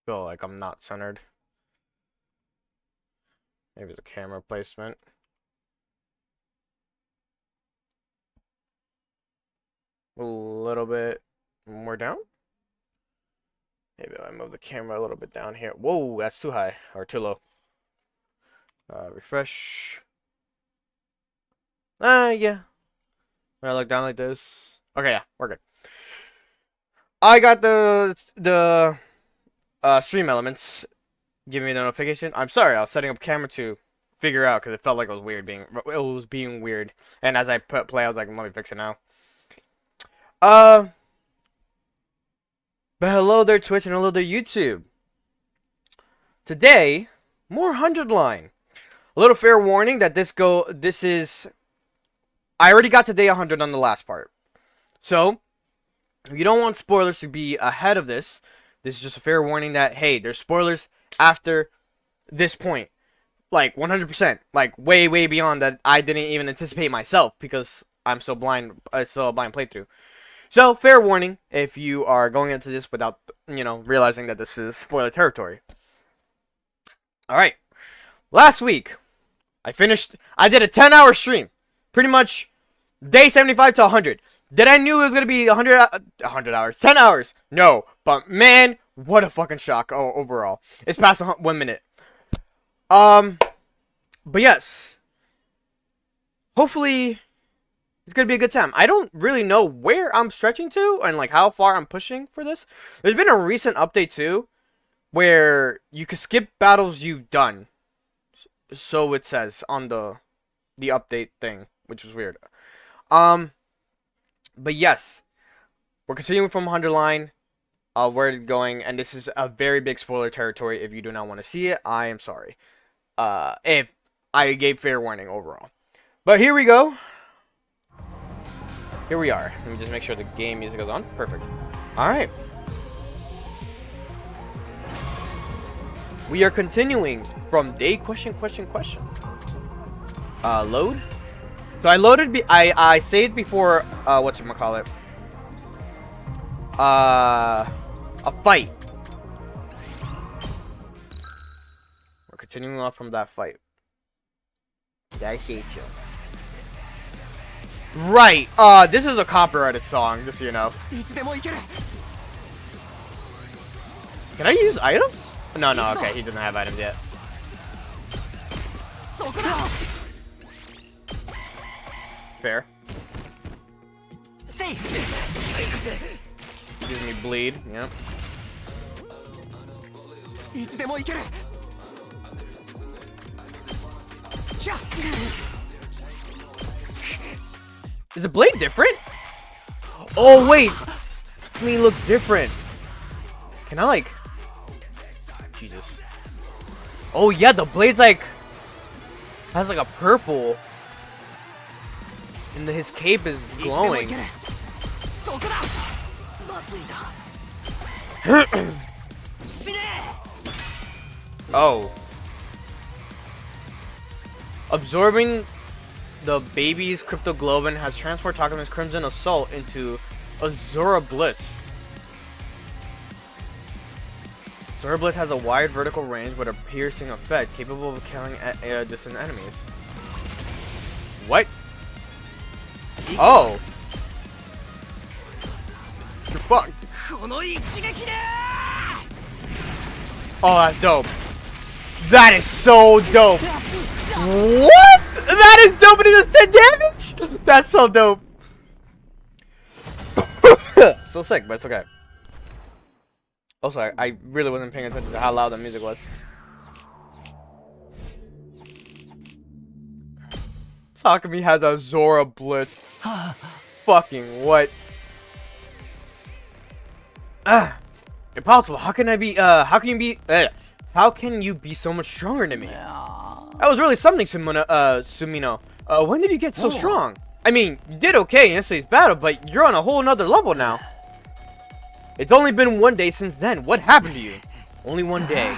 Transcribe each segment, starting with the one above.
feel like I'm not centered. Maybe it's a camera placement. A little bit more down. Maybe I move the camera a little bit down here. Whoa, that's too high or too low. Refresh. Yeah. When I look down like this. Okay, yeah, we're good. I got the stream elements giving me the notification. I'm sorry, I was setting up camera to figure out because it felt like it was being weird. And as I play, I was like, let me fix it now. But hello there, Twitch, and hello there, YouTube. Today, more 100 line. A little fair warning that this is. I already got to day 100 on the last part. So, if you don't want spoilers to be ahead of this is just a fair warning that, hey, there's spoilers after this point. Like, 100%. Like, way, way beyond that I didn't even anticipate myself because I'm so blind. It's still a blind playthrough. So, fair warning if you are going into this without, realizing that this is spoiler territory. Alright. Last week, I did a 10-hour stream. Pretty much day 75 to 100. Did I knew it was going to be 100 hours? 10 hours? No. But man, what a fucking shock overall. It's past 1 minute. But yes. Hopefully, it's going to be a good time. I don't really know where I'm stretching to and like how far I'm pushing for this. There's been a recent update too where you can skip battles you've done. So it says on the update thing, which was weird. But yes, we're continuing from 100 line. Where it's going, and this is a very big spoiler territory. If you do not want to see it, I am sorry. If I gave fair warning overall. But here we go. Here we are. Let me just make sure the game music is on. Perfect. Alright. We are continuing from day question. Load. So I loaded. I saved before. Whatchamacallit? A fight. We're continuing on from that fight. Right. This is a copyrighted song, just so you know. Can I use items? No. Okay, he doesn't have items yet. Fair. Gives me bleed. Yep. Is the blade different? Oh wait, I mean, it looks different. Can I like? Jesus. Oh yeah, the blade's like has like a purple, and his cape is glowing. Oh. Absorbing the baby's cryptoglobin has transformed Takuma's Crimson Assault into Azura Blitz. Azura Blitz has a wide vertical range with a piercing effect, capable of killing distant enemies. What? Oh. You're fucked. Oh, that's dope. That is so dope. What? That is dope and it does 10 damage? That's so dope. So sick, but it's okay. Also, I really wasn't paying attention to how loud the music was. Takumi has a Zora Blitz. Fucking what? Impossible. How can you be so much stronger than me? That was really something, Sumino. When did you get so strong? I mean, you did okay in yesterday's battle, but you're on a whole nother level now. It's only been 1 day since then. What happened to you? Only 1 day.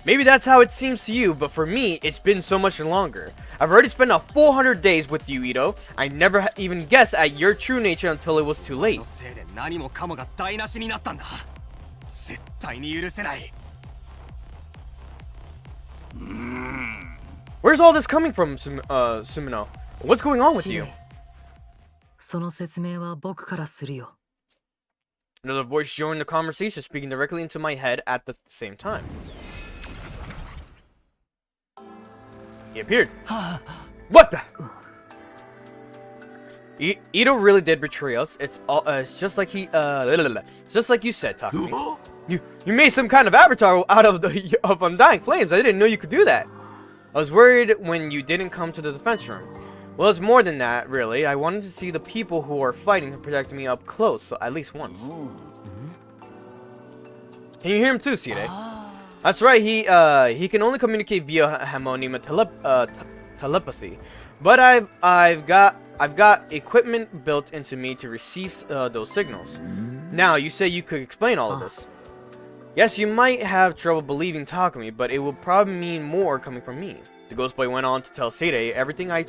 Maybe that's how it seems to you, but for me, it's been so much longer. I've already spent a full 100 days with you, Ito. I never even guessed at your true nature until it was too late. Where's all this coming from, Sumino? What's going on with you? その説明は僕からするよ。 Another voice joined the conversation, speaking directly into my head at the same time. He appeared. What the? Ito really did betray us. It's just like just like you said, Takumi. You made some kind of avatar out of Undying Flames. I didn't know you could do that. I was worried when you didn't come to the defense room. Well, it's more than that, really. I wanted to see the people who are fighting and protecting me up close, so at least once. Can you hear him too, Sire? That's right. He can only communicate via Hamonima telepathy, but I've got equipment built into me to receive those signals. Now, you say you could explain all of this. Yes, you might have trouble believing Takumi, but it will probably mean more coming from me. The Ghost Boy went on to tell Seirei everything I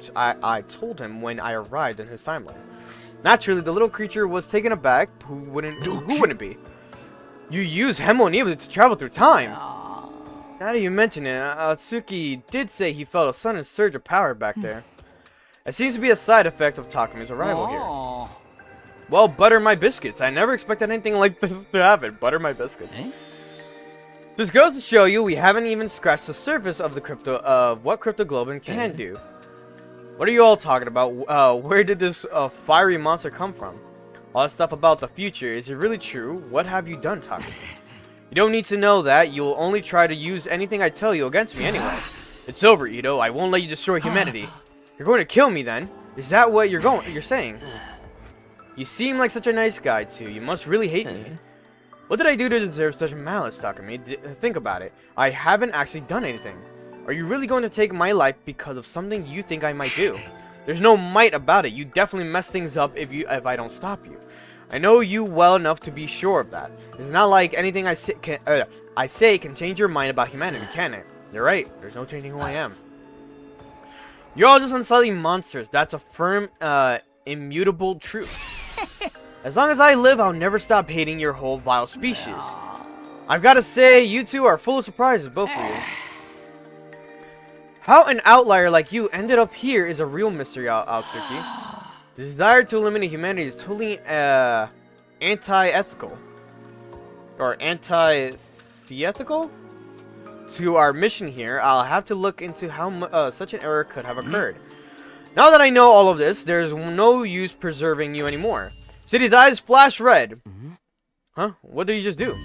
told him when I arrived in his timeline. Naturally, the little creature was taken aback. Who wouldn't be? You use Hamonima to travel through time. Now that you mention it, Atsuki did say he felt a sudden surge of power back there. It seems to be a side effect of Takumi's arrival here. Well, butter my biscuits. I never expected anything like this to happen. Butter my biscuits. This goes to show you we haven't even scratched the surface of what Crypto Globin can do. What are you all talking about? Where did this fiery monster come from? All that stuff about the future, is it really true? What have you done, Takumi? You don't need to know that. You'll only try to use anything I tell you against me anyway. It's over, Ito. I won't let you destroy humanity. You're going to kill me then? Is that what you're saying? You seem like such a nice guy too. You must really hate me. What did I do to deserve such malice, Takumi? Think about it. I haven't actually done anything. Are you really going to take my life because of something you think I might do? There's no might about it. You definitely mess things up if I don't stop you. I know you well enough to be sure of that. It's not like anything I say can change your mind about humanity, can it? You're right. There's no changing who I am. You're all just unsightly monsters. That's a firm, immutable truth. As long as I live, I'll never stop hating your whole vile species. I've got to say, you two are full of surprises, both of you. How an outlier like you ended up here is a real mystery, Atsuki. The desire to eliminate humanity is totally anti-ethical. Or anti-theetical? To our mission here, I'll have to look into how such an error could have occurred. Now that I know all of this, there's no use preserving you anymore. City's eyes flash red. Huh? What did you just do?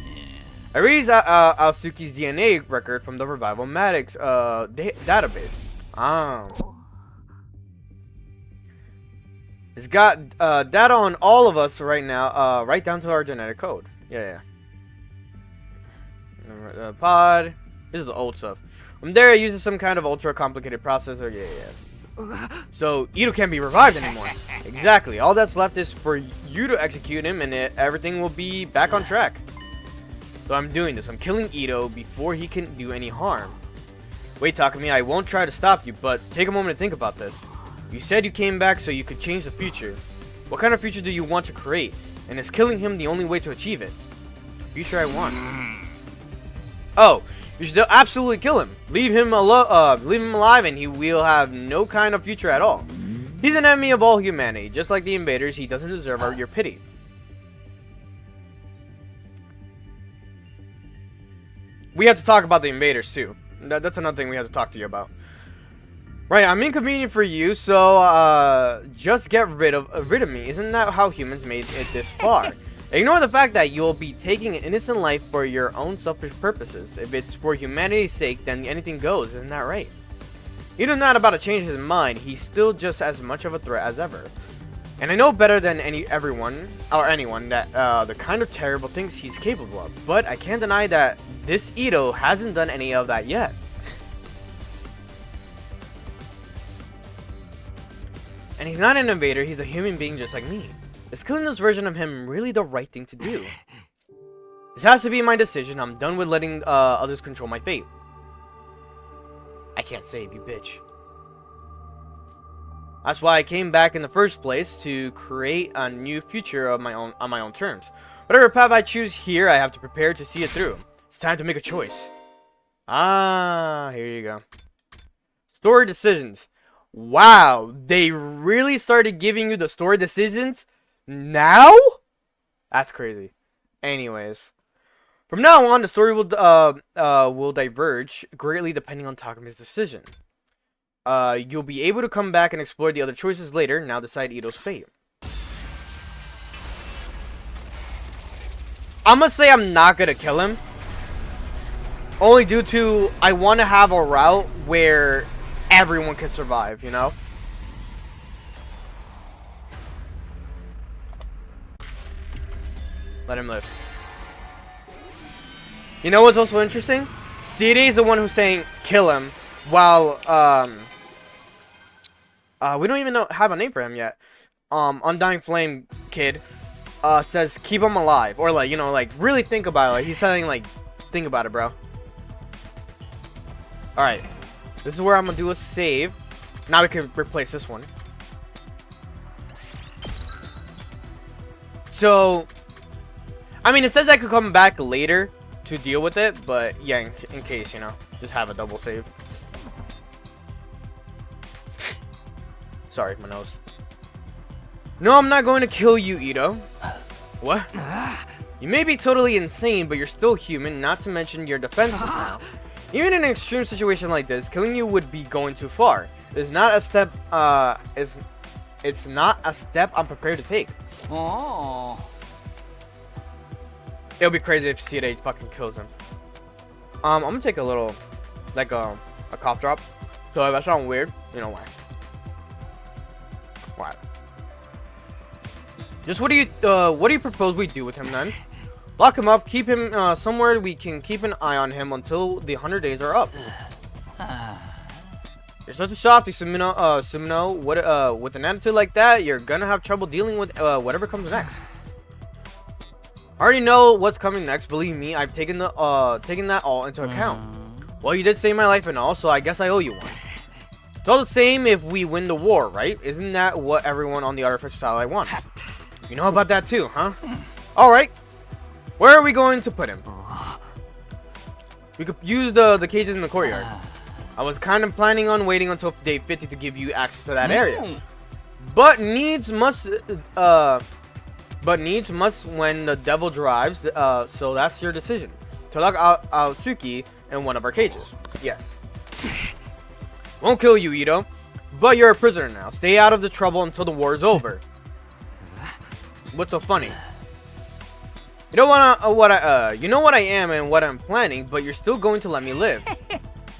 I read Atsuki's DNA record from the Revival Maddox database. It's got data on all of us right now, right down to our genetic code. Yeah. Pod. This is the old stuff. From there, it uses some kind of ultra complicated processor. Yeah. So Ito can't be revived anymore. Exactly. All that's left is for you to execute him, and everything will be back on track. So I'm doing this. I'm killing Ito before he can do any harm. Wait, Takumi, I won't try to stop you, but take a moment to think about this. You said you came back so you could change the future. What kind of future do you want to create? And is killing him the only way to achieve it? The future I want. Oh, you should absolutely kill him. Leave him alive, and he will have no kind of future at all. He's an enemy of all humanity. Just like the invaders, he doesn't deserve your pity. We have to talk about the invaders too. That's another thing we have to talk to you about. Right, I'm inconvenient for you, so just get rid of me. Isn't that how humans made it this far? Ignore the fact that you'll be taking an innocent life for your own selfish purposes. If it's for humanity's sake, then anything goes. Isn't that right? Ito's not about to change his mind. He's still just as much of a threat as ever. And I know better than anyone that the kind of terrible things he's capable of. But I can't deny that this Ito hasn't done any of that yet. And he's not an invader. He's a human being just like me. Is killing this version of him really the right thing to do? This has to be my decision. I'm done with letting others control my fate. I can't save you, bitch. That's why I came back in the first place, to create a new future of my own on my own terms. Whatever path I choose here, I have to prepare to see it through. It's time to make a choice. Here you go. story decisions. Wow, they really started giving you the story decisions now? That's crazy. Anyways, from now on, the story will diverge greatly depending on Takumi's decision. You'll be able to come back and explore the other choices later. Now decide Ito's fate. I'm gonna say I'm not gonna kill him. Only due to I want to have a route where everyone can survive, you know? Let him live. You know what's also interesting? CD is the one who's saying kill him, while we don't even have a name for him yet. Undying Flame Kid says keep him alive, or like, you know, like really think about it. Like he's saying like think about it, bro. All right, this is where I'm gonna do a save. Now we can replace this one. So, I mean, it says I could come back later to deal with it, but yeah, in case, you know, just have a double save. Sorry, my nose. No, I'm not going to kill you, Ito. What? You may be totally insane, but you're still human, not to mention your defenses now. Even in an extreme situation like this, killing you would be going too far. It's not a step, it's not a step I'm prepared to take. Oh. It'll be crazy if CDA fucking kills him. I'm gonna take a little, like a cough drop. So if I sound weird, you know why. Why? Just what do you propose we do with him then? Lock him up, keep him somewhere we can keep an eye on him until the 100 days are up. You're such a softy, Sumino. What, with an attitude like that, you're gonna have trouble dealing with whatever comes next. I already know what's coming next. Believe me, I've taken that all into account. Well, you did save my life and all, so I guess I owe you one. It's all the same if we win the war, right? Isn't that what everyone on the artificial satellite wants? You know about that too, huh? All right. Where are we going to put him? We could use the cages in the courtyard. I was kind of planning on waiting until day 50 to give you access to that area. But needs must when the devil drives, so that's your decision. To lock Aotsuki in one of our cages. Yes. Won't kill you, Ito. But you're a prisoner now. Stay out of the trouble until the war is over. What's so funny? You don't wanna you know what I am and what I'm planning, but you're still going to let me live.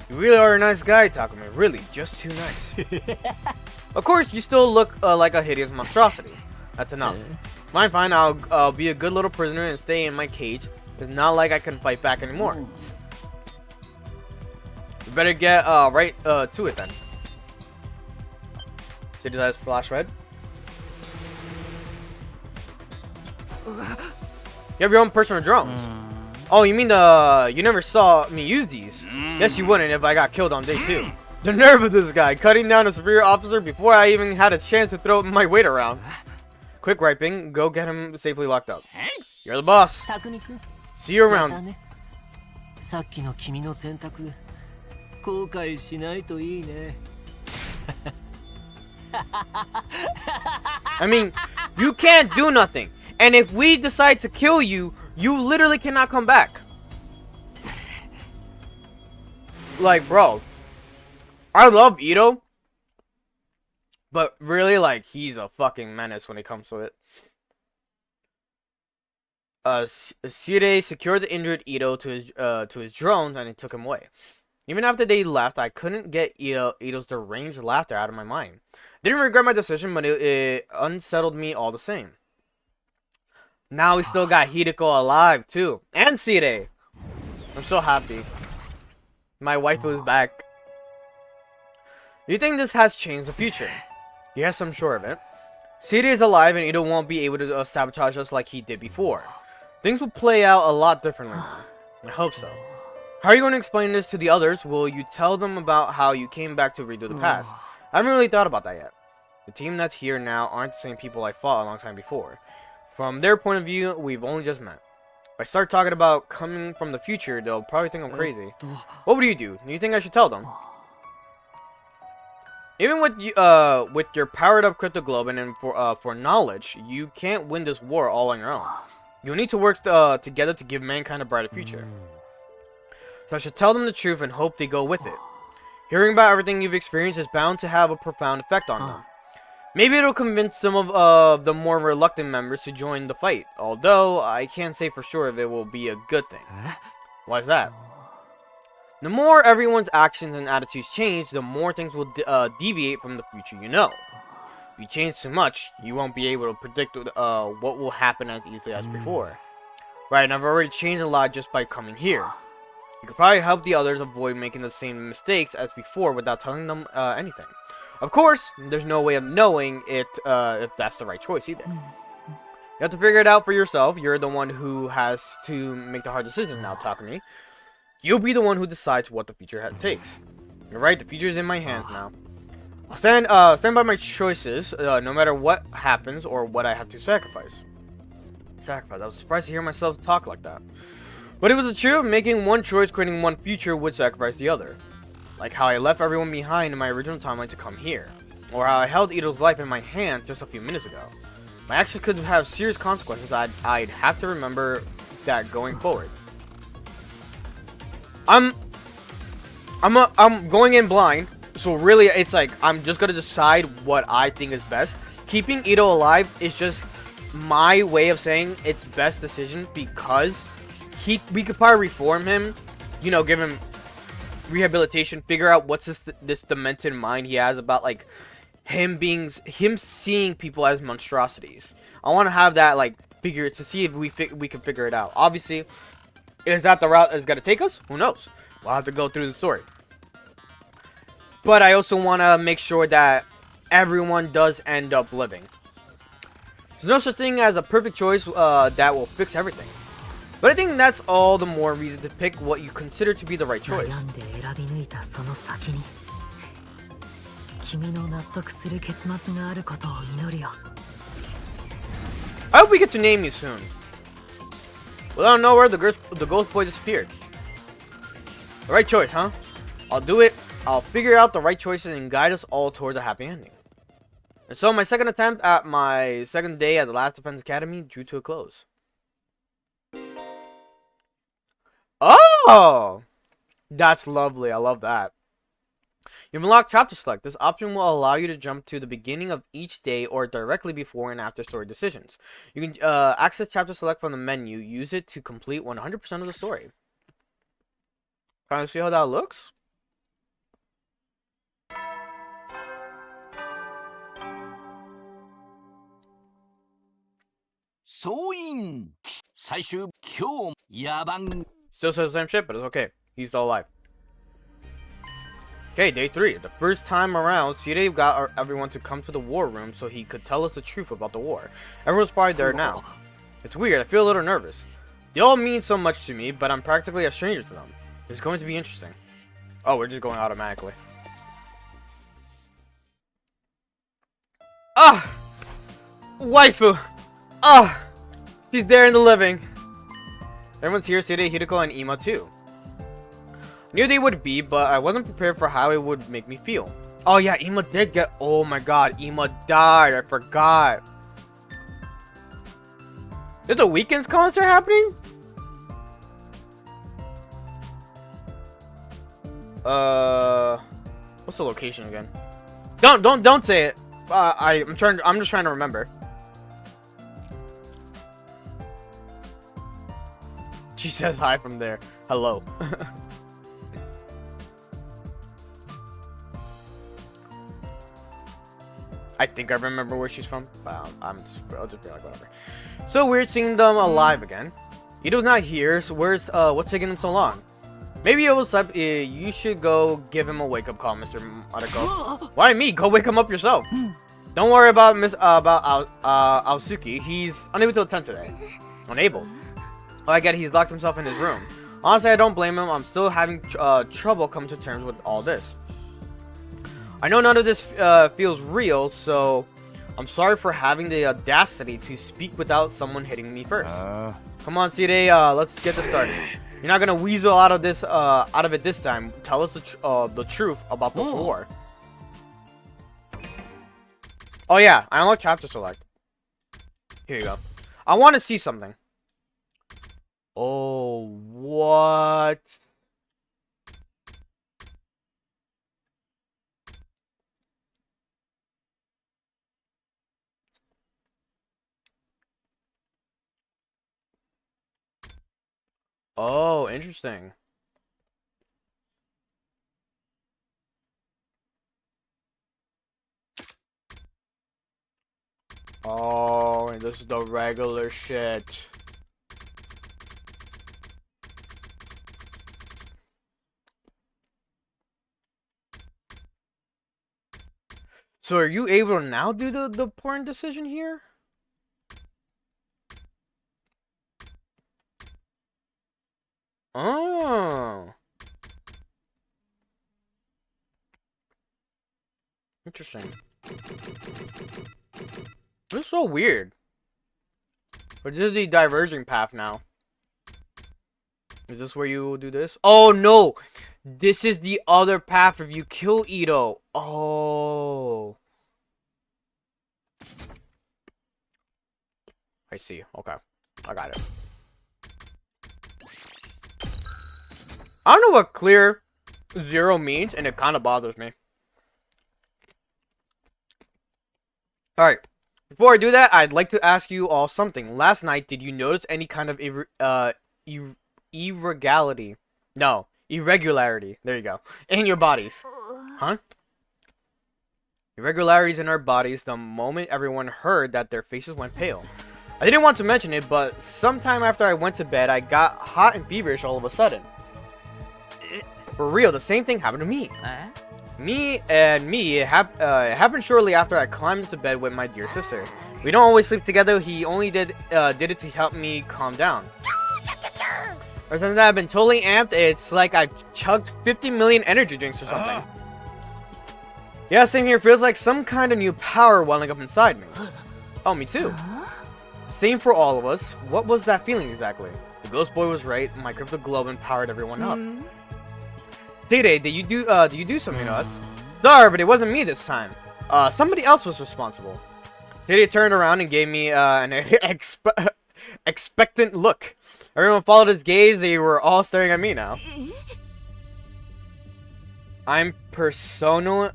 You really are a nice guy, Takumi. Really, just too nice. Of course, you still look like a hideous monstrosity. That's enough. Fine. I'll be a good little prisoner and stay in my cage. It's not like I can fight back anymore. You better get right to it then. See, does that flash red? You have your own personal drones. Oh, you mean you never saw me use these? Yes, you wouldn't if I got killed on day 2. The nerve of this guy, cutting down a superior officer before I even had a chance to throw my weight around. Quick, Riping, go get him safely locked up. You're the boss. See you around. さっきの君の選択後悔しないといいね I mean, you can't do nothing. And if we decide to kill you, you literally cannot come back. Like, bro, I love Ito, but really, like, he's a fucking menace when it comes to it. Sire secured the injured Ito to his drones, and he took him away. Even after they left, I couldn't get Ito's deranged laughter out of my mind. Didn't regret my decision, but it unsettled me all the same. Now we still got Hideko alive too, and Sire. I'm so happy. My wife was back. Do you think this has changed the future? Yes, I'm sure of it. Sire is alive, and Ito won't be able to sabotage us like he did before. Things will play out a lot differently. I hope so. How are you going to explain this to the others? Will you tell them about how you came back to redo the past? I haven't really thought about that yet. The team that's here now aren't the same people I fought a long time before. From their point of view, we've only just met. If I start talking about coming from the future, they'll probably think I'm crazy. What would you do? Do you think I should tell them? Even with your powered up crypto globe and for knowledge, you can't win this war all on your own. You'll need to work together to give mankind a brighter future. So I should tell them the truth and hope they go with it. Hearing about everything you've experienced is bound to have a profound effect on them. Maybe it'll convince some of the more reluctant members to join the fight, although I can't say for sure if it will be a good thing. Why's that? The more everyone's actions and attitudes change, the more things will deviate from the future you know. If you change too much, you won't be able to predict what will happen as easily as before. Right, and I've already changed a lot just by coming here. You could probably help the others avoid making the same mistakes as before without telling them anything. Of course, there's no way of knowing it if that's the right choice either. You have to figure it out for yourself. You're the one who has to make the hard decision now, Takumi. You'll be the one who decides what the future takes. You're right, the future is in my hands now. I'll stand by my choices, no matter what happens or what I have to sacrifice. I was surprised to hear myself talk like that. But it was the truth. Making one choice, creating one future, would sacrifice the other. Like how I left everyone behind in my original timeline to come here. Or how I held Ito's life in my hands just a few minutes ago. My actions could have serious consequences. I'd have to remember that going forward. I'm going in blind, so really it's like I'm just gonna decide what I think is best. Keeping Ito alive is just my way of saying it's best decision because we could probably reform him, you know, give him rehabilitation, figure out what's this demented mind he has about like him seeing people as monstrosities. I want to have that like figure to see if we can figure it out. Obviously, is that the route that's gonna take us? Who knows? We'll have to go through the story. But I also want to make sure that everyone does end up living. There's no such thing as a perfect choice that will fix everything. But I think that's all the more reason to pick what you consider to be the right choice. 悩んで選び抜いたその先に君の納得する結末があることを祈るよ I hope we get to name you soon. Without nowhere, the ghost boy disappeared. The right choice, huh? I'll do it. I'll figure out the right choices and guide us all towards a happy ending. And so my second attempt at my second day at the Last Defense Academy drew to a close. Oh! That's lovely. I love that. You've unlocked Chapter Select. This option will allow you to jump to the beginning of each day or directly before and after story decisions. You can access Chapter Select from the menu. Use it to complete 100% of the story. Can you see how that looks? Still says the same shit, but it's okay. He's still alive. Okay, day 3. The first time around, Shirei got everyone to come to the war room so he could tell us the truth about the war. Everyone's probably there now. It's weird, I feel a little nervous. They all mean so much to me, but I'm practically a stranger to them. It's going to be interesting. Oh, we're just going automatically. Ah! Waifu! Ah! She's there in the living. Everyone's here, Shirei, Hideko, and Ima too. Knew they would be, but I wasn't prepared for how it would make me feel. Oh yeah, Ima did get... Oh my god, Ima died. I forgot. There's a Weekends concert happening? What's the location again? Don't say it. I'm just trying to remember. She says hi from there. Hello. I think I remember where she's from. I'll just be like, whatever. So weird seeing them alive again. Ito's not here, so what's taking them so long? Maybe it was you should go give him a wake-up call, Mr. Mariko. Why me? Go wake him up yourself. Don't worry about Aosuke. He's unable to attend today. Unable. Oh, I get it. He's locked himself in his room. Honestly, I don't blame him. I'm still having trouble coming to terms with all this. I know none of this feels real, so I'm sorry for having the audacity to speak without someone hitting me first. Come on, Shirei, let's get this started. You're not gonna weasel out of it this time. Tell us the truth about the war. Oh yeah, I unlocked chapter select. Here you go. I want to see something. Oh, what? Oh, interesting. Oh, and this is the regular shit. So are you able to now do the important decision here? Oh. Interesting. This is so weird. But this is the diverging path now. Is this where you do this? Oh no! This is the other path if you kill Ito. Oh. I see. Okay. I got it. I don't know what clear 0 means, and it kind of bothers me. Alright. Before I do that, I'd like to ask you all something. Last night, did you notice any kind of irregularity? No. Irregularity. There you go. In your bodies. Huh? Irregularities in our bodies the moment everyone heard that their faces went pale. I didn't want to mention it, but sometime after I went to bed, I got hot and feverish all of a sudden. For real, the same thing happened to me. It happened shortly after I climbed into bed with my dear sister. We don't always sleep together. He only did it to help me calm down. Or since I've been totally amped, it's like I've chugged 50 million energy drinks or something. Yeah, same here. Feels like some kind of new power welling up inside me. Oh, me too. Same for all of us. What was that feeling exactly? The ghost boy was right. My crypto globe powered everyone up. Tide, did you do something to us? Sorry, but it wasn't me this time. Somebody else was responsible. Tide turned around and gave me an expectant look. Everyone followed his gaze. They were all staring at me now. I'm personaing.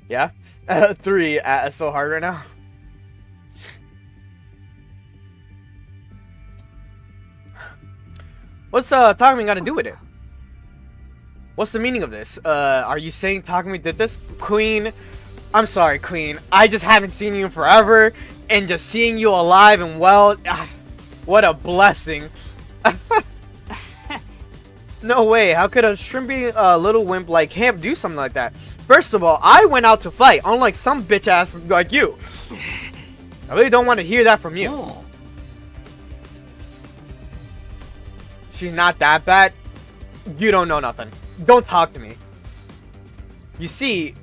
Yeah? 3 so hard right now. What's Takumi got to do with it? What's the meaning of this? Are you saying Takumi did this? Queen, I'm sorry, Queen. I just haven't seen you in forever, and just seeing you alive and well, what a blessing. No way, how could a shrimpy little wimp like him do something like that? First of all, I went out to fight, unlike some bitch ass like you. I really don't want to hear that from you. Oh. She's not that bad. You don't know nothing. Don't talk to me. You see...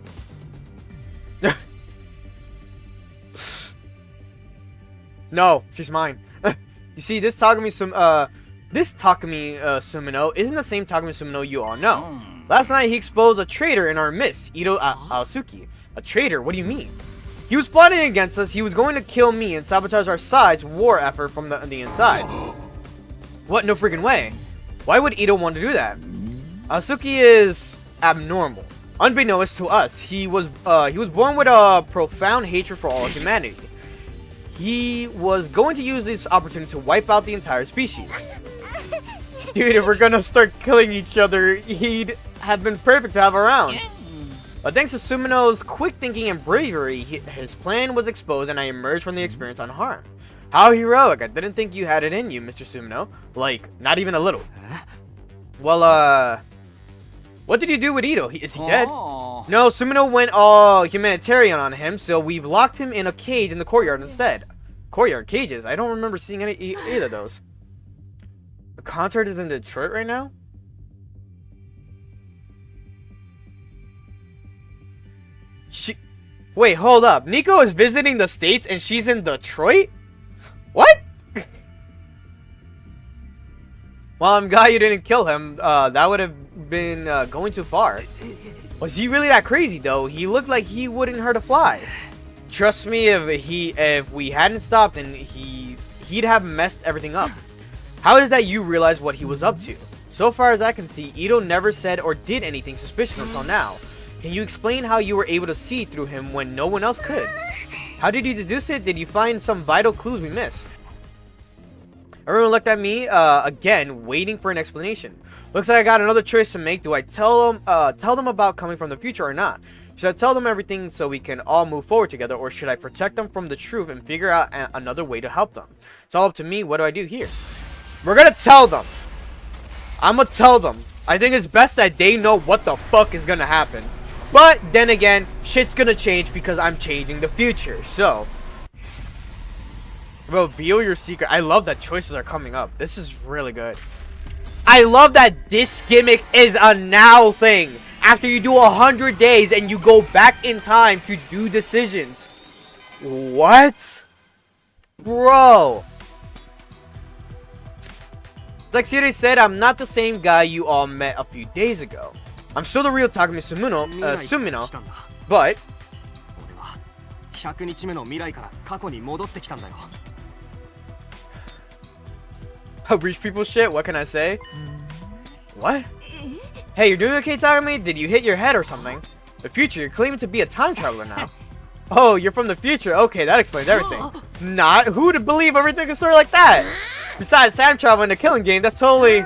No, she's mine. You see, this Takumi Sumino isn't the same Takumi Sumino you all know. Last night, he exposed a traitor in our midst, Ito Aosuki. A traitor? What do you mean? He was plotting against us. He was going to kill me and sabotage our side's war effort from the inside. What? No freaking way. Why would Ito want to do that? Aosuki is abnormal. Unbeknownst to us, he was born with a profound hatred for all of humanity. He was going to use this opportunity to wipe out the entire species. Dude, if we're gonna start killing each other, he'd have been perfect to have around. But thanks to Sumino's quick thinking and bravery, his plan was exposed and I emerged from the experience unharmed. How heroic. I didn't think you had it in you, Mr. Sumino. Like, not even a little. Well, what did you do with Ito? Is he dead? No, Sumino went all humanitarian on him, so we've locked him in a cage in the courtyard instead. Courtyard? Cages? I don't remember seeing either of those. The concert is in Detroit right now? Wait, hold up. Nico is visiting the States and she's in Detroit? What? Well, I'm glad you didn't kill him. That would have been going too far. Was he really that crazy though? He looked like he wouldn't hurt a fly. Trust me, if we hadn't stopped, and he'd have messed everything up. How is that you realize what he was up to? So far as I can see, Ito never said or did anything suspicious until now. Can you explain how you were able to see through him when no one else could? How did you deduce it? Did you find some vital clues we missed? Everyone looked at me, again, waiting for an explanation. Looks like I got another choice to make. Do I tell them about coming from the future or not? Should I tell them everything so we can all move forward together, or should I protect them from the truth and figure out another way to help them? It's all up to me. What do I do here? We're gonna tell them. I'm gonna tell them. I think it's best that they know what the fuck is gonna happen. But then again, shit's gonna change because I'm changing the future. So, reveal your secret. I love that choices are coming up. This is really good. I love that this gimmick is a now thing. After you do 100 days and you go back in time to do decisions. What? Bro. Like Siri said, I'm not the same guy you all met a few days ago. I'm still the real Takumi Sumino, but 俺は100日目の未来から過去に戻ってきたんだよ。 reach people shit, what can I say? What? Hey, you're doing okay, Takumi? Did you hit your head or something? The future, you're claiming to be a time traveler now. Oh, you're from the future. Okay, that explains everything. Not. Who would believe everything a story like that? Besides, time travel in a killing game, that's totally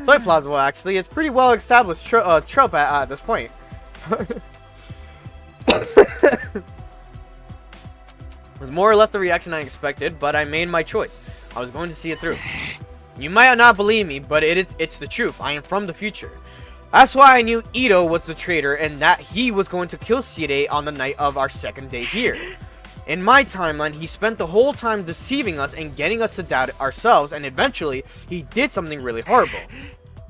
plausible, actually. It's pretty well established trope at this point. It was more or less the reaction I expected, but I made my choice. I was going to see it through. You might not believe me, but it's the truth. I am from the future. That's why I knew Ito was the traitor and that he was going to kill Sire on the night of our second day here. In my timeline, he spent the whole time deceiving us and getting us to doubt ourselves, and eventually, he did something really horrible.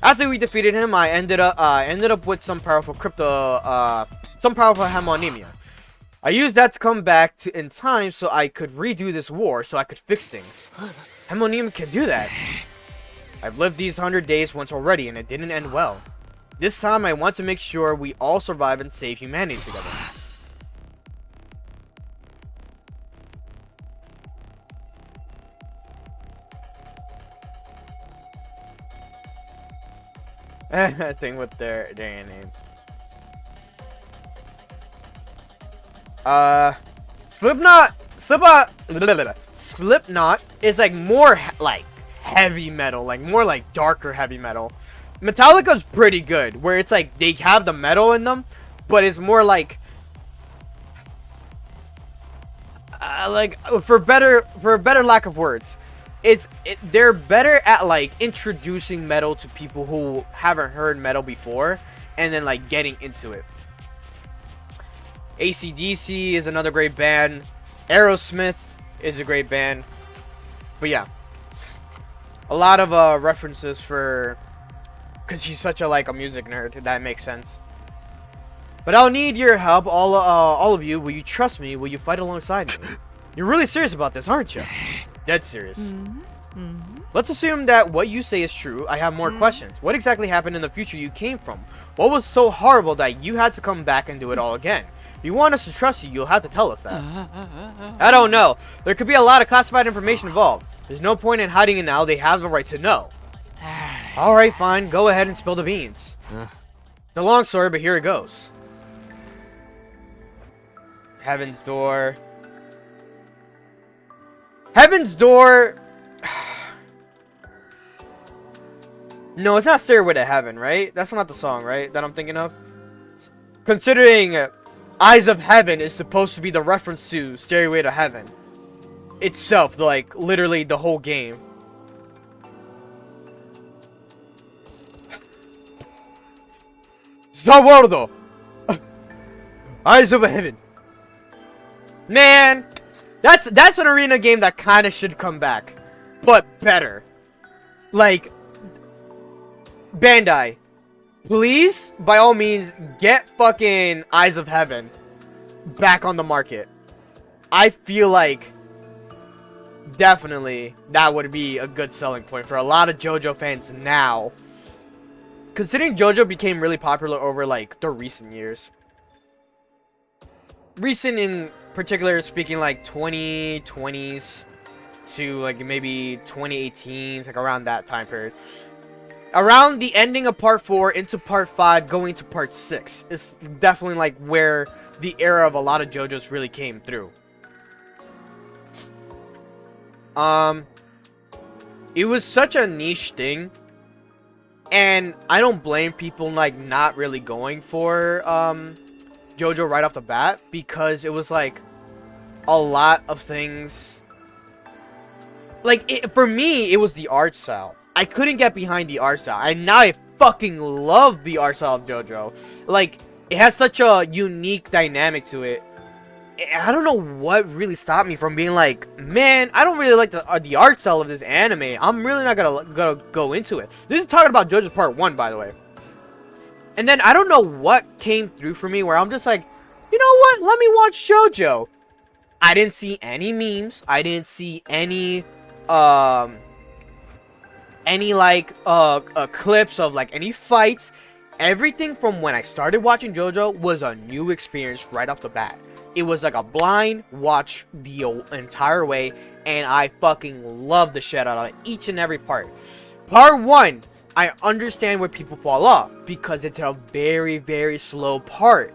After we defeated him, I ended up with some powerful hemonymia. I used that to come back in time so I could redo this war, so I could fix things. Hemonymia can do that. I've lived these 100 days once already, and it didn't end well. This time, I want to make sure we all survive and save humanity together. Thing with their name. Slipknot is like more like heavy metal, like more like darker heavy metal. Metallica's pretty good, where it's like they have the metal in them, but it's more like for a better lack of words. They're better at like introducing metal to people who haven't heard metal before, and then like getting into it. AC/DC is another great band. Aerosmith is a great band. But yeah, a lot of references for, because he's such a music nerd. That makes sense. But I'll need your help, all of you. Will you trust me? Will you fight alongside me? You're really serious about this, aren't you? Dead serious. Let's assume that what you say is true. I have more questions. What exactly happened in the future you came from? What was so horrible that you had to come back and do it all again? If you want us to trust you, you'll have to tell us that. I don't know. There could be a lot of classified information involved. There's no point in hiding it now. They have the right to know. Alright, fine. Go ahead and spill the beans. It's a long story, but here it goes. Heaven's Door. Heaven's Door. No, it's not Stairway to Heaven, right? That's not the song, right? That I'm thinking of. Considering Eyes of Heaven is supposed to be the reference to Stairway to Heaven itself, like literally the whole game. Zawardo. Eyes of Heaven. Man, that's an arena game that kind of should come back, but better. Like, Bandai, please, by all means, get fucking Eyes of Heaven back on the market. I feel like definitely that would be a good selling point for a lot of JoJo fans now. considering JoJo became really popular over like the recent years. Recent in particular speaking, like 2020s to like maybe 2018s, like around that time period. Around the ending of part 4 into part 5 going to part 6 is definitely like where the era of a lot of JoJo's really came through. It was such a niche thing, and I don't blame people like not really going for JoJo right off the bat, because it was like a lot of things. Like for me, it was the art style. I couldn't get behind the art style, and now I fucking love the art style of JoJo. Like, it has such a unique dynamic to it. I don't know what really stopped me from being like, man, I don't really like the art style of this anime. I'm really not gonna go into it. This is talking about JoJo Part 1, by the way. And then I don't know what came through for me where I'm just like, you know what? Let me watch JoJo. I didn't see any memes. I didn't see any clips of like any fights. Everything from when I started watching JoJo was a new experience right off the bat. It was like a blind watch the entire way, and I fucking love the shit out of it, each and every part. Part 1, I understand where people fall off, because it's a very, very slow part.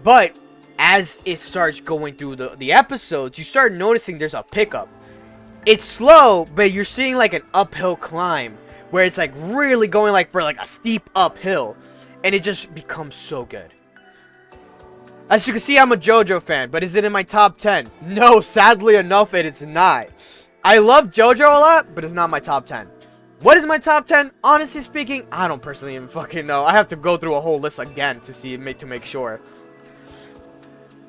But as it starts going through the episodes, you start noticing there's a pickup. It's slow, but you're seeing like an uphill climb, where it's like really going like for like a steep uphill, and it just becomes so good. As you can see, I'm a JoJo fan, but is it in my top 10? No, sadly enough, it's not. I love JoJo a lot, but it's not my top 10. What is my top 10? Honestly speaking, I don't personally even fucking know. I have to go through a whole list again to make sure.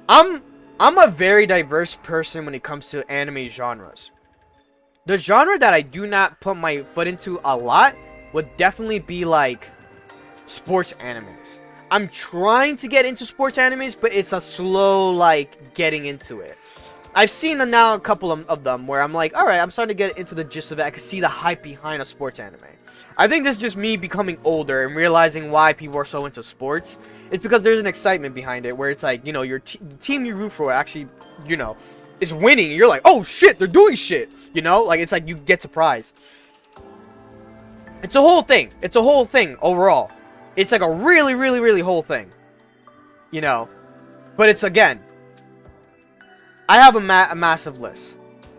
I'm a very diverse person when it comes to anime genres. The genre that I do not put my foot into a lot would definitely be like sports animes. I'm trying to get into sports animes, but it's a slow like getting into it. I've seen now a couple of them where I'm like, alright, I'm starting to get into the gist of it. I can see the hype behind a sports anime. I think this is just me becoming older and realizing why people are so into sports. It's because there's an excitement behind it where it's like, you know, the team you root for actually, you know, is winning. And you're like, oh shit, they're doing shit. You know, like it's like you get surprised. It's a whole thing. It's a whole thing overall. It's like a really, really, really whole thing. You know, but it's again, I have a massive list.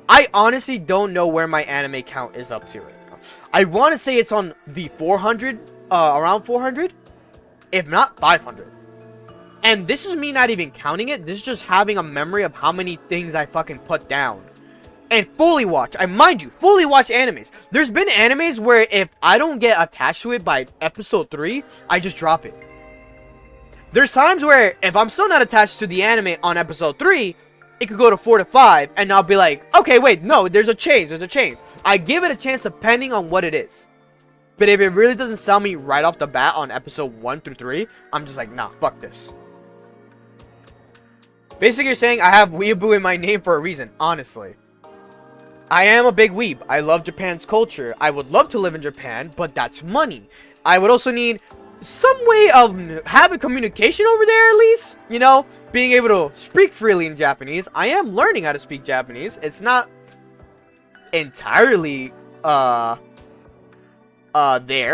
I honestly don't know where my anime count is up to right now. I want to say it's on the 400, around 400, if not 500. And this is me not even counting it. This is just having a memory of how many things I fucking put down. And fully watch. I mind you, fully watch animes. There's been animes where if I don't get attached to it by episode 3, I just drop it. There's times where if I'm still not attached to the anime on episode 3, it could go to 4 to 5, and I'll be like, okay, wait, no, there's a change. I give it a chance depending on what it is. But if it really doesn't sell me right off the bat on episode 1 through 3, I'm just like, nah, fuck this. Basically, you're saying I have weeaboo in my name for a reason, honestly. I am a big weeb. I love Japan's culture. I would love to live in Japan, but that's money. I would also need some way of having communication over there at least. You know, being able to speak freely in Japanese. I am learning how to speak Japanese. It's not entirely there,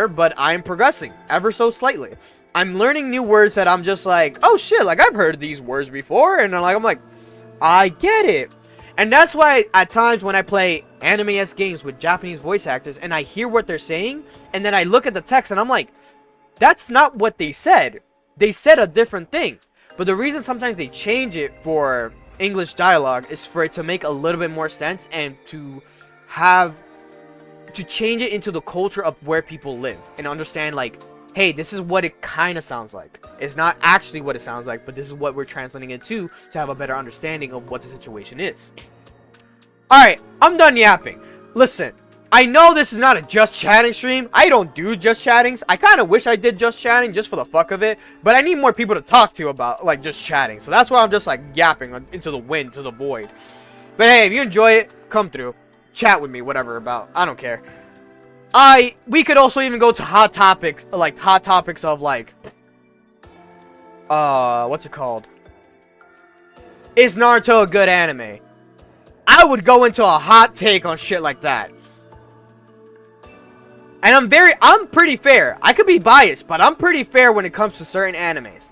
but I'm progressing ever so slightly. I'm learning new words that I'm just like, oh shit, like I've heard these words before, and I'm like, I get it. And that's why at times when I play anime-esque games with Japanese voice actors and I hear what they're saying, and then I look at the text and I'm like, that's not what they said. They said a different thing. But the reason sometimes they change it for English dialogue is for it to make a little bit more sense and to change it into the culture of where people live and understand like, hey, this is what it kind of sounds like. It's not actually what it sounds like, but this is what we're translating it to have a better understanding of what the situation is. Alright, I'm done yapping. Listen, I know this is not a just chatting stream. I don't do just chattings. I kind of wish I did just chatting just for the fuck of it, but I need more people to talk to about like just chatting. So that's why I'm just like yapping into the wind, to the void. But hey, if you enjoy it, come through. Chat with me, whatever about. I don't care. We could also even go to hot topics of like, what's it called? Is Naruto a good anime? I would go into a hot take on shit like that. And I'm pretty fair. I could be biased, but I'm pretty fair when it comes to certain animes.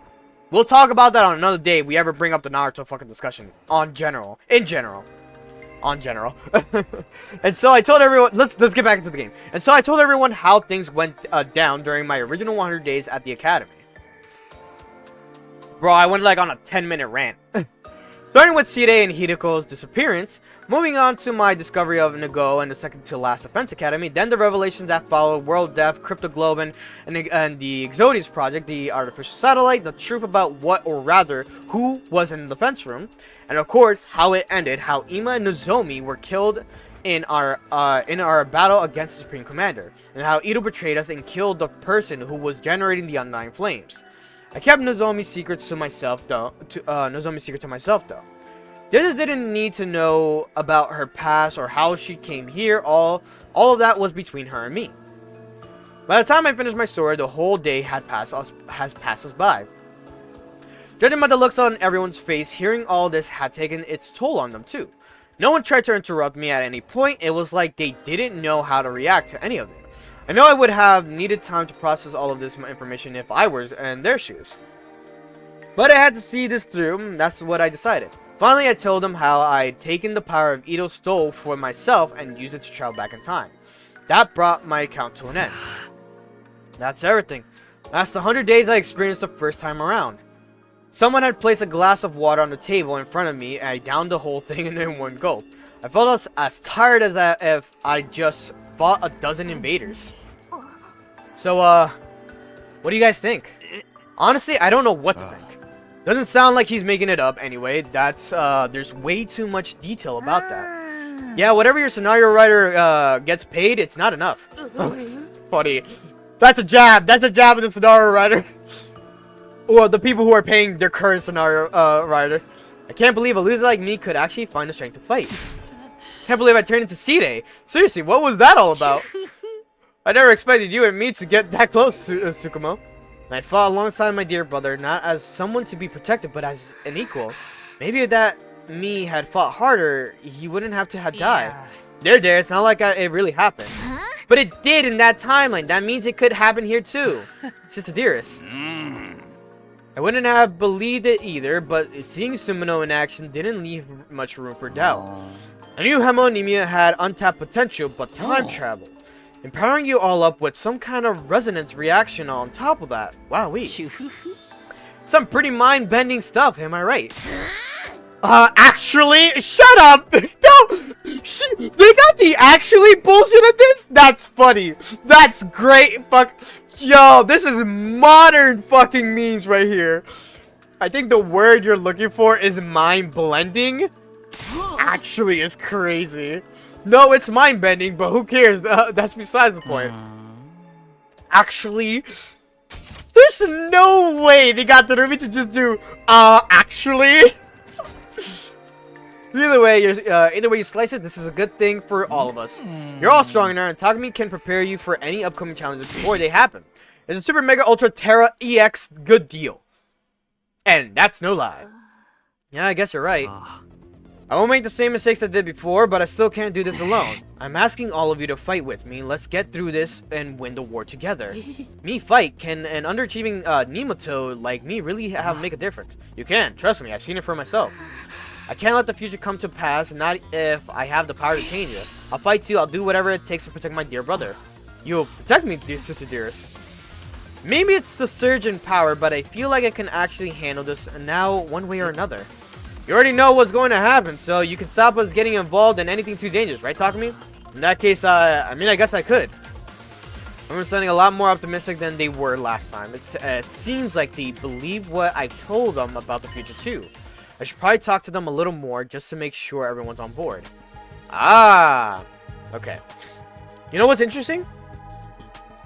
We'll talk about that on another day if we ever bring up the Naruto fucking discussion. In general. And so I told everyone, let's get back into the game. And so I told everyone how things went down during my original 100 days at the academy. Bro, I went like on a 10-minute rant. Starting with Side and Hideko's disappearance, moving on to my discovery of Nago and the second to last Defense Academy, then the revelations that followed, World Death, Cryptoglobin, and the Exodius Project, the artificial satellite, the truth about what, or rather, who was in the defense room, and of course, how it ended, how Ima and Nozomi were killed in our battle against the Supreme Commander, and how Ito betrayed us and killed the person who was generating the Undying Flames. I kept Nozomi's secrets to myself, though. They just didn't need to know about her past or how she came here. All of that was between her and me. By the time I finished my story, the whole day has passed us by. Judging by the looks on everyone's face, hearing all this had taken its toll on them too. No one tried to interrupt me at any point. It was like they didn't know how to react to any of it. I know I would have needed time to process all of this information if I were in their shoes. But I had to see this through, and that's what I decided. Finally, I told them how I'd taken the power of Ito's stole for myself and used it to travel back in time. That brought my account to an end. That's everything. That's the 100 days I experienced the first time around. Someone had placed a glass of water on the table in front of me, and I downed the whole thing in one gulp. I felt as tired as if I just fought a dozen invaders. So, what do you guys think? Honestly, I don't know what to think. Doesn't sound like he's making it up anyway. There's way too much detail about that. Yeah, whatever your scenario writer gets paid, it's not enough. Funny. That's a jab. That's a jab at the scenario writer. Or the people who are paying their current scenario writer. I can't believe a loser like me could actually find the strength to fight. Can't believe I turned into Side. Seriously, what was that all about? I never expected you and me to get that close, Tsukumo. And I fought alongside my dear brother, not as someone to be protected, but as an equal. Maybe if that me had fought harder, he wouldn't have to have died. There, it's not like it really happened. But it did in that timeline. That means it could happen here too. Sister Dearest. I wouldn't have believed it either, but seeing Sumino in action didn't leave much room for doubt. I knew Hemonemia had untapped potential, but time travel. Empowering you all up with some kind of resonance reaction on top of that. Wowee. Some pretty mind-bending stuff, am I right? Actually, shut up! No! They got the actually bullshit at this? That's funny. That's great. Fuck. Yo, this is modern fucking memes right here. I think the word you're looking for is mind-blending. Actually is crazy. No, it's mind-bending, but who cares? That's besides the point. Actually, there's no way they got the Ruby to just do, actually. Either way you slice it, this is a good thing for all of us. You're all strong enough, and Takumi can prepare you for any upcoming challenges before they happen. It's a Super Mega Ultra Terra EX good deal. And that's no lie. Yeah, I guess you're right. I won't make the same mistakes I did before, but I still can't do this alone. I'm asking all of you to fight with me. Let's get through this and win the war together. Me fight? Can an underachieving Nemoto like me really make a difference? You can. Trust me, I've seen it for myself. I can't let the future come to pass, not if I have the power to change it. I'll fight too. I'll do whatever it takes to protect my dear brother. You'll protect me, dear sister dearest. Maybe it's the surge in power, but I feel like I can actually handle this now one way or another. You already know what's going to happen, so you can stop us getting involved in anything too dangerous, right, Takumi? In that case, I guess I could. I'm sounding a lot more optimistic than they were last time. It seems like they believe what I told them about the future, too. I should probably talk to them a little more just to make sure everyone's on board. Ah, okay. You know what's interesting?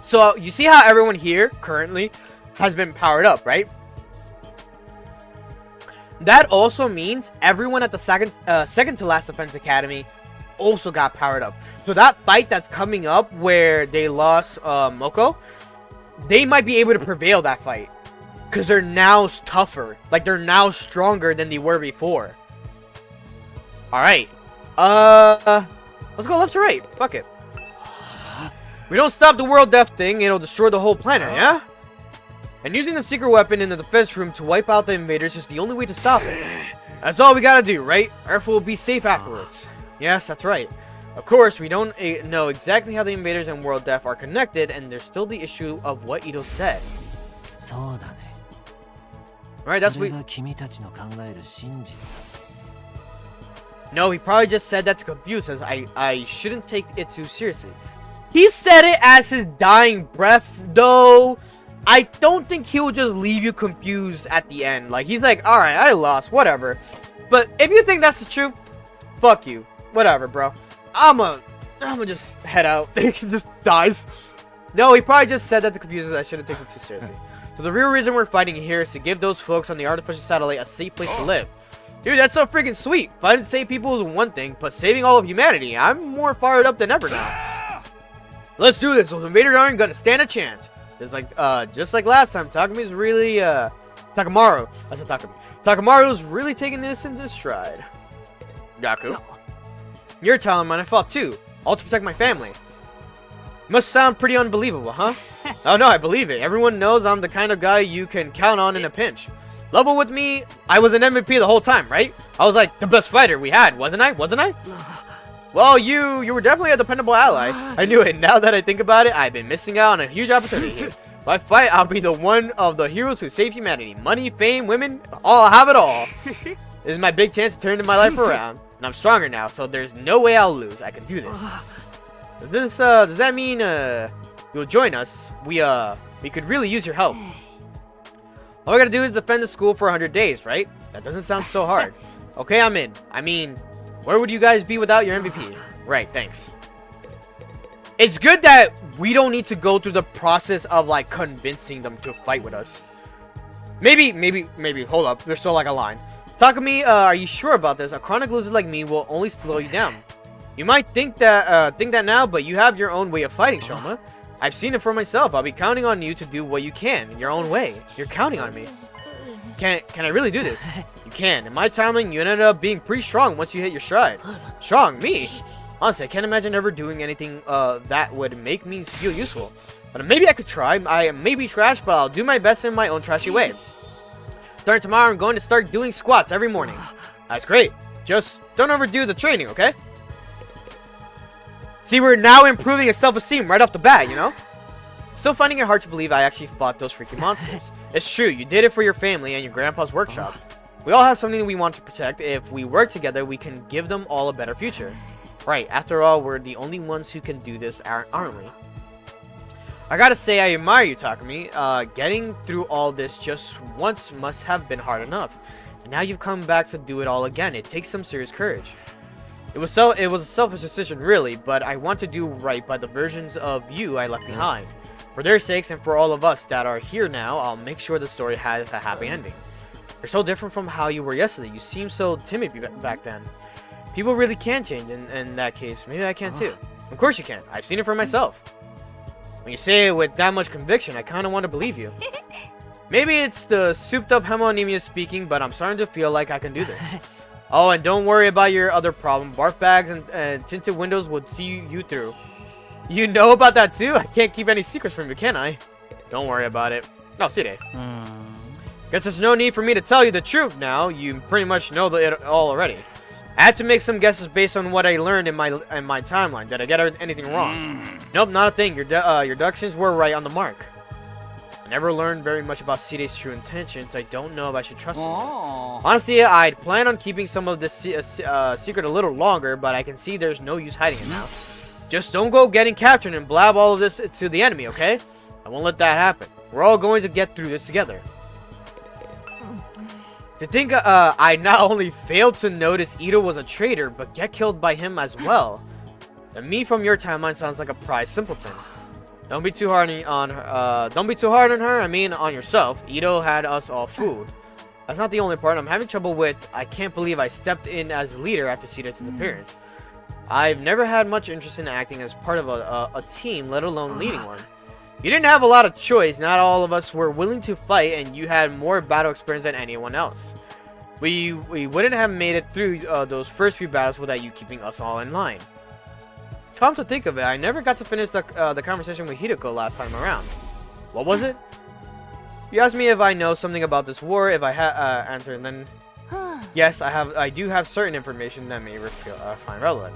So, you see how everyone here, currently, has been powered up, right? That also means everyone at the second to last Defense Academy also got powered up. So that fight that's coming up where they lost Moko, they might be able to prevail that fight. Because they're now tougher. Like, they're now stronger than they were before. Alright. Let's go left to right. Fuck it. We don't stop the world death thing, it'll destroy the whole planet, yeah? And using the secret weapon in the defense room to wipe out the invaders is the only way to stop it. That's all we gotta do, right? Earth will be safe afterwards. Yes, that's right. Of course, we don't know exactly how the invaders and world death are connected, and there's still the issue of what Ito said. そうだね。 Alright, that's そ what... れが君たちの考える真実だ。 No, he probably just said that to confuse us. I shouldn't take it too seriously. He said it as his dying breath, though. I don't think he'll just leave you confused at the end. Like, he's like, alright, I lost, whatever. But if you think that's the truth, fuck you. Whatever, bro. I'ma just head out. He just dies. No, he probably just said that to confuse us. I shouldn't take it too seriously. So the real reason we're fighting here is to give those folks on the artificial satellite a safe place to live. Dude, that's so freaking sweet. Fighting to save people is one thing, but saving all of humanity, I'm more fired up than ever now. Let's do this. Those invaders aren't gonna stand a chance. Just like last time, Takami's really, Takamaru. I said Takami. Takamaru's really taking this into stride. Gaku. You're telling mine I fought too. All to protect my family. Must sound pretty unbelievable, huh? Oh no, I believe it. Everyone knows I'm the kind of guy you can count on in a pinch. Level with me, I was an MVP the whole time, right? I was like the best fighter we had, wasn't I? Wasn't I? Well, you were definitely a dependable ally. I knew it. Now that I think about it, I've been missing out on a huge opportunity here. If I fight, I'll be the one of the heroes who saved humanity. Money, fame, women, I'll have it all. This is my big chance to turn my life around. And I'm stronger now, so there's no way I'll lose. I can do this. Does that mean, you'll join us? We could really use your help. All I gotta do is defend the school for 100 days, right? That doesn't sound so hard. Okay, I'm in. I mean, where would you guys be without your MVP? Right, thanks. It's good that we don't need to go through the process of, like, convincing them to fight with us. Maybe, hold up. There's still, like, a line. Takami, are you sure about this? A chronic loser like me will only slow you down. You might think that now, but you have your own way of fighting, Shoma. I've seen it for myself. I'll be counting on you to do what you can in your own way. You're counting on me. Can I really do this? You can. In my timeline, you ended up being pretty strong once you hit your stride. Strong? Me? Honestly, I can't imagine ever doing anything that would make me feel useful. But maybe I could try. I may be trash, but I'll do my best in my own trashy way. Starting tomorrow, I'm going to start doing squats every morning. That's great. Just don't overdo the training, okay? See, we're now improving his self-esteem right off the bat, you know? Still finding it hard to believe I actually fought those freaking monsters. It's true, you did it for your family and your grandpa's workshop. We all have something we want to protect. If we work together, we can give them all a better future. Right, after all, we're the only ones who can do this, aren't we? I gotta say, I admire you, Takami. Getting through all this just once must have been hard enough. And now you've come back to do it all again. It takes some serious courage. It was a selfish decision, really, but I want to do right by the versions of you I left behind. For their sakes and for all of us that are here now, I'll make sure the story has a happy ending. You're so different from how you were yesterday. You seemed so timid back then. People really can change in that case. Maybe I can too. Of course you can. I've seen it for myself. When you say it with that much conviction, I kind of want to believe you. Maybe it's the souped-up homonymia speaking, but I'm starting to feel like I can do this. Oh, and don't worry about your other problem. Barf bags and tinted windows will see you through. You know about that too? I can't keep any secrets from you, can I? Don't worry about it. No, Side. Guess there's no need for me to tell you the truth now. You pretty much know it all already. I had to make some guesses based on what I learned in my timeline. Did I get anything wrong? Nope, not a thing. Your deductions were right on the mark. I never learned very much about Side's true intentions. I don't know if I should trust him. Honestly, I'd plan on keeping some of this secret a little longer, but I can see there's no use hiding it now. Just don't go getting captured and blab all of this to the enemy, okay? I won't let that happen. We're all going to get through this together. To think I not only failed to notice Ito was a traitor, but get killed by him as well. The me from your timeline sounds like a prize simpleton. Don't be too hard on her. Don't be too hard on her. I mean, on yourself. Ito had us all fooled. That's not the only part I'm having trouble with. I can't believe I stepped in as leader after Sida's appearance. I've never had much interest in acting as part of a team, let alone leading one. You didn't have a lot of choice. Not all of us were willing to fight, and you had more battle experience than anyone else. We wouldn't have made it through those first few battles without you keeping us all in line. Come to think of it, I never got to finish the conversation with Hideko last time around. What was it? You asked me if I know something about this war. If I answered, and then yes, I do have certain information that may find relevant.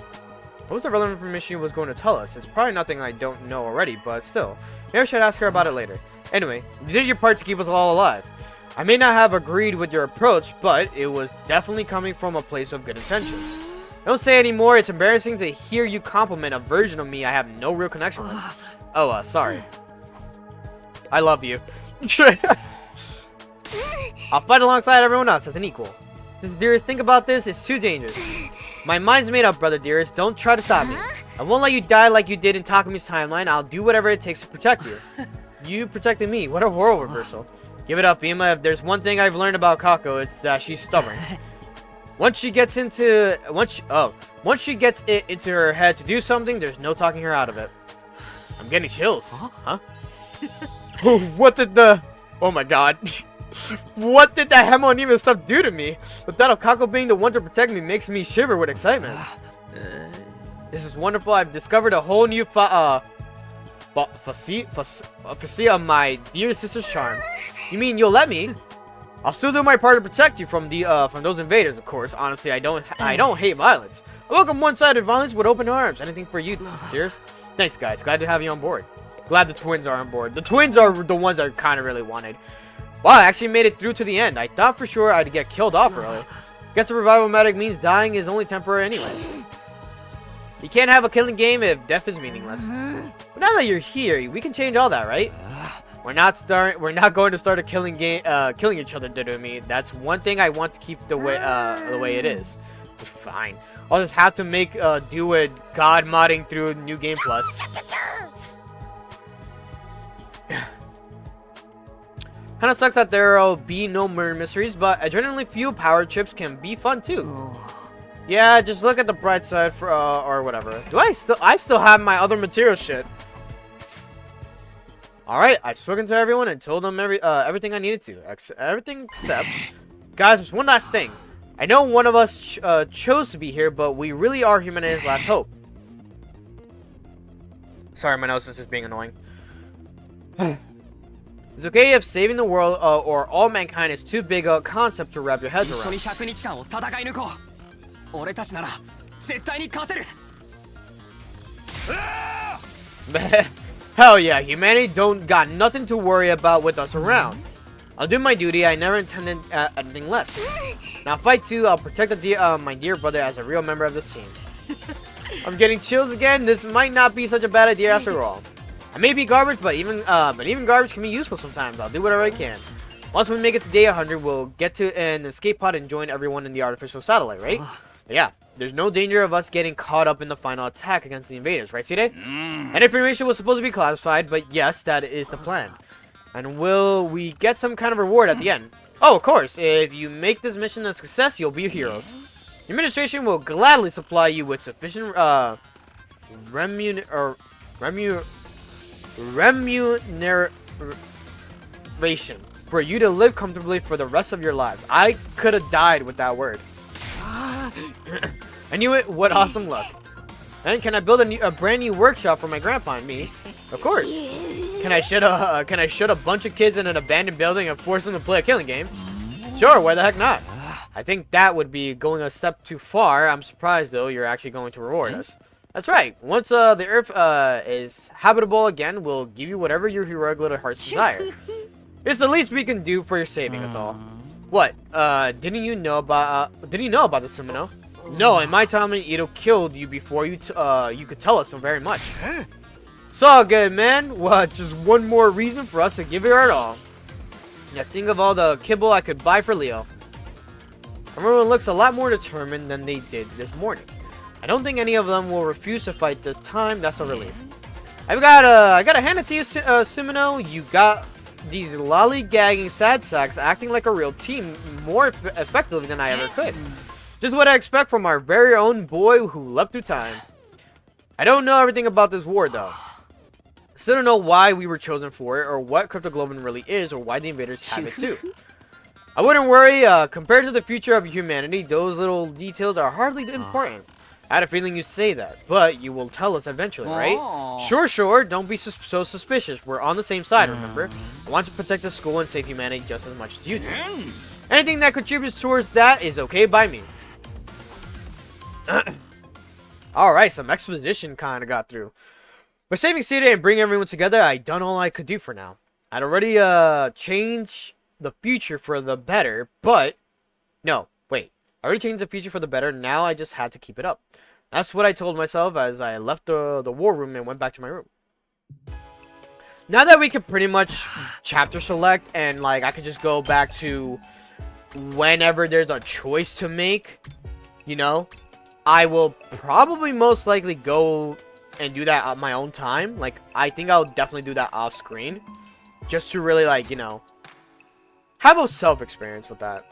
What was the relevant information she was going to tell us? It's probably nothing I don't know already, but still. Maybe I should ask her about it later. Anyway, you did your part to keep us all alive. I may not have agreed with your approach, but it was definitely coming from a place of good intentions. Don't say anymore. It's embarrassing to hear you compliment a version of me I have no real connection with. Oh, sorry. I love you. I'll fight alongside everyone else as an equal. Dearest, think about this. It's too dangerous. My mind's made up, brother dearest. Don't try to stop me. I won't let you die like you did in Takumi's timeline. I'll do whatever it takes to protect you. You protected me. What a role reversal. Give it up, Ima. If there's one thing I've learned about Kako, it's that she's stubborn. Once she gets it into her head to do something, there's no talking her out of it. I'm getting chills. Huh? What did the... Oh my god. What did that Hamon stuff do to me? The thought of Kako being the one to protect me makes me shiver with excitement. This is wonderful. I've discovered a whole new facet of my dear sister's charm. You mean you'll let me? I'll still do my part to protect you from those invaders, of course. Honestly, I don't hate violence. I welcome one-sided violence with open arms. Anything for you, dearest. Thanks, guys. Glad to have you on board. Glad the twins are on board. The twins are the ones I kind of really wanted. Wow, I actually made it through to the end. I thought for sure I'd get killed off early. Guess the revival medic means dying is only temporary anyway. You can't have a killing game if death is meaningless. But now that you're here, we can change all that, right? We're not going to start a killing game, killing each other, Dorumi. That's one thing I want to keep the way it is. Fine. I'll just have to make do with God modding through New Game Plus. Kinda sucks that there'll be no murder mysteries, but adrenaline fueled power trips can be fun too. Yeah, just look at the bright side for or whatever. I still have my other material shit. Alright, I've spoken to everyone and told them everything I needed to. Everything except... Guys, there's one last thing. I know one of us chose to be here, but we really are humanity's last hope. Sorry, my nose is just being annoying. It's okay if saving the world or all mankind is too big a concept to wrap your heads around. Hell yeah, humanity don't got nothing to worry about with us around. I'll do my duty. I never intended anything less. Now fight too. I'll protect my dear brother as a real member of this team. I'm getting chills again. This might not be such a bad idea after all. I may be garbage, but even garbage can be useful sometimes. I'll do whatever I can. Once we make it to day 100, we'll get to an escape pod and join everyone in the artificial satellite, right? Yeah. There's no danger of us getting caught up in the final attack against the invaders, right, Side? That information was supposed to be classified, but yes, that is the plan. And will we get some kind of reward at the end? Oh, of course. If you make this mission a success, you'll be heroes. The administration will gladly supply you with sufficient remuneration for you to live comfortably for the rest of your lives. I could have died with that word. I knew it. What awesome luck. And can I build a brand new workshop for my grandpa and me? Of course. Can I shut a bunch of kids in an abandoned building and force them to play a killing game? Sure, why the heck not? I think that would be going a step too far. I'm surprised though you're actually going to reward us. That's right. Once the Earth is habitable again, we'll give you whatever your heroic little hearts desire. It's the least we can do for your saving us all. What? Didn't you know about the Sumino? No, in my time, Ito killed you before you could tell us so very much. It's all good, man. What? Just one more reason for us to give it our all. Just think of all the kibble I could buy for Leo. Everyone looks a lot more determined than they did this morning. I don't think any of them will refuse to fight this time. That's a relief. I gotta hand it to you, Sumino. You got these lollygagging sad sacks acting like a real team more effectively than I ever could. Just what I expect from our very own boy who leapt through time. I don't know everything about this war, though. Still don't know why we were chosen for it, or what Cryptoglobin really is, or why the invaders have it too. I wouldn't worry, compared to the future of humanity, those little details are hardly important. I had a feeling you'd say that, but you will tell us eventually, right? Sure, don't be so suspicious. We're on the same side, remember? I want to protect the school and save humanity just as much as you do. Anything that contributes towards that is okay by me. Alright, some exposition kind of got through. By saving Cita and bringing everyone together, I done all I could do for now. I'd already changed the future for the better, but... No, wait. I already changed the future for the better, now I just had to keep it up. That's what I told myself as I left the war room and went back to my room. Now that we can pretty much chapter select and like I could just go back to whenever there's a choice to make, you know, I will probably most likely go and do that at my own time. Like, I think I'll definitely do that off screen. Just to really, like, you know, have a self-experience with that.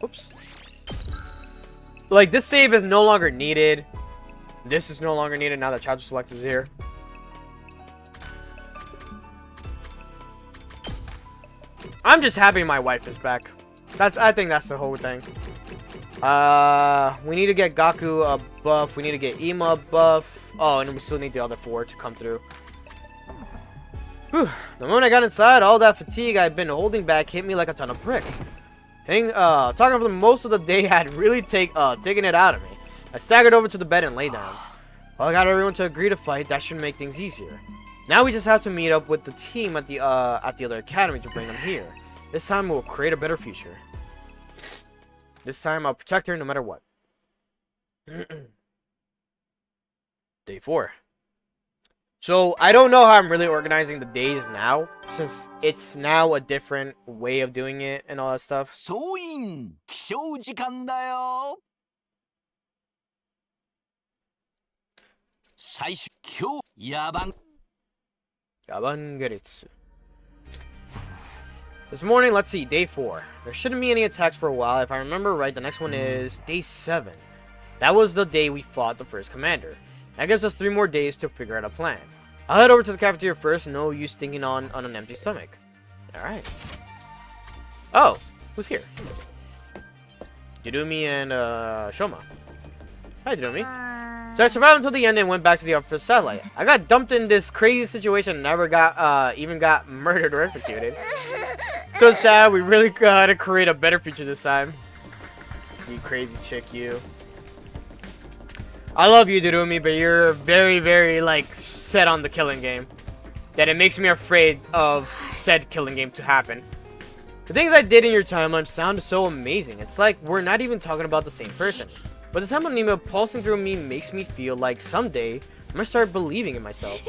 Oops. Like, this save is no longer needed. This is no longer needed now that chapter select is here. I'm just happy my wife is back. I think that's the whole thing. We need to get Gaku a buff. We need to get Ima a buff. Oh, and we still need the other 4 to come through. Whew. The moment I got inside, all that fatigue I'd been holding back hit me like a ton of bricks. Talking for most of the day had really taken it out of me. I staggered over to the bed and lay down. Well, I got everyone to agree to fight. That should make things easier. Now we just have to meet up with the team at the other academy to bring them here. This time we'll create a better future. This time I'll protect her no matter what. Day 4. So I don't know how I'm really organizing the days now, since it's now a different way of doing it and all that stuff. 総員起床時間だよ。最終今日野蛮 Yabangeritsu. This morning, let's see, day 4. There shouldn't be any attacks for a while. If I remember right, the next one is day 7. That was the day we fought the first commander. That gives us 3 more days to figure out a plan. I'll head over to the cafeteria first. No use thinking on an empty stomach. Alright. Oh, who's here? Yurumi and Shoma. Hi, Yurumi. So I survived until the end and went back to the office satellite. I got dumped in this crazy situation and never got, even got murdered or executed. So sad, we really gotta create a better future this time. You crazy chick, you. I love you, Yurumi, but you're very, very, like, set on the killing game. That it makes me afraid of said killing game to happen. The things I did in your timeline sound so amazing. It's like we're not even talking about the same person. But the Samonima pulsing through me makes me feel like someday I'm gonna start believing in myself.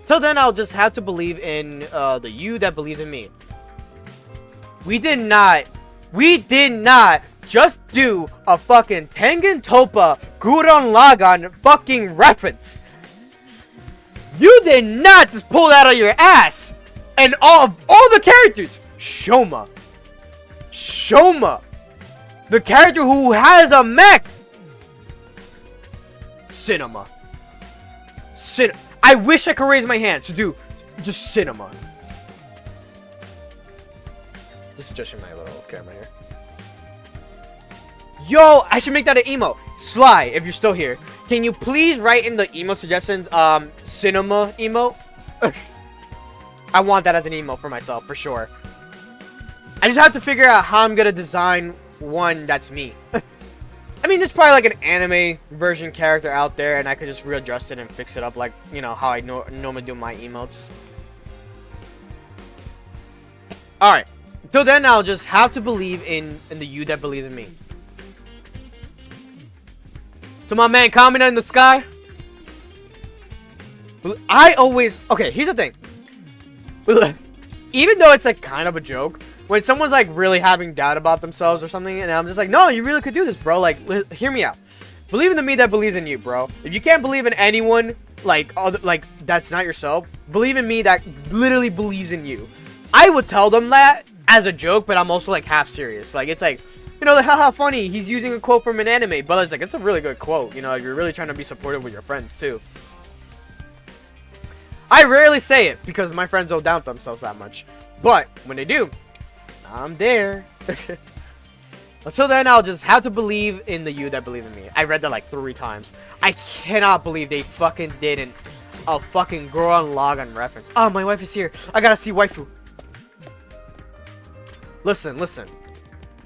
Till then, I'll just have to believe in the you that believes in me. We did not just do a fucking Tengen Toppa Gurren Lagann fucking reference. You did not just pull that out of your ass. And all the characters, Shoma, the character who has a mech. Cinema. I wish I could raise my hand to do just cinema. This is just my little camera here. Yo, I should make that an emo. Sly, if you're still here, can you please write in the emo suggestions, cinema emo? I want that as an emo for myself, for sure. I just have to figure out how I'm gonna design one that's me. I mean, there's probably like an anime version character out there, and I could just readjust it and fix it up like, you know, how I normally do my emotes. Alright. Till then, I'll just have to believe in the you that believes in me. To my man Kamina in the sky. Okay, here's the thing. Even though it's like kind of a joke, when someone's like really having doubt about themselves or something, and I'm just like, no, you really could do this, bro. Like, hear me out. Believe in the me that believes in you, bro. If you can't believe in anyone, like that's not yourself, believe in me that literally believes in you. I would tell them that as a joke, but I'm also like half serious. Like, it's like, you know, like, haha, funny, he's using a quote from an anime, but it's like, it's a really good quote. You know, you're really trying to be supportive with your friends too. I rarely say it because my friends don't doubt themselves that much, but when they do, I'm there. Until then, I'll just have to believe in the you that believe in me. I read that like 3 times. I cannot believe they fucking didn't a fucking Goron Lagann reference. Oh, my wife is here. I gotta see waifu. Listen, listen.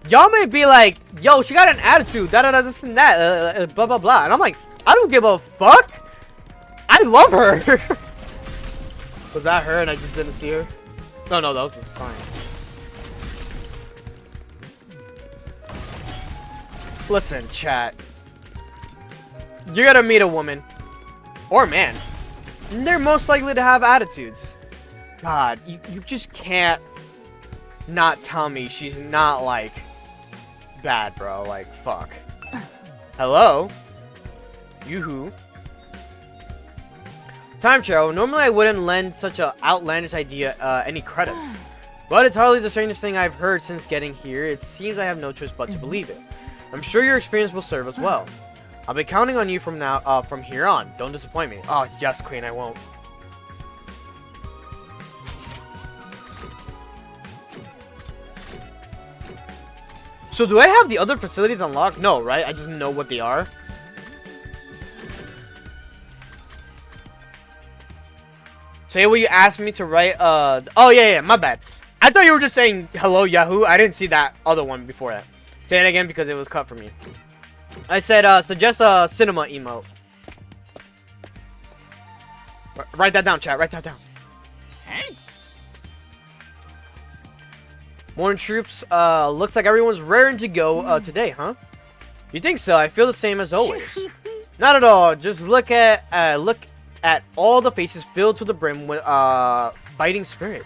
Y'all may be like, yo, she got an attitude, da-da-da, this and that, blah, blah, blah. And I'm like, I don't give a fuck. I love her. Was that her and I just didn't see her? No, that was a sign. Listen, chat. You're gonna meet a woman. Or man. And they're most likely to have attitudes. God, you just can't not tell me she's not, like, bad, bro. Like, fuck. Hello? Yoo-hoo. Time travel. Normally I wouldn't lend such an outlandish idea any credits. But it's hardly the strangest thing I've heard since getting here. It seems I have no choice but to believe it. I'm sure your experience will serve us well. I'll be counting on you from here on. Don't disappoint me. Oh, yes, Queen, I won't. So do I have the other facilities unlocked? No, right? I just know what they are. Say what you asked me to write. Oh, yeah, my bad. I thought you were just saying hello, Yahoo. I didn't see that other one before that. Say it again because it was cut for me. I said, suggest a cinema emote. Write that down, chat. Write that down. Morning troops. Looks like everyone's raring to go today, huh? You think so? I feel the same as always. Not at all. Just look at all the faces filled to the brim with fighting spirit.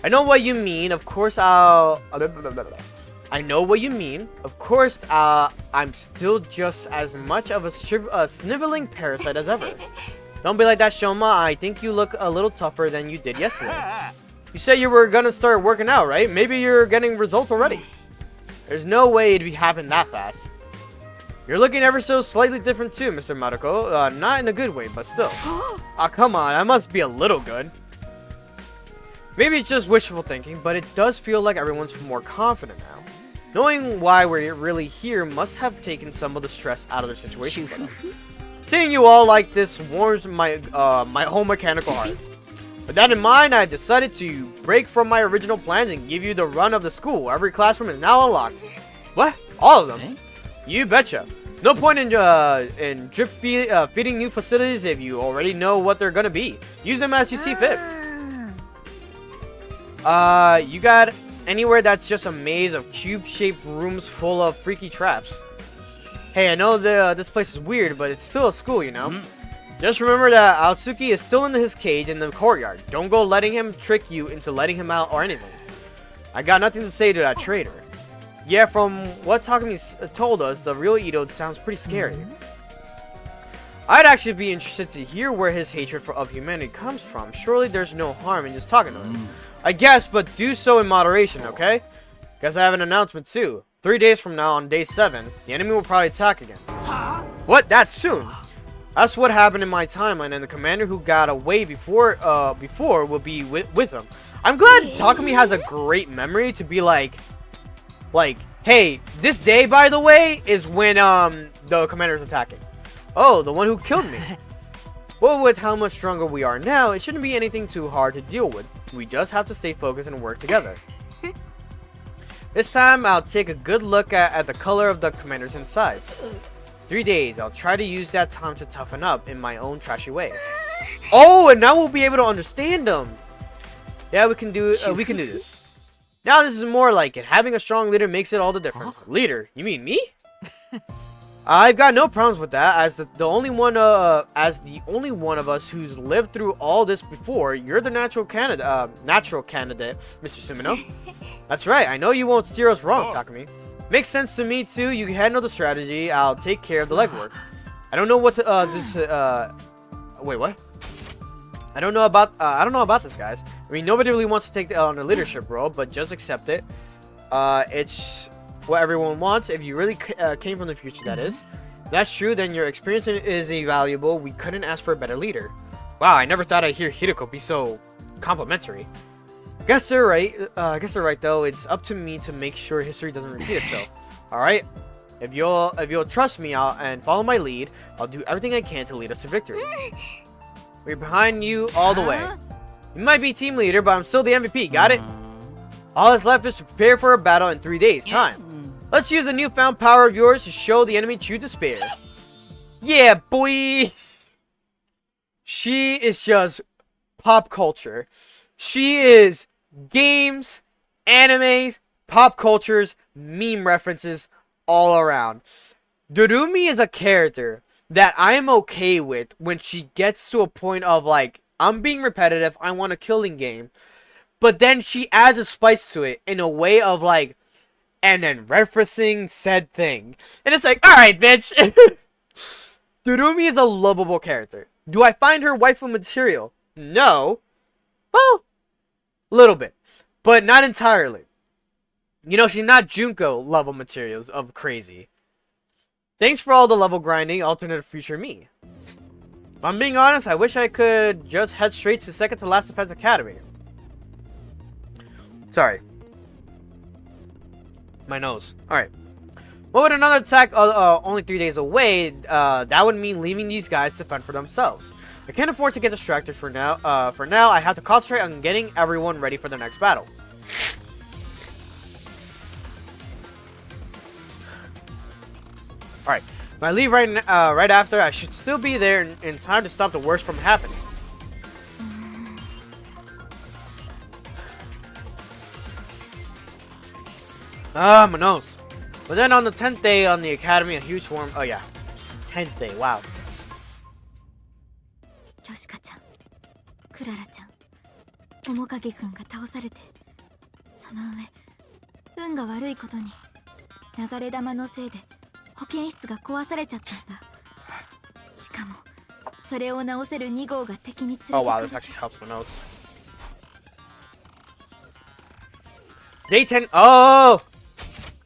I know what you mean. Of course, I know what you mean. Of course, I'm still just as much of a sniveling parasite as ever. Don't be like that, Shoma. I think you look a little tougher than you did yesterday. You said you were gonna start working out, right? Maybe you're getting results already. There's no way it'd be happening that fast. You're looking ever so slightly different too, Mr. Maruko. Not in a good way, but still. Ah, come on. I must be a little good. Maybe it's just wishful thinking, but it does feel like everyone's more confident now. Knowing why we're really here must have taken some of the stress out of their situation for them. Seeing you all like this warms my my whole mechanical heart. With that in mind, I decided to break from my original plans and give you the run of the school. Every classroom is now unlocked. What? All of them? You betcha. No point in drip feeding new facilities if you already know what they're gonna be. Use them as you see fit. You got anywhere that's just a maze of cube-shaped rooms full of freaky traps? Hey, I know this place is weird, but it's still a school, you know? Just remember that Aotsuki is still in his cage in the courtyard. Don't go letting him trick you into letting him out or anything. I got nothing to say to that traitor. Yeah, from what Takumi told us, the real Ito sounds pretty scary. I'd actually be interested to hear where his hatred of humanity comes from. Surely there's no harm in just talking to him. I guess, but do so in moderation, okay? Guess I have an announcement too. 3 days from now, on day 7, the enemy will probably attack again. What? That soon? That's what happened in my timeline, and the commander who got away before will be with him. I'm glad Takumi has a great memory to be like, hey, this day, by the way, is when the commander's attacking. Oh, the one who killed me. Well, with how much stronger we are now, it shouldn't be anything too hard to deal with. We just have to stay focused and work together. This time, I'll take a good look at the color of the commander's insides. 3 days, I'll try to use that time to toughen up in my own trashy way. Oh, and now we'll be able to understand them. Yeah, we can do this. Now this is more like it. Having a strong leader makes it all the difference. Leader? You mean me? I've got no problems with that. As the only one of us who's lived through all this before, you're the natural candidate, Mr. Sumino. That's right. I know you won't steer us wrong, Takumi. Makes sense to me too. You handle the strategy. I'll take care of the legwork. I don't know what wait, what? I don't know about this, guys. I mean, nobody really wants to take on the leadership role, but just accept it. It's what everyone wants. If you really came from the future, that is. That's true, then your experience is invaluable. We couldn't ask for a better leader. Wow, I never thought I'd hear Hideko be so complimentary. Guess they're right. I guess they're right, though. It's up to me to make sure history doesn't repeat itself. Alright? If you'll trust me and follow my lead, I'll do everything I can to lead us to victory. We're behind you all the way. You might be team leader, but I'm still the MVP. Got it? All that's left is to prepare for a battle in 3 days' time. Let's use the newfound power of yours to show the enemy true despair. Yeah, boy! She is just pop culture. She is games, animes, pop cultures, meme references all around. Dorumi is a character that I am okay with when she gets to a point of like, I'm being repetitive, I want a killing game. But then she adds a spice to it in a way of like, and then referencing said thing. And it's like, alright, bitch. Dorumi is a lovable character. Do I find her waifu material? No. Well, a little bit. But not entirely. You know, she's not Junko level materials of crazy. Thanks for all the level grinding, alternate future me. If I'm being honest, I wish I could just head straight to second to last defense academy. Sorry. My nose. Alright. Well, with another attack only 3 days away, that would mean leaving these guys to fend for themselves. I can't afford to get distracted for now. I have to concentrate on getting everyone ready for the next battle. Alright. If I leave right after, I should still be there in time to stop the worst from happening. Ah, my nose. But then on the 10th day on the academy, a huge swarm. Oh yeah, 10th day. Wow. ヨシカちゃん、クララちゃん、面影くんが倒されて、その上、運が悪いことに流れ弾のせいで保健室が壊されちゃったんだ。しかも、それを直せる2号が敵に連れてくる。 Oh wow, this actually helps my nose. Day 10. Oh!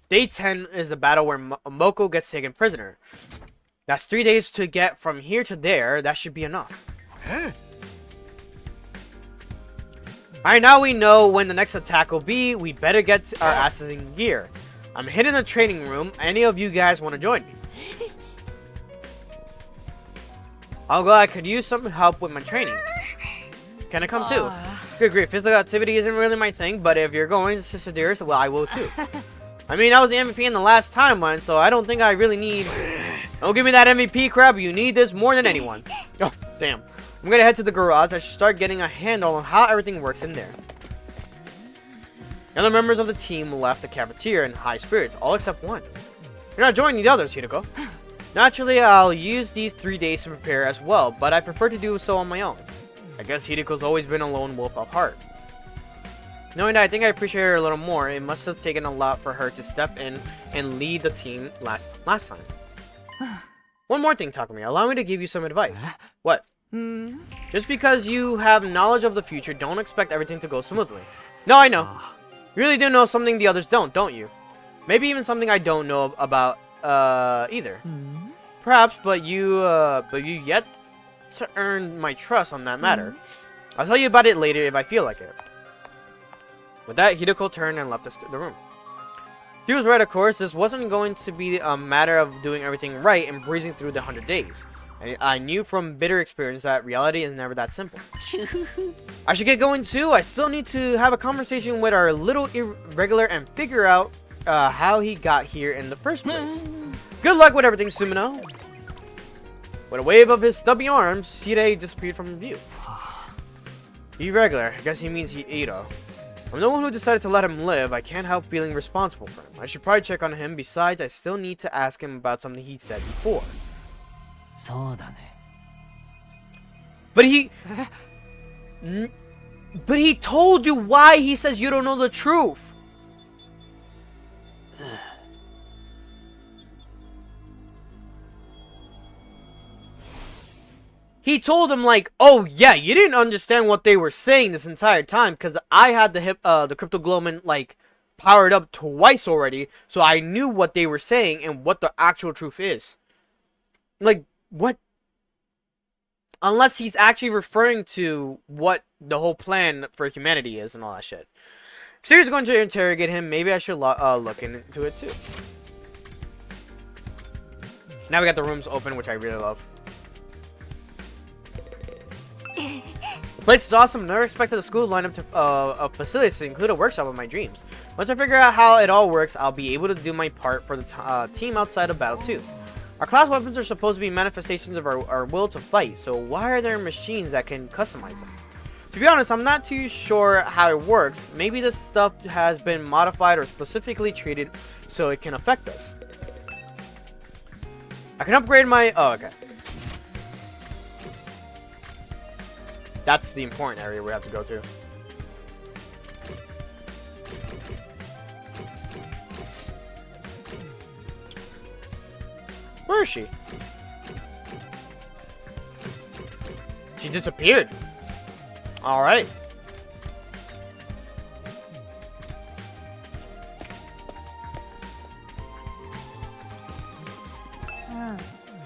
Day 10 is the battle where Moko gets taken prisoner. That's 3 days to get from here to there. That should be enough. Alright, now we know when the next attack will be. We better get our asses in gear. I'm hitting the training room. Any of you guys want to join me? I'll go. I could use some help with my training. Can I come too? Good grief. Physical activity isn't really my thing, but if you're going to Sidiris, well, I will too. I mean, I was the MVP in the last timeline, so I don't think I really need... Don't give me that MVP crap. You need this more than anyone. Oh, damn. I'm gonna head to the garage. I should start getting a handle on how everything works in there. The other members of the team left the cafeteria in high spirits, all except one. You're not joining the others, Hideko. Naturally, I'll use these 3 days to prepare as well, but I prefer to do so on my own. I guess Hideko's always been a lone wolf of heart. Knowing that, I think I appreciate her a little more. It must have taken a lot for her to step in and lead the team last time. One more thing, Takumi. Allow me to give you some advice. What? Just because you have knowledge of the future, don't expect everything to go smoothly. No, I know. You really do know something the others don't you? Maybe even something I don't know about either. Perhaps, but you yet to earn my trust on that matter. I'll tell you about it later if I feel like it. With that, Hideko turned and left the room. He was right, of course. This wasn't going to be a matter of doing everything right and breezing through the 100 days. I knew from bitter experience that reality is never that simple. I should get going too. I still need to have a conversation with our little irregular and figure out how he got here in the first place. Good luck with everything, Sumino. With a wave of his stubby arms, Shirei disappeared from view. Irregular. I guess he means Ito. I'm the one who decided to let him live. I can't help feeling responsible for him. I should probably check on him. Besides, I still need to ask him about something he said before. But he told you why he says you don't know the truth. he told him like, "Oh yeah, you didn't understand what they were saying this entire time because I had the cryptoglowman like powered up twice already, so I knew what they were saying and what the actual truth is." Like, what? Unless he's actually referring to what the whole plan for humanity is and all that shit. If Siri's going to interrogate him, maybe I should look into it too. Now we got the rooms open, which I really love. The place is awesome. Never expected the school lineup of facilities to include a workshop of my dreams. Once I figure out how it all works, I'll be able to do my part for the team outside of battle too. Our class weapons are supposed to be manifestations of our will to fight, so why are there machines that can customize them? To be honest, I'm not too sure how it works. Maybe this stuff has been modified or specifically treated so it can affect us. I can upgrade my... Oh, okay. That's the important area we have to go to. Where is she? She disappeared. Alright.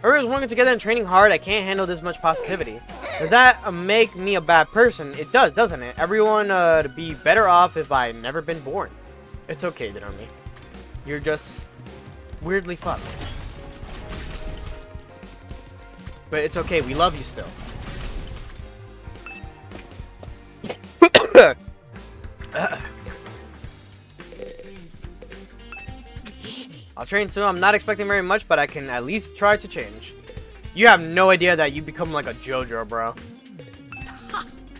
Everyone's working together and training hard. I can't handle this much positivity. Does that make me a bad person? It does, doesn't it? Everyone to be better off if I had never been born. It's okay, Deromi. You're just weirdly fucked. But it's okay, we love you still. I'll train soon. I'm not expecting very much, but I can at least try to change. You have no idea that you become like a JoJo, bro.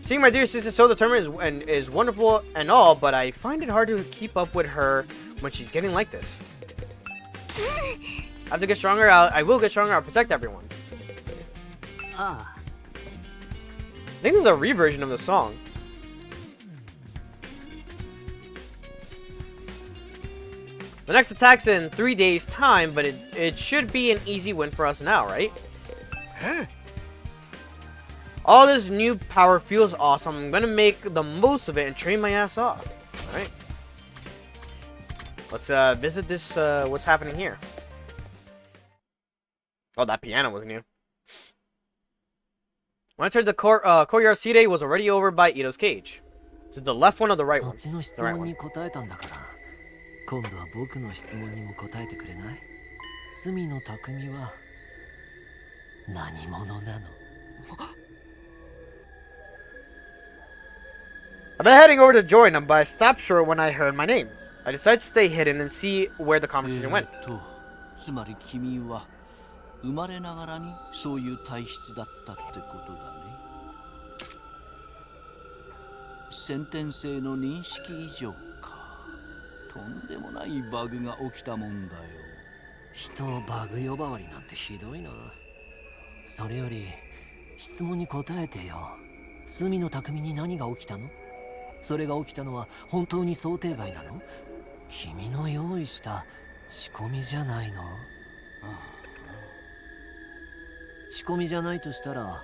Seeing my dear sister so determined is wonderful and all, but I find it hard to keep up with her when she's getting like this. I have to get stronger. I will get stronger. I'll protect everyone. I think this is a reversion of the song. The next attack's in 3 days' time, but it should be an easy win for us now, right? All this new power feels awesome. I'm gonna make the most of it and train my ass off. Alright. Let's visit this, what's happening here. Oh, that piano was new. When I entered the courtyard, Sire was already over by Ito's cage. Is it the left one or the right one? The right one. 今度は僕の質問にも答えてくれない？隅野匠は何者なの？ I've been heading over to join them, but I stopped short when I heard my name. I decided to stay hidden and see where the conversation went. つまり君は生まれながらにそういう体質だったってことだね。先天性の認識異常か。とんでもないバグが起きたもんだよ。人をバグ呼ばわりなんてひどいな。それより質問に答えてよ。隅野匠に何が起きたの？それが起きたのは本当に想定外なの？君の用意した仕込みじゃないの？仕込みじゃないとしたら、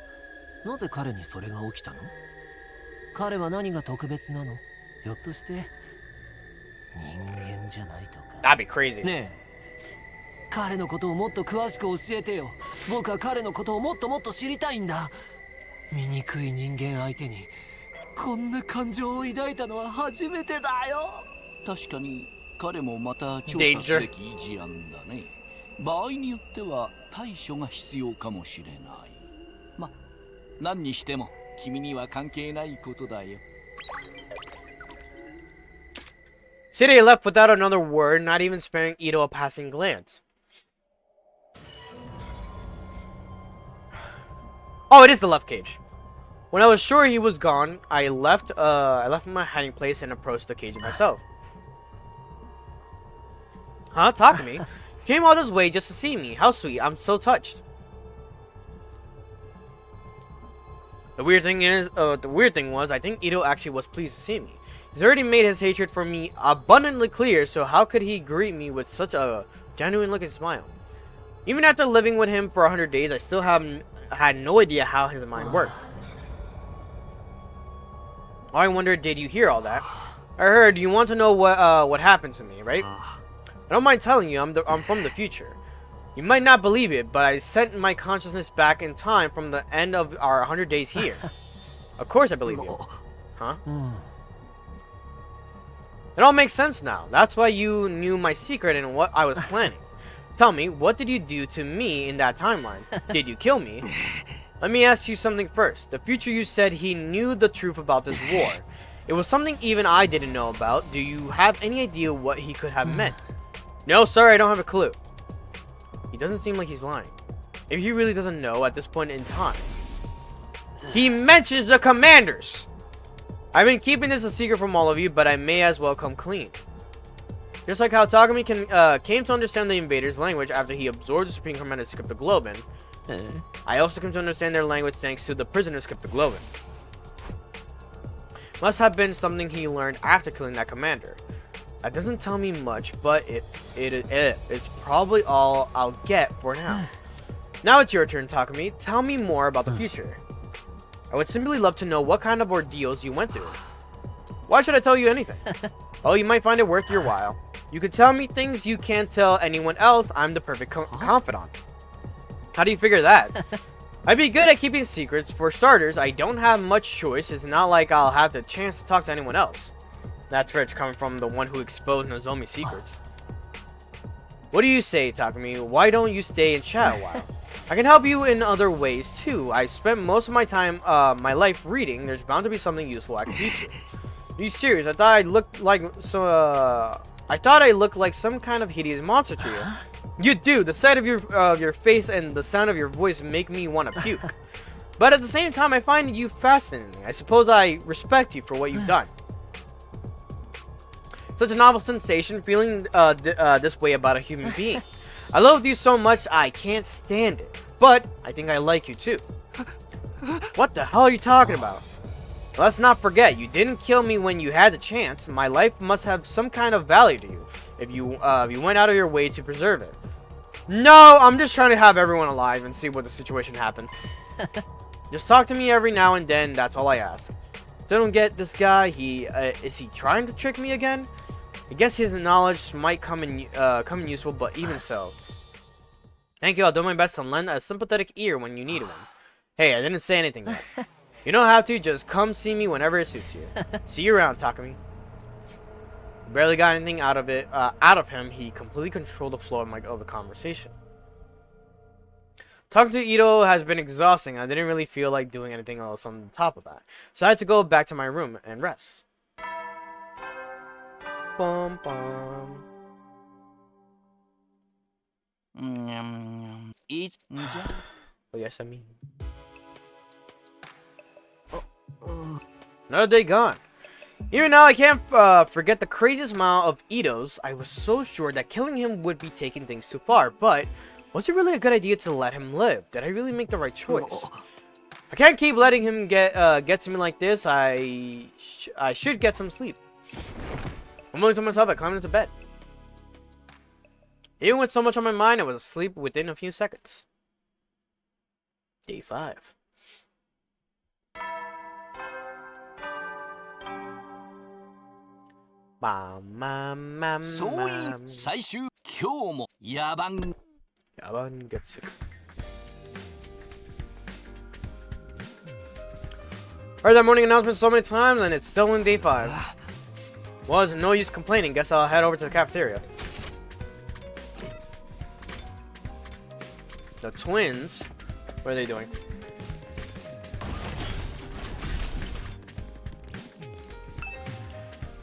なぜ彼にそれが起きたの？彼は何が特別なの？ひょっとして人間じゃないとか。That'd be crazy. ねえ、彼のことをもっと詳しく教えてよ。僕は彼のことをもっともっと知りたいんだ。醜い人間相手にこんな感情を抱いたのは初めてだよ。確かに彼もまた調査すべき事案だね。場合によっては対処が必要かもしれない。ま、何にしても君には関係ないことだよ。Sire left without another word, not even sparing Ito a passing glance. Oh, it is the left cage. When I was sure he was gone, I left my hiding place and approached the cage myself. Huh? Takumi? You came all this way just to see me. How sweet. I'm so touched. The weird thing was, I think Ito actually was pleased to see me. He's already made his hatred for me abundantly clear, so how could he greet me with such a genuine look and smile? Even after living with him for 100 days, I still had no idea how his mind worked. I wonder, did you hear all that? I heard you want to know what happened to me, right? I don't mind telling you, I'm from the future. You might not believe it, but I sent my consciousness back in time from the end of our 100 days here. Of course I believe you. Huh? It all makes sense now. That's why you knew my secret and what I was planning. Tell me, what did you do to me in that timeline? Did you kill me? Let me ask you something first. The future you said he knew the truth about this war. It was something even I didn't know about. Do you have any idea what he could have meant? No, sorry, I don't have a clue. He doesn't seem like he's lying. Maybe he really doesn't know at this point in time. He mentions the commanders! I've been keeping this a secret from all of you, but I may as well come clean. Just like how Takumi came to understand the invaders' language after he absorbed the Supreme Commander's Cryptoglobin, I also came to understand their language thanks to the prisoner's Cryptoglobin. Must have been something he learned after killing that commander. That doesn't tell me much, but it's probably all I'll get for now. Now it's your turn, Takumi. Tell me more about the future. I would simply love to know what kind of ordeals you went through. Why should I tell you anything? Oh, you might find it worth your while. You could tell me things you can't tell anyone else. I'm the perfect confidant. How do you figure that? I'd be good at keeping secrets. For starters, I don't have much choice. It's not like I'll have the chance to talk to anyone else. That's rich, coming from the one who exposed Nozomi's secrets. What do you say, Takumi? Why don't you stay and chat a while? I can help you in other ways too. I spent most of my time, my life reading. There's bound to be something useful I can teach you. Are you serious? I thought I looked like some kind of hideous monster to you. You do. The sight of your face and the sound of your voice make me want to puke. But at the same time, I find you fascinating. I suppose I respect you for what you've done. Such a novel sensation, feeling this way about a human being. I love you so much, I can't stand it. But I think I like you too. What the hell are you talking about? Let's not forget, you didn't kill me when you had the chance. My life must have some kind of value to you if you went out of your way to preserve it. No, I'm just trying to have everyone alive and see what the situation happens. Just talk to me every now and then, that's all I ask. So I don't get this guy. Is he trying to trick me again? I guess his knowledge might come in useful, but even so. Thank you, I'll do my best to lend a sympathetic ear when you need one. Hey, I didn't say anything yet. You don't have to, just come see me whenever it suits you. See you around, Takumi. Barely got anything out of him. He completely controlled the flow of the conversation. Talking to Ito has been exhausting. I didn't really feel like doing anything else on top of that. So I had to go back to my room and rest. Bum bum. Eat. Oh yes, I mean. Another day gone. Even now, I can't forget the crazy smile of Ito's. I was so sure that killing him would be taking things too far, but was it really a good idea to let him live? Did I really make the right choice? I can't keep letting him get to me like this. I should get some sleep. I'm only to myself. I climbed into bed. Even with so much on my mind, I was asleep within a few seconds. Day 5. Heard that morning announcement so many times and it's still in day 5. Well, there's no use complaining. Guess I'll head over to the cafeteria. The twins, what are they doing?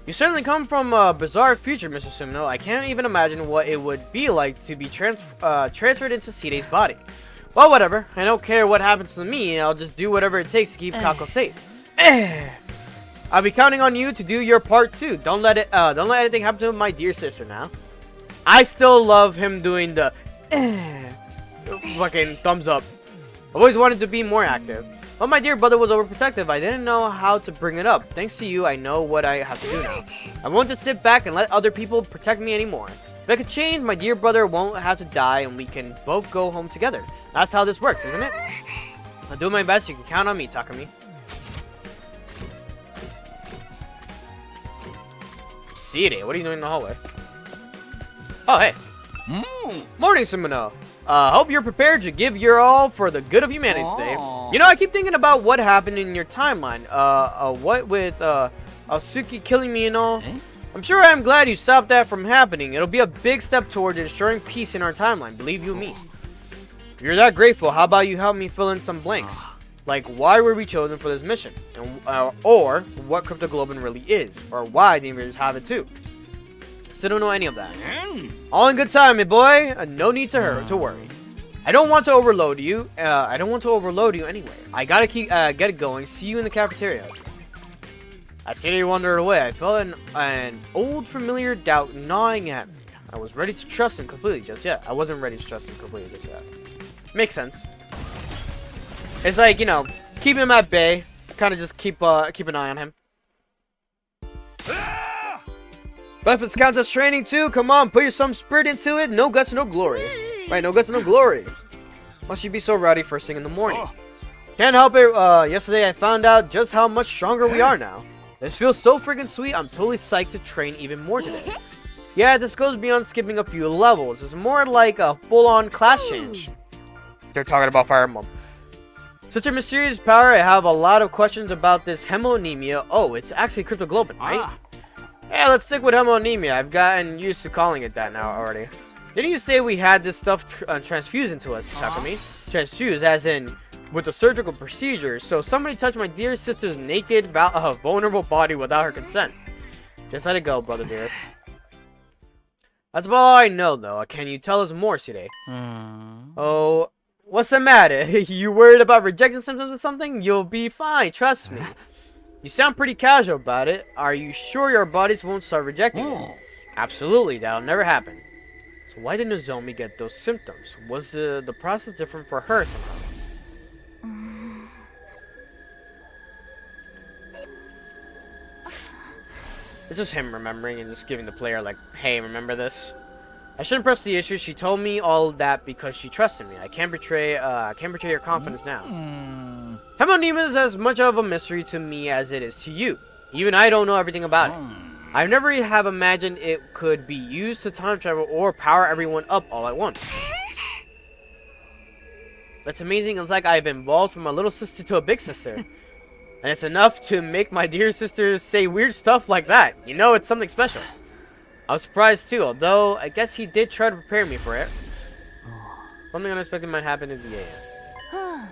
You certainly come from a bizarre future, Mr. Sumino. I can't even imagine what it would be like to be transferred into Side's body. Well, whatever. I don't care what happens to me. I'll just do whatever it takes to keep Kako safe. I'll be counting on you to do your part too. Don't let anything happen to my dear sister now. I still love him doing the fucking thumbs up. I've always wanted to be more active. But my dear brother was overprotective. I didn't know how to bring it up. Thanks to you, I know what I have to do now. I won't just sit back and let other people protect me anymore. If I could change, my dear brother won't have to die and we can both go home together. That's how this works, isn't it? I'll do my best. You can count on me, Takumi. Siri, what are you doing in the hallway? Oh, hey. Morning, Sumino. Hope you're prepared to give your all for the good of humanity today. You know, I keep thinking about what happened in your timeline. What with, Asuki killing me and all. I'm sure I'm glad you stopped that from happening. It'll be a big step toward ensuring peace in our timeline, believe you me. If you're that grateful, how about you help me fill in some blanks? Like, why were we chosen for this mission? And, or, what Cryptoglobin really is. Or why the invaders have it too. Still don't know any of that. All in good time, my boy. No need to worry. I don't want to overload you. Anyway. I gotta keep get it going. See you in the cafeteria. I see you wandered away. I felt an old familiar doubt gnawing at me. I was ready to trust him completely just yet. I wasn't ready to trust him completely just yet. Makes sense. It's like, you know, keep him at bay. Kind of just keep an eye on him. But if it counts as training too, come on, put some spirit into it. No guts, no glory. Right, no guts, no glory. Must you be so rowdy first thing in the morning? Can't help it. Yesterday I found out just how much stronger we are now. This feels so freaking sweet. I'm totally psyched to train even more today. Yeah, this goes beyond skipping a few levels. It's more like a full-on class change. They're talking about Fire Emblem. Such a mysterious power. I have a lot of questions about this hemonemia. Oh, it's actually Cryptoglobin, right? Yeah, let's stick with hemonemia. I've gotten used to calling it that now already. Didn't you say we had this stuff transfused into us, Takumi? Transfused, as in with the surgical procedure. So somebody touched my dear sister's naked, vulnerable body without her consent. Just let it go, brother dearest. That's about all I know, though. Can you tell us more, Sire? Oh, what's the matter? You worried about rejection symptoms or something? You'll be fine, trust me. You sound pretty casual about it. Are you sure your bodies won't start rejecting it? Absolutely, that'll never happen. So why did Nozomi get those symptoms? Was the process different for her somehow? It's just him remembering and just giving the player like, hey, remember this? I shouldn't press the issue. She told me all that because she trusted me. I can't betray your confidence now. Hemonemia is as much of a mystery to me as it is to you. Even I don't know everything about it. I never have imagined it could be used to time travel or power everyone up all at once. That's amazing. It's like I've evolved from a little sister to a big sister. And it's enough to make my dear sister say weird stuff like that. You know, it's something special. I was surprised too, although I guess he did try to prepare me for it. Something unexpected might happen in the AM.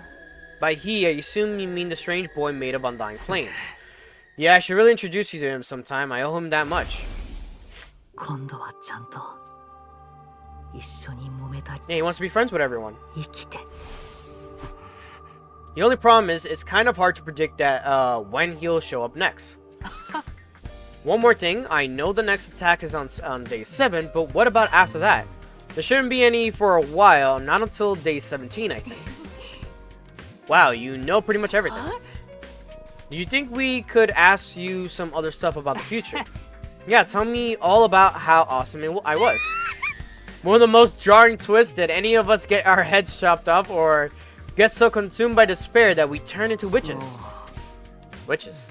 By he, I assume you mean the strange boy made of undying flames. Yeah, I should really introduce you to him sometime. I owe him that much. Yeah, he wants to be friends with everyone. The only problem is, it's kind of hard to predict that when he'll show up next. One more thing, I know the next attack is on day 7, but what about after that? There shouldn't be any for a while, not until day 17, I think. Wow, you know pretty much everything. Do you think we could ask you some other stuff about the future? Yeah, tell me all about how awesome I was. One of the most jarring twists, did any of us get our heads chopped off or get so consumed by despair that we turn into witches? Witches.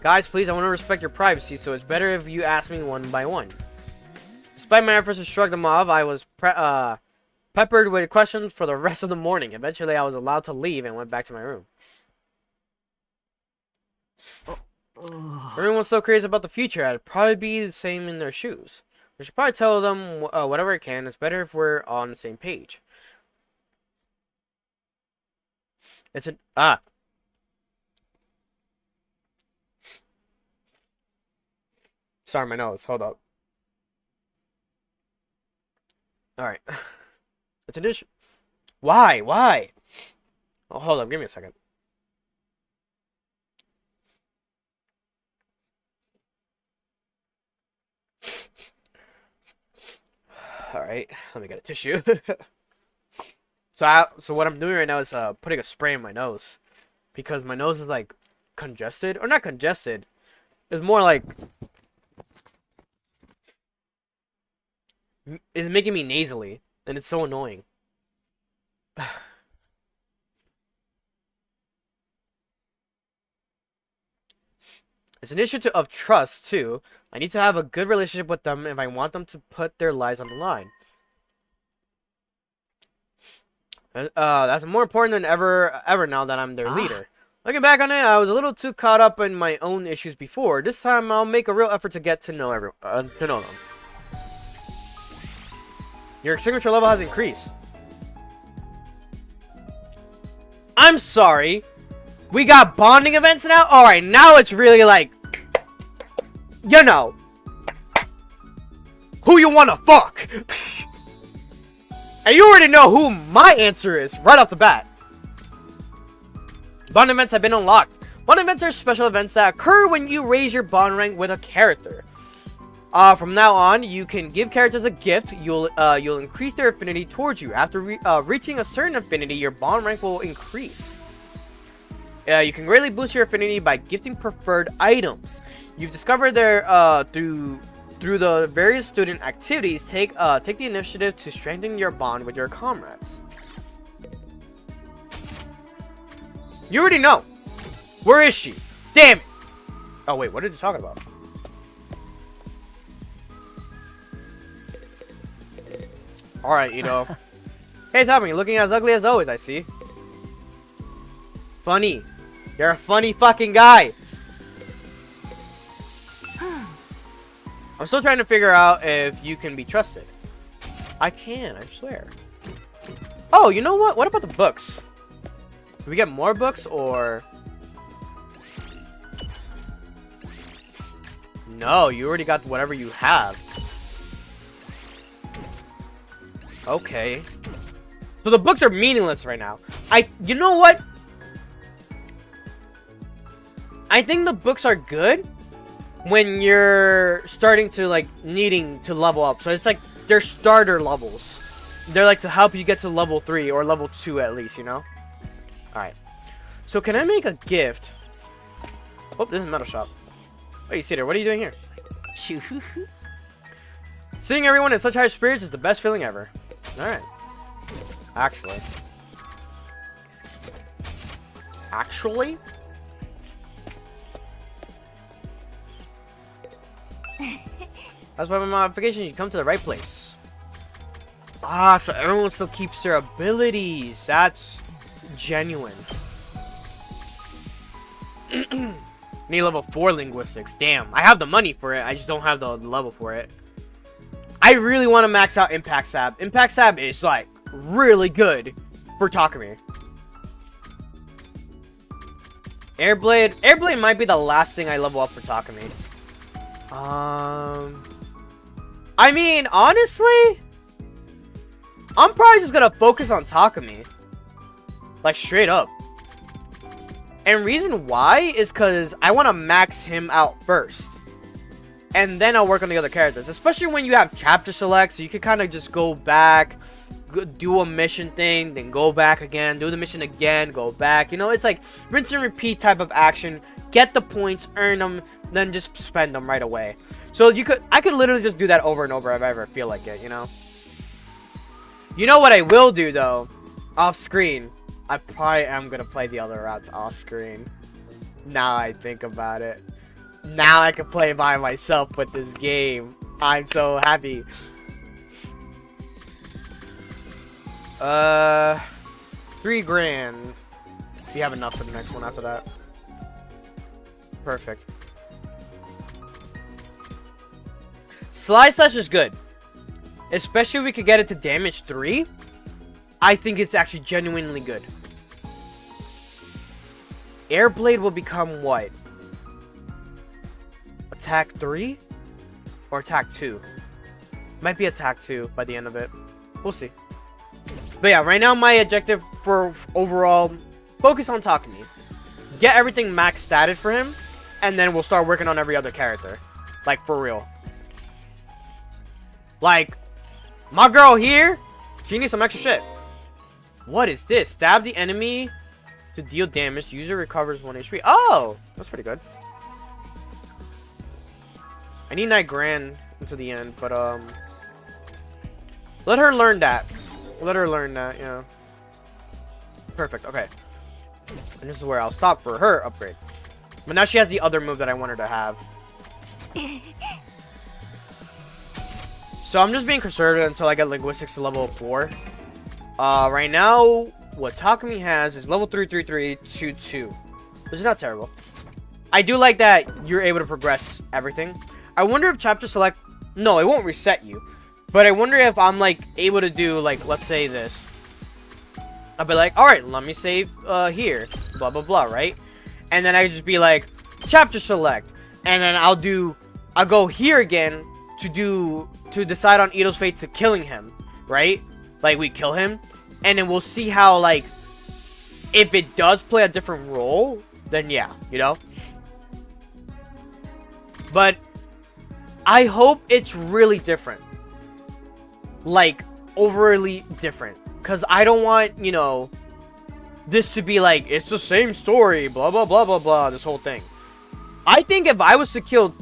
Guys, please, I want to respect your privacy, so it's better if you ask me one by one. Despite my efforts to shrug them off, I was peppered with questions for the rest of the morning. Eventually, I was allowed to leave and went back to my room. Everyone's so curious about the future, I'd probably be the same in their shoes. I should probably tell them whatever I can. It's better if we're on the same page. It's a... Sorry, my nose. Hold up. Alright. It's an issue. Why? Why? Oh, hold up. Give me a second. Alright. Let me get a tissue. So what I'm doing right now is putting a spray in my nose. Because my nose is like congested. Or not congested. It's more like... It's making me nasally. And it's so annoying. It's an issue of trust, too. I need to have a good relationship with them if I want them to put their lives on the line. That's more important than ever now that I'm their leader. Looking back on it, I was a little too caught up in my own issues before. This time, I'll make a real effort to get to know to know them. Your signature level has increased. I'm sorry. We got bonding events now? Alright, now it's really like, you know, who you wanna fuck? And you already know who my answer is right off the bat. Bond events have been unlocked. Bond events are special events that occur when you raise your bond rank with a character. From now on, you can give characters a gift. You'll increase their affinity towards you. After reaching a certain affinity, your bond rank will increase. You can greatly boost your affinity by gifting preferred items. You've discovered their through the various student activities. Take the initiative to strengthen your bond with your comrades. You already know. Where is she? Damn it! Oh wait, what are they talking about? Alright, you know. Hey Tommy, looking as ugly as always, I see. Funny. You're a funny fucking guy. I'm still trying to figure out if you can be trusted. I can, I swear. Oh, you know what? What about the books? Do we get more books or... No, you already got whatever you have. Okay. So the books are meaningless right now. You know what? I think the books are good when you're starting to like needing to level up. So it's like they're starter levels. They're like to help you get to level 3 or level 2 at least, you know? Alright. So can I make a gift? Oh, this is a metal shop. Oh, you see there. What are you doing here? Seeing everyone in such high spirits is the best feeling ever. Alright. Actually. That's why my modification, you come to the right place. Ah, so everyone still keeps their abilities. That's genuine. Need level 4 linguistics. Damn, I have the money for it. I just don't have the level for it. I really want to max out Impact Sab. Impact Sab is like really good for Takumi. Airblade. Airblade might be the last thing I level up for Takumi. I mean, honestly, I'm probably just gonna focus on Takumi. Like, straight up. And reason why is because I want to max him out first. And then I'll work on the other characters. Especially when you have chapter select, so you can kind of just go back, do a mission thing, then go back again, do the mission again, go back. You know, it's like rinse and repeat type of action. Get the points, earn them, then just spend them right away. So I could literally just do that over and over if I ever feel like it, you know? You know what I will do, though? Off screen. I probably am going to play the other routes off screen. Now I think about it. Now I can play by myself with this game. I'm so happy. 3 grand. You have enough for the next one after that. Perfect. Slide Slash is good. Especially if we could get it to damage 3. I think it's actually genuinely good. Airblade will become what? Attack 3? Or attack 2? Might be attack 2 by the end of it. We'll see. But yeah, right now my objective for overall, focus on Takumi. Get everything max statted for him. And then we'll start working on every other character. Like, for real. Like, my girl here, she needs some extra shit. What is this? Stab the enemy to deal damage. User recovers 1 HP. Oh, that's pretty good. I need 9 grand until the end, but let her learn that. Let her learn that, yeah. Perfect. Okay. And this is where I'll stop for her upgrade. But now she has the other move that I want her to have. So I'm just being conservative until I get linguistics to level 4. Right now, what Takumi has is level 33322, which is not terrible. I do like that you're able to progress everything. I wonder if chapter select... No, it won't reset you. But I wonder if I'm, like, able to do, like, let's say this. I'll be like, alright, let me save here. Blah, blah, blah, right? And then I just be like, chapter select. And then I'll go here again to decide on Ito's fate to killing him, right? Like, we kill him. And then we'll see how, like, if it does play a different role, then yeah, you know? But I hope it's really different. Like, overly different. Because I don't want, you know, this to be like, it's the same story, blah, blah, blah, blah, blah, this whole thing. I think if I was to kill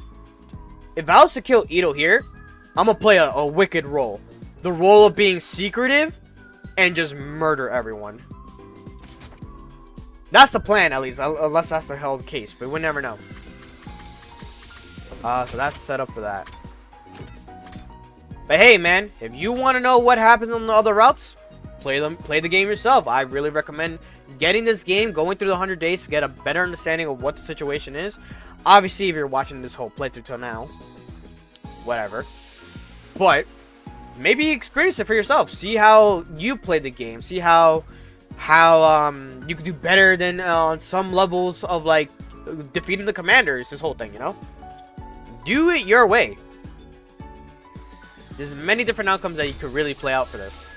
Ito here, I'm gonna play a wicked role. The role of being secretive and just murder everyone. That's the plan, at least, unless that's the hell case, but we never know. So that's set up for that. But hey, man, if you want to know what happens on the other routes, play the game yourself. I really recommend getting this game, going through the 100 days to get a better understanding of what the situation is. Obviously, if you're watching this whole playthrough till now, whatever. But maybe experience it for yourself. See how you play the game. See how you can do better than on some levels of like defeating the commanders. This whole thing, you know. Do it your way. There's many different outcomes that you could really play out for this.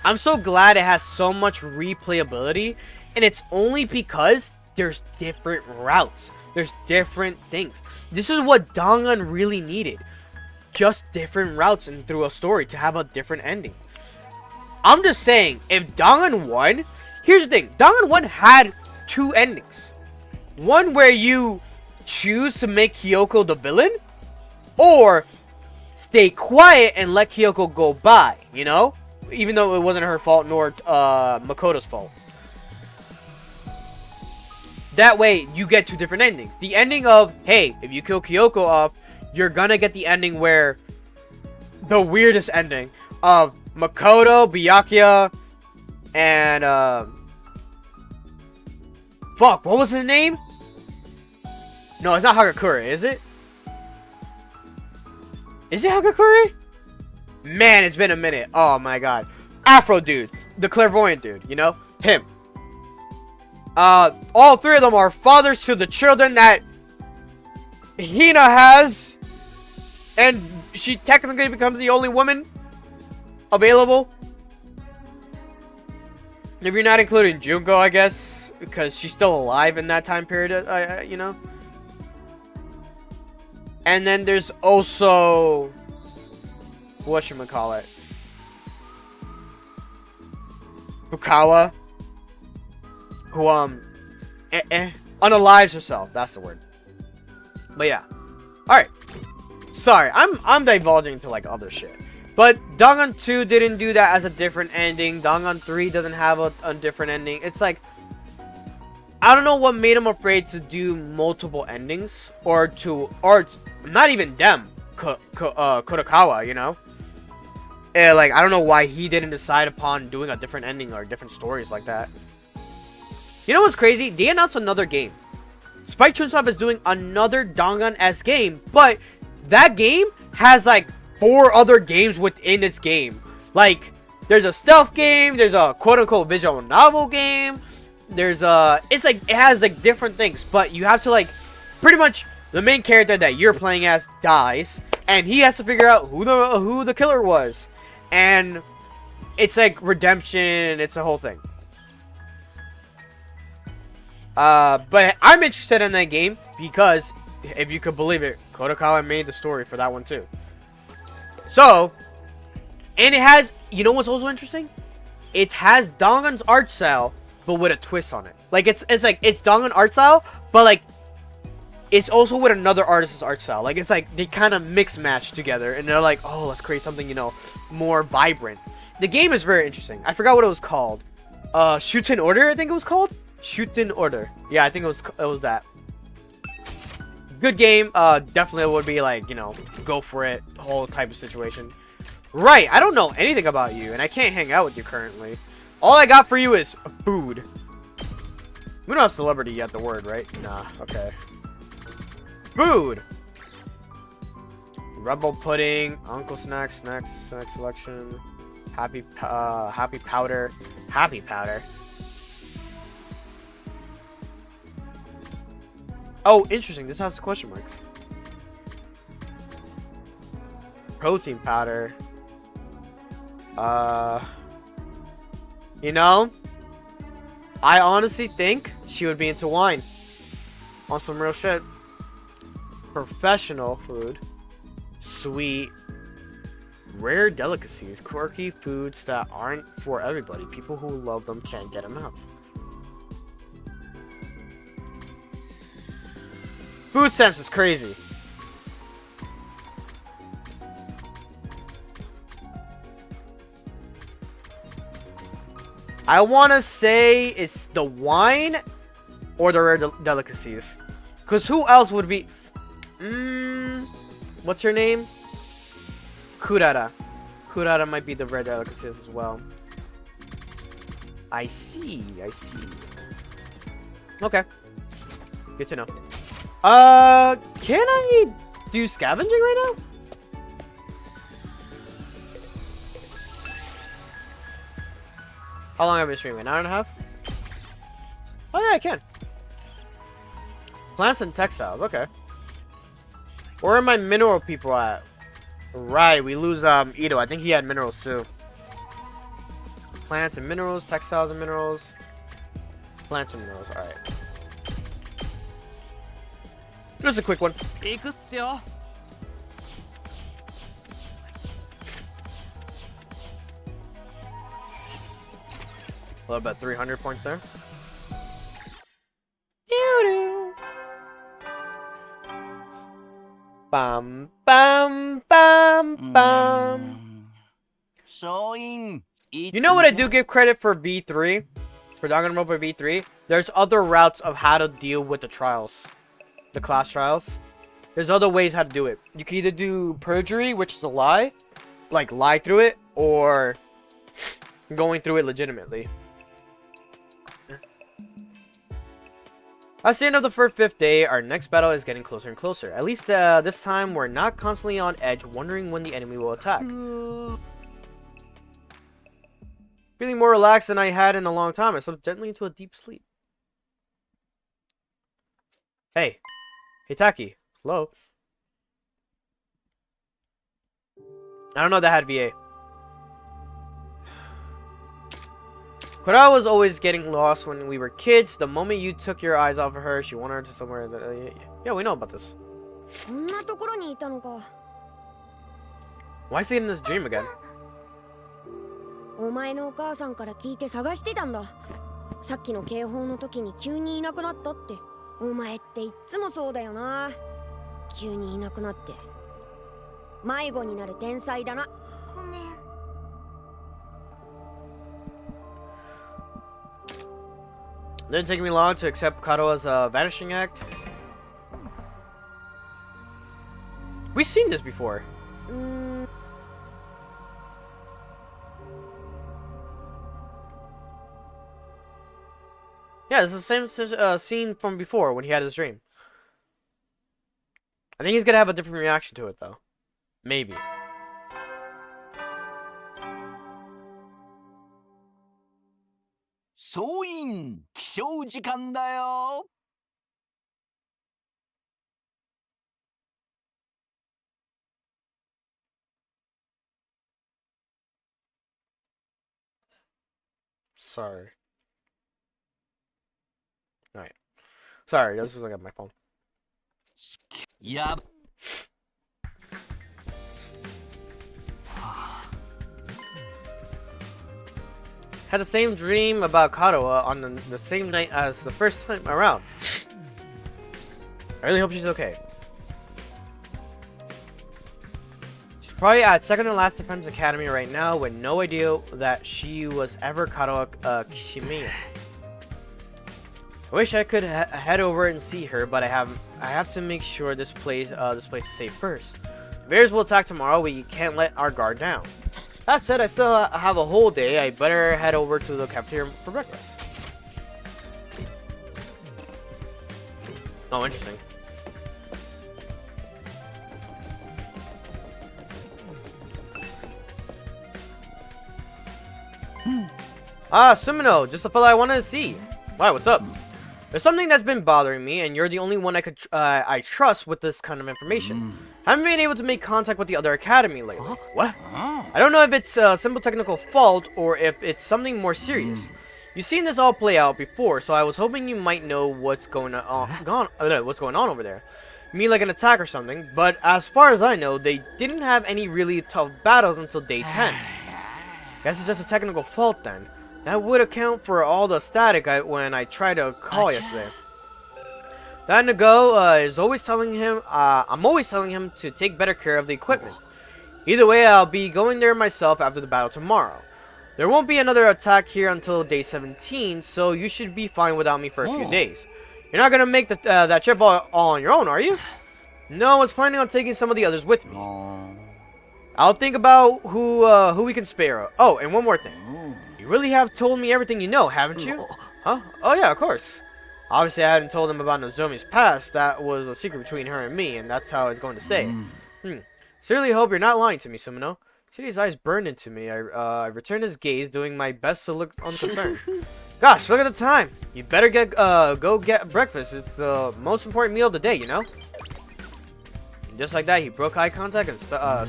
I'm so glad it has so much replayability, and it's only because there's different routes. There's different things. This is what Dangan really needed. Just different routes and through a story to have a different ending. I'm just saying, if Dangan 1... Here's the thing. Dangan 1 had 2 endings. One where you choose to make Kyoko the villain, or stay quiet and let Kyoko go by, you know? Even though it wasn't her fault nor Makoto's fault. That way, you get 2 different endings. The ending of, hey, if you kill Kyoko off, you're gonna get the ending where... The weirdest ending of Makoto, Byakuya, and, fuck, what was his name? No, it's not Hagakure, is it? Is it Hagakure? Man, it's been a minute. Oh my god. Afro dude. The clairvoyant dude, you know? Him. All 3 of them are fathers to the children that Hina has. And she technically becomes the only woman available. If you're not including Junko, I guess. Because she's still alive in that time period, you know? And then there's also... whatchamacallit? Fukawa. Who, unalives herself. That's the word. But yeah. Alright. Sorry, I'm divulging into, like, other shit. But Dangan 2 didn't do that as a different ending. Dangan 3 doesn't have a different ending. It's like... I don't know what made him afraid to do multiple endings. Or not even them. Kurokawa, you know? Like, I don't know why he didn't decide upon doing a different ending or different stories like that. You know what's crazy? They announced another game. Spike Chunsoft is doing another Dangan-esque game, but that game has like 4 other games within its game. Like, there's a stealth game, there's a quote-unquote visual novel game, there's it's like, it has like different things, but you have to like, pretty much, the main character that you're playing as dies, and he has to figure out who the killer was. And it's like redemption, it's a whole thing. But I'm interested in that game because, if you could believe it, Kurokawa made the story for that one too. So, and it has, you know what's also interesting? It has Dangan's art style, but with a twist on it. Like, it's like, it's Dangan art style, but like, it's also with another artist's art style. Like, it's like, they kind of mix match together, and they're like, oh, let's create something, you know, more vibrant. The game is very interesting. I forgot what it was called. Shoot in Order, I think it was called? Shoot in Order. Yeah, I think it was that. Good game. Definitely would be like, you know, go for it, whole type of situation. Right, I don't know anything about you, and I can't hang out with you currently. All I got for you is food. We don't have celebrity yet, the word, right? Nah, okay. Food! Rebel pudding, Uncle Snack, snack selection, happy powder. Oh, interesting, this has question marks. Protein powder. You know, I honestly think she would be into wine. On some real shit. Professional food. Sweet. Rare delicacies. Quirky foods that aren't for everybody. People who love them can't get them out. Food stamps is crazy. I want to say it's the wine or the rare delicacies. Because who else would be... what's her name? Kurara. Kurara might be the rare delicacies as well. I see. Okay. Good to know. Can I do scavenging right now? How long have I been streaming? An hour and a half? Oh yeah, I can. Plants and textiles, okay. Where are my mineral people at? Right, we lose Ito. I think he had minerals too. Plants and minerals, textiles and minerals. Plants and minerals, alright. Just a quick one. Well, about 300 points there. Bam, bam, bam, bam. You know what I do give credit for V3? For Danganronpa V3? There's other routes of how to deal with the trials. The class trials. There's other ways how to do it. You can either do perjury, which is a lie. Like, lie through it. Or going through it legitimately. That's the end of the fifth day. Our next battle is getting closer and closer. At least this time, we're not constantly on edge, wondering when the enemy will attack. Feeling more relaxed than I had in a long time. I slipped gently into a deep sleep. Hey. Hey, Taki. Hello. I don't know that had VA. Kurara was always getting lost when we were kids. The moment you took your eyes off of her, she wandered to somewhere that... yeah, we know about this. Why is he in this dream again? お前のお母さんから聞いて探してたんだ。さっきの警報の時に急にいなくなったって。お前っていっつもそうだよな。急にいなくなって。迷子になる天才だな。ごめん。Didn't take me long to accept Kadoa's vanishing act. We've seen this before. Yeah, this is the same scene from before when he had his dream. I think he's gonna have a different reaction to it though. Maybe. Sorry. Alright. Sorry, this is like on my phone. Yeah. Had the same dream about Kadoa on the same night as the first time around. I really hope she's okay. She's probably at second to last defense academy right now with no idea that she was ever Kadoa Kishimiya. I wish I could head over and see her, but I have to make sure this place is safe first. Bears will attack tomorrow. We can't let our guard down. That said, I still have a whole day. I better head over to the cafeteria for breakfast. Oh, interesting. Ah, Sumino, just the fellow I wanted to see. Why, what's up? There's something that's been bothering me, and you're the only one I trust with this kind of information. Haven't been able to make contact with the other academy lately. What? I don't know if it's a simple technical fault or if it's something more serious. You've seen this all play out before, so I was hoping you might know what's going on over there. You mean like an attack or something, but as far as I know, they didn't have any really tough battles until day 10. Guess it's just a technical fault then. That would account for all the static when I tried to call yesterday. That Nago is always telling him, I'm always telling him to take better care of the equipment. Either way, I'll be going there myself after the battle tomorrow. There won't be another attack here until day 17, so you should be fine without me for a few days. You're not gonna make that trip all on your own, are you? No, I was planning on taking some of the others with me. I'll think about who we can spare. Oh, and one more thing. You really have told me everything you know, haven't you? Huh? Oh yeah, of course. Obviously, I hadn't told him about Nozomi's past. That was a secret between her and me, and that's how it's going to stay. Sincerely hope you're not lying to me, Sumino. See, his eyes burned into me. I returned his gaze, doing my best to look unconcerned. Gosh, look at the time. You better go get breakfast. It's the most important meal of the day, you know? And just like that, he broke eye contact and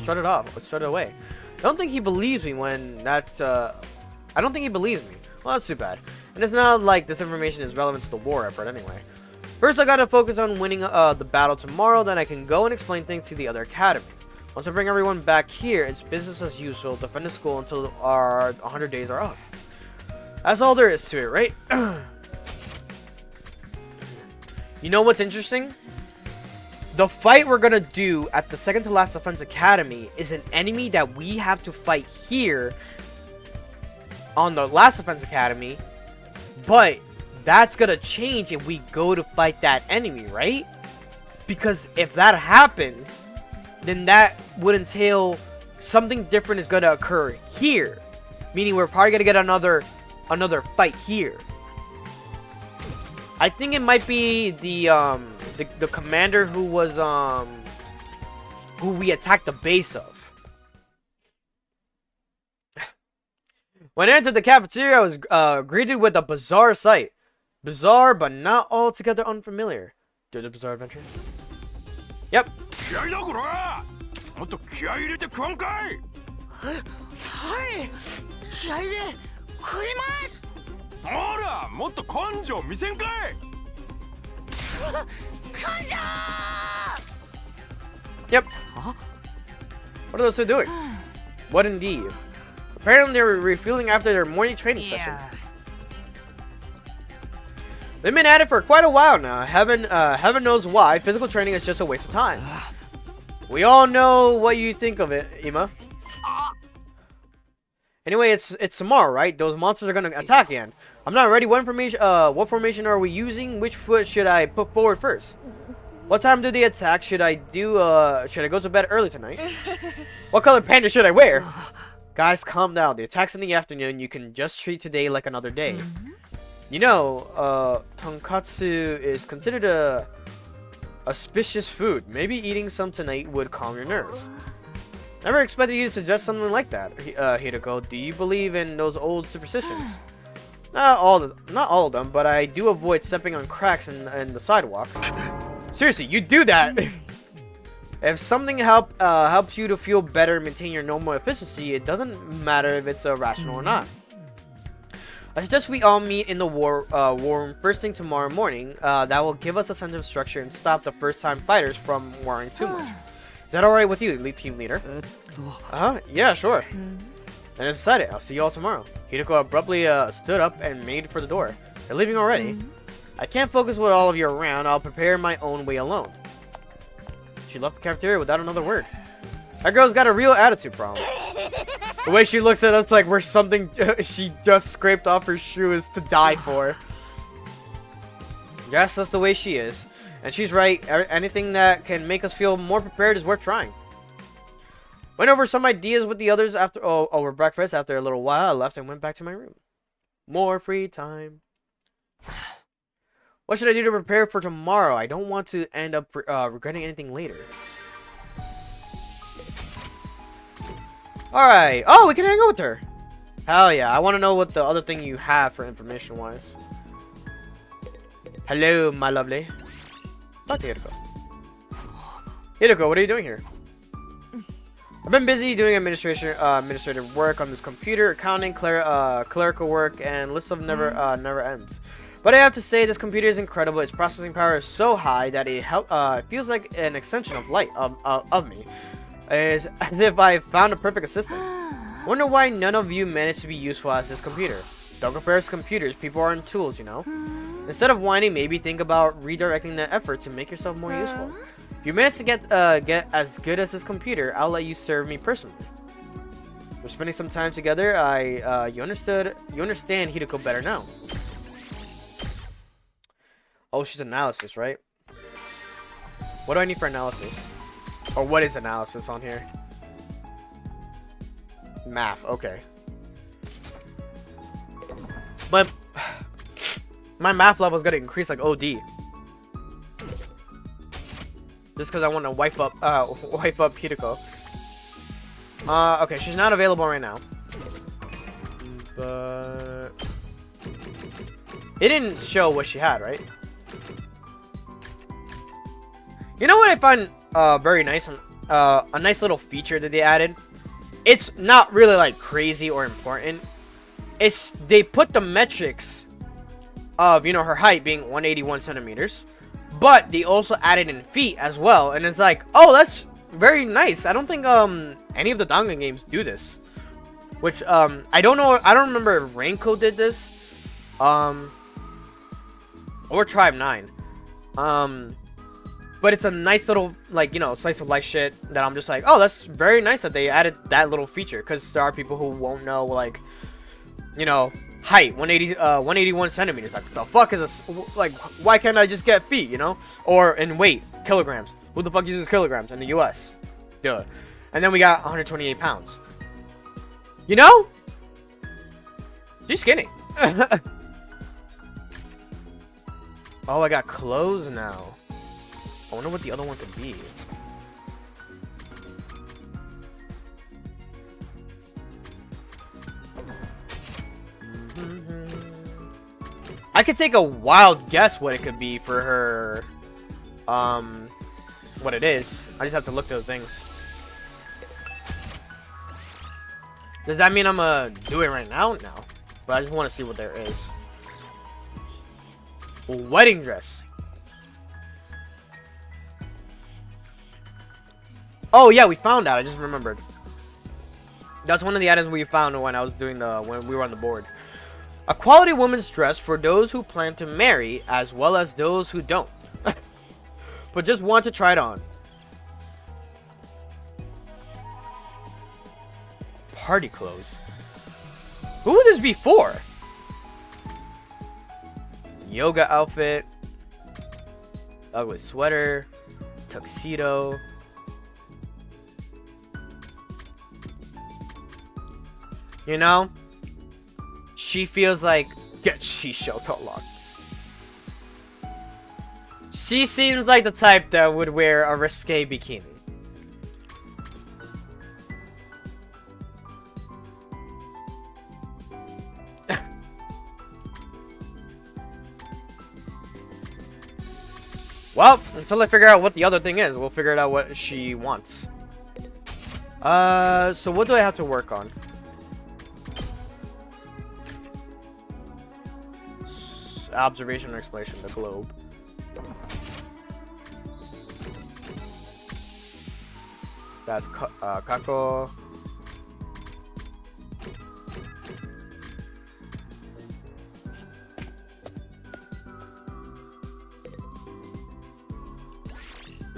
strutted away. I don't think he believes me when I don't think he believes me. Well, that's too bad. And it's not like this information is relevant to the war effort anyway. First, I gotta focus on winning the battle tomorrow, then I can go and explain things to the other academy. Once I bring everyone back here, it's business as usual. Defend the school until our 100 days are up. That's all there is to it, right? You know what's interesting? The fight we're gonna do at the second to last defense academy is an enemy that we have to fight here on the last defense academy, but that's gonna change if we go to fight that enemy, right? Because if that happens, then that would entail something different is gonna occur here, meaning we're probably gonna get another fight here. I think it might be the commander who was who we attacked the base of. When I entered the cafeteria, I was greeted with a bizarre sight. Bizarre, but not altogether unfamiliar. JoJo's Bizarre Adventure. Yep. Yep. What are those two doing? What indeed? Apparently they were refueling after their morning training session. They've been at it for quite a while now. Heaven knows why. Physical training is just a waste of time. We all know what you think of it, Ima. Anyway, it's tomorrow, right? Those monsters are gonna attack again. I'm not ready. What formation are we using? Which foot should I put forward first? What time do they attack? Should I go to bed early tonight? What color panda should I wear? Guys, calm down. The attack's in the afternoon. You can just treat today like another day. You know, tonkatsu is considered a auspicious food. Maybe eating some tonight would calm your nerves. Never expected you to suggest something like that, Hideko. Do you believe in those old superstitions? Not all of them, but I do avoid stepping on cracks in the sidewalk. Seriously, you do that! If something helps you to feel better, maintain your normal efficiency, it doesn't matter if it's rational or not. I suggest we all meet in the war room first thing tomorrow morning. That will give us a sense of structure and stop the first-time fighters from worrying too much. Is that alright with you, team leader? Yeah, sure. Then it's decided. I'll see you all tomorrow. Hideko abruptly stood up and made for the door. They're leaving already? I can't focus with all of you around. I'll prepare my own way alone. She left the cafeteria without another word. That girl's got a real attitude problem. The way she looks at us like we're something she just scraped off her shoe is to die for. Just that's the way she is. And she's right. Anything that can make us feel more prepared is worth trying. Went over some ideas with the others after over breakfast. After a little while, I left and went back to my room. More free time. What should I do to prepare for tomorrow? I don't want to end up regretting anything later. Alright. Oh, we can hang out with her. Hell yeah. I want to know what the other thing you have for information-wise. Hello, my lovely. Talk to Hideko. Hideko, what are you doing here? I've been busy doing administrative work on this computer, accounting, clerical work, and list of never ends. But I have to say, this computer is incredible. Its processing power is so high that it feels like an extension of light of me. It's as if I found a perfect assistant. Wonder why none of you managed to be useful as this computer. Don't compare us to computers. People aren't tools, you know. Instead of whining, maybe think about redirecting the effort to make yourself more useful. If you manage to get as good as this computer, I'll let you serve me personally. We're spending some time together. You understand Hideko better now. Oh, she's analysis, right? What do I need for analysis? Or what is analysis on here? Math, okay. But my math level is gonna increase like OD. Just because I want to wipe up Hideko. Okay, she's not available right now. But it didn't show what she had, right? You know what I find very nice? A nice little feature that they added. It's not really like crazy or important. It's they put the metrics of, you know, her height being 181 centimeters. But they also added in feet as well, and it's like, oh, that's very nice. I don't think any of the Dangan games do this. Which I don't know. I don't remember if Rainco did this, or Tribe 9. But it's a nice little, like, you know, slice of life shit that I'm just like, oh, that's very nice that they added that little feature, because there are people who won't know, like, you know, height 181 centimeters. Like, the fuck is this? Like, why can't I just get feet, you know? Or in weight, kilograms. Who the fuck uses kilograms in the US? Duh. And then we got 128 pounds. You know? She's skinny. Oh, I got clothes now. I wonder what the other one could be. I could take a wild guess what it could be for her. What it is. I just have to look those things. Does that mean I'm gonna do it right now? No. But I just want to see what there is. Wedding dress. Oh yeah, we found out. I just remembered. That's one of the items we found when I was doing when we were on the board. A quality woman's dress for those who plan to marry, as well as those who don't, but just want to try it on. Party clothes. Who would this be for? Yoga outfit. Ugly sweater. Tuxedo. You know? She feels like get Shisho Tolok. She seems like the type that would wear a risque bikini. Well, until I figure out what the other thing is, we'll figure out what she wants. So what do I have to work on? Observation or explanation, the globe. That's Kako.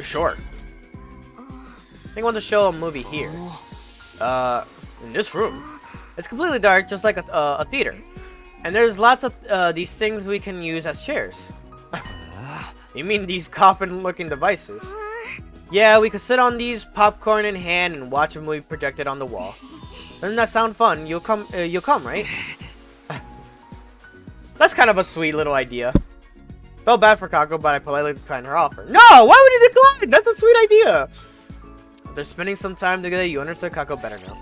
Sure. I think I want to show a movie here. In this room. It's completely dark, just like a theater. And there's lots of these things we can use as chairs. You mean these coffin-looking devices? Yeah, we could sit on these, popcorn in hand, and watch a movie projected on the wall. Doesn't that sound fun? You'll come, right? That's kind of a sweet little idea. Felt bad for Kako, but I politely declined her offer. No! Why would you decline? That's a sweet idea! After spending some time together, you understood Kako better now.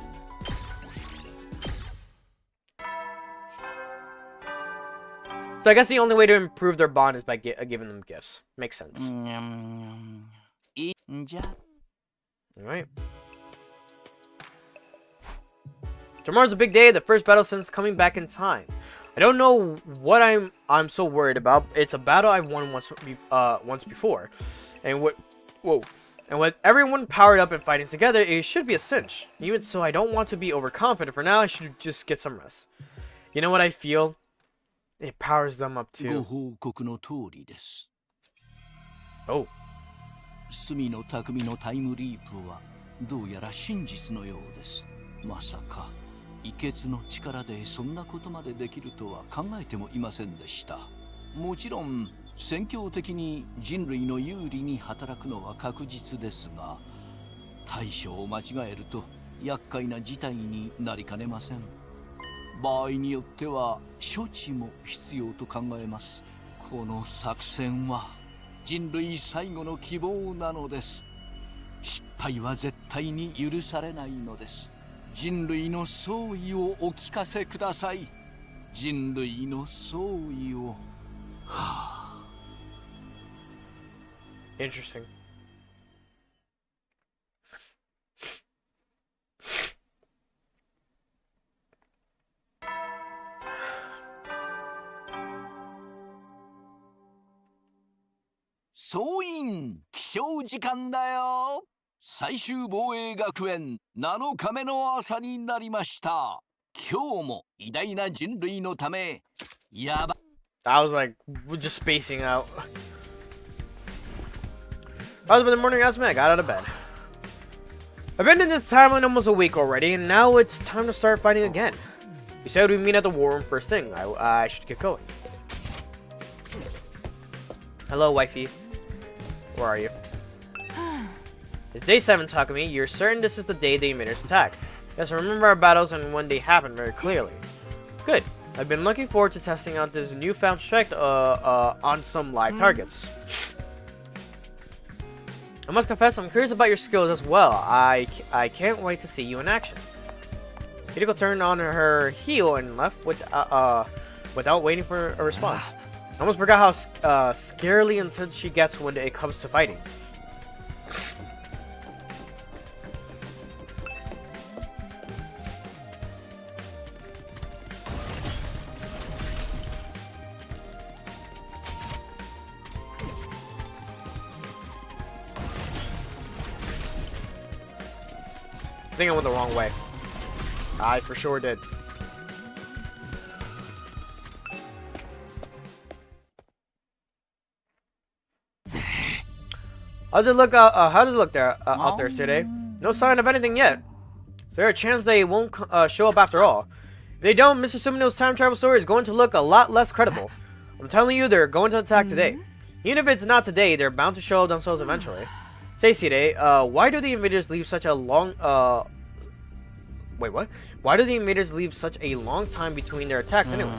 So I guess the only way to improve their bond is by giving them gifts. Makes sense. Alright. Tomorrow's a big day, the first battle since coming back in time. I don't know what I'm so worried about. It's a battle I've won once before. And with everyone powered up and fighting together, it should be a cinch. Even so, I don't want to be overconfident. For now, I should just get some rest. You know what I feel? It powers them up too. Oh. 隅の匠のタイムリープはどうやら真実のようです。まさか異血の力でそんなことまでできるとは考えてもいませんでした。もちろん戦況的に人類の有利に働くのは確実ですが、対処を間違えると厄介な事態になりかねません。場合によっては処置も必要と考えます。この作戦は人類最後の希望なのです。失敗は絶対に許されないのです。人類の総意をお聞かせください。人類の総意を。Interesting.「総員起床時間だよ。最終防衛学園7日目の朝になりました。今日も偉大な人類のためやば。 I was like, we're just spacing out. I was in the morning announcement, I got out of bed. I've been in this timeline almost a week already, and now it's time to start fighting again. You said we'd meet at the war room first thing. I should get going. Hello, wifey. Where are you? It's day 7, Takumi. You're certain this is the day the invaders attack. Yes, I remember our battles and when they happened very clearly. Good. I've been looking forward to testing out this newfound strength on some live targets. I must confess, I'm curious about your skills as well. I can't wait to see you in action. Hideko turned on her heel and left without waiting for a response. I almost forgot how scarily intense she gets when it comes to fighting. I think I went the wrong way. I for sure did. How's it look? How does it look there out there today? No sign of anything yet. Is there a chance they won't show up after all? If they don't, Mr. Sumino's time travel story is going to look a lot less credible. I'm telling you, they're going to attack today. Even if it's not today, they're bound to show themselves eventually. Say, Side, why do the invaders leave such a long, wait, what? Why do the invaders leave such a long time between their attacks anyway?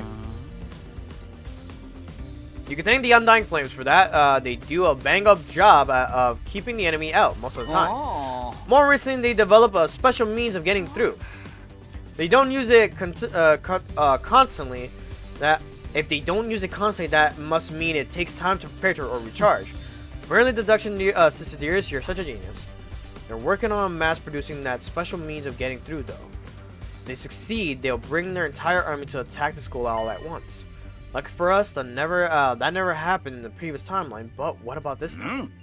You can thank the Undying Flames for that. They do a bang-up job of keeping the enemy out most of the time. More recently, they develop a special means of getting through. They don't use it constantly. If they don't use it constantly, that must mean it takes time to prepare or recharge. Apparently, deduction, Sister Dearest, you're such a genius. They're working on mass producing that special means of getting through, though. If they succeed, they'll bring their entire army to attack the school all at once. Lucky for us, that never happened in the previous timeline. But what about this time?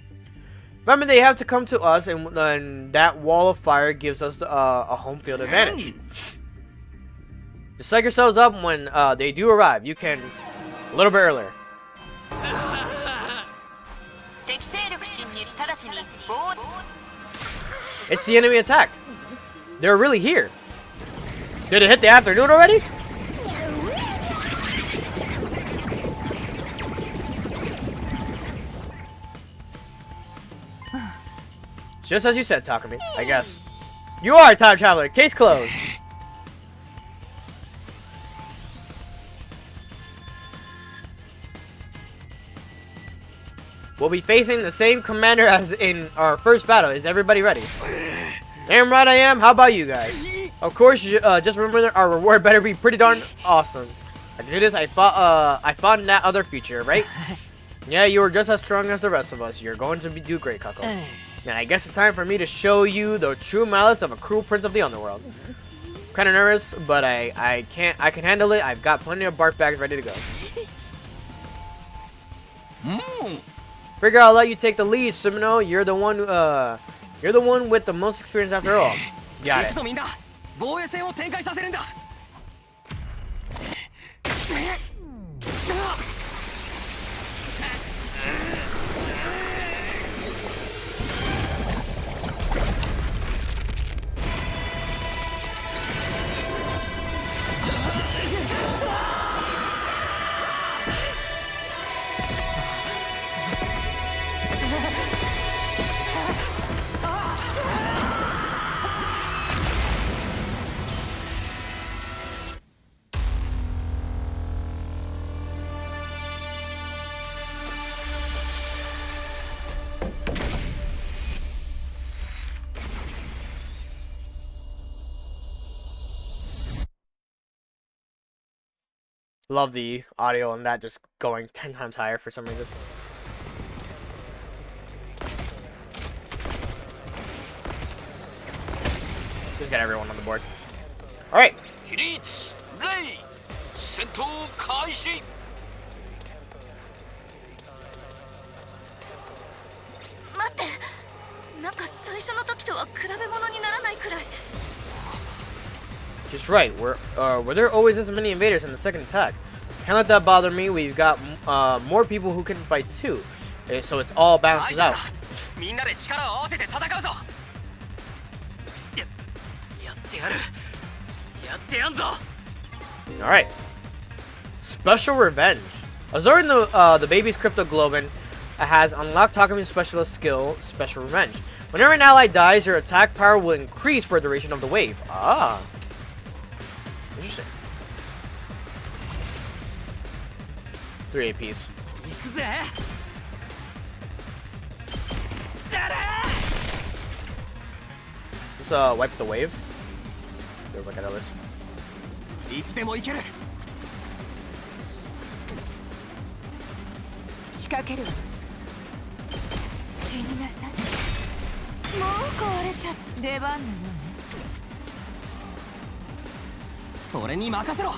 Remember, they have to come to us, and that wall of fire gives us a home field advantage. Just psych yourselves up when they do arrive. You can a little bit earlier. It's the enemy attack. They're really here. Did it hit the afternoon already? Just as you said, Takumi, I guess. You are a time traveler. Case closed. We'll be facing the same commander as in our first battle. Is everybody ready? Damn right I am. How about you guys? Of course, just remember that our reward better be pretty darn awesome. I did this. I fought in that other feature, right? Yeah, you were just as strong as the rest of us. You're going to do great, Kako. And I guess it's time for me to show you the true malice of a cruel prince of the underworld. Kind of nervous, but I can handle it. I've got plenty of barf bags ready to go. Figure I'll let you take the lead, Sumino. You're the one with the most experience after all. Got it. Love the audio on that just going 10 times higher for some reason. Just get everyone on the board. Alright. 起立礼戦闘開始待って、なんか最初の時とは比べ物にならないくらい。 She's right. Were there always this many invaders in the second attack? Can't let that bother me. We've got more people who can fight too. So it's all balances out. みんなで力を合わせて戦うぞ。やってやる。やってやんぞ。 Alright. Special Revenge. Absorbing the baby's cryptoglobin has unlocked Takumi's specialist skill, Special Revenge. Whenever an ally dies, your attack power will increase for the duration of the wave. Ah. Interesting. 3 APs. 行くぜ。Just wipe the wave. Look at this. いつでも行ける。仕掛けるわ。死になさい。もう壊れちゃった。出番なのね。俺に任せろ。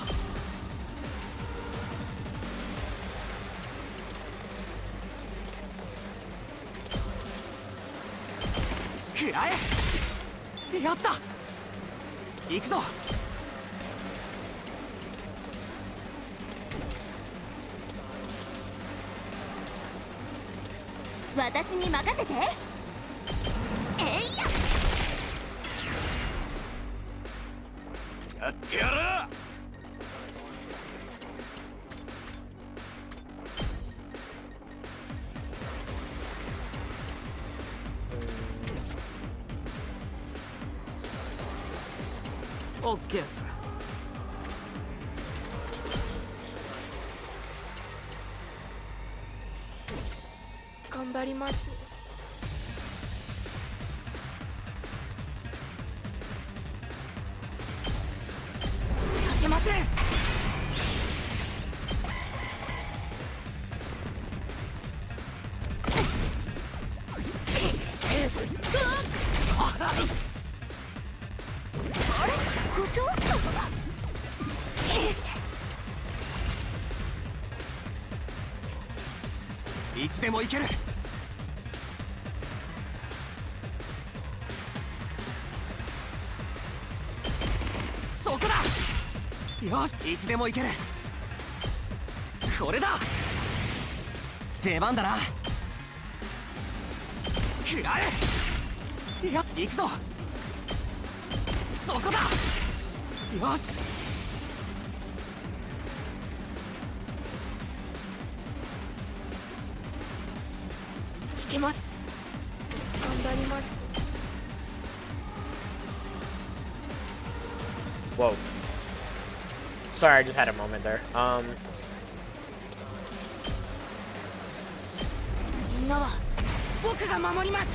食らえ。やった。行くぞ。私に任せて。えいや。やってやる。オッケーさ。頑張ります。させません。あれ、故障？いつでも行ける。そこだ。よし、いつでも行ける。これだ。出番だな。食らえ。や、行くぞ。そこだ。よし。いけます。頑張ります。Whoa. Sorry, I just had a moment there. みんなは僕が守ります。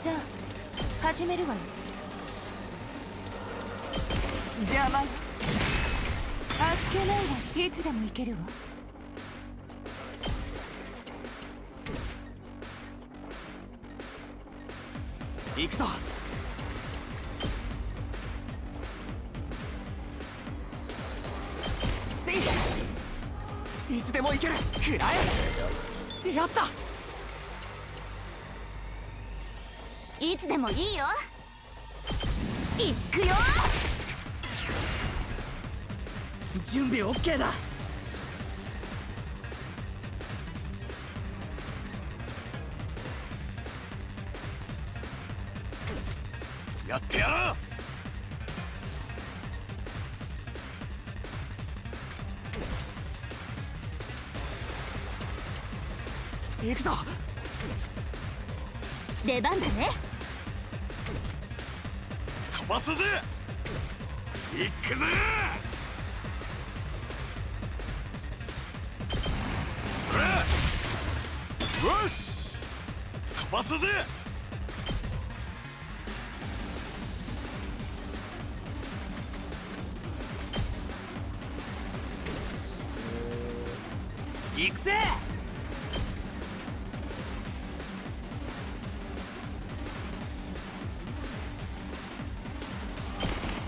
さあ始めるわよ。邪魔よ。あっけないわ。いつでも行けるわ。行くぞ。せい。いつでも行ける。食らえ。やった。いつでもいいよ。行くよ。準備 OK だ。やってやろう。行くぞ。出番だね。飛ばすぜ。行くぜ。よし、飛ばすぜ。行くぜ。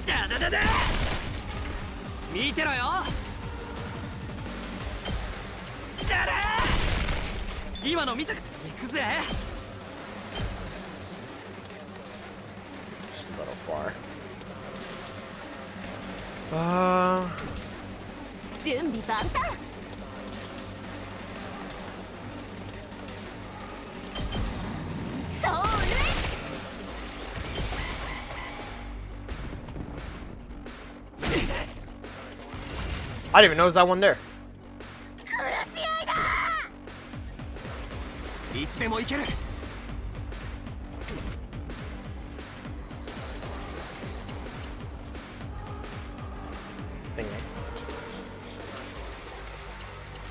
だだだだ。見てろよ。だら。今の見た。行くぜ。Just a little far. 準備万端。それ。I didn't even notice that one there. 殺し合いだ。いつでも行ける。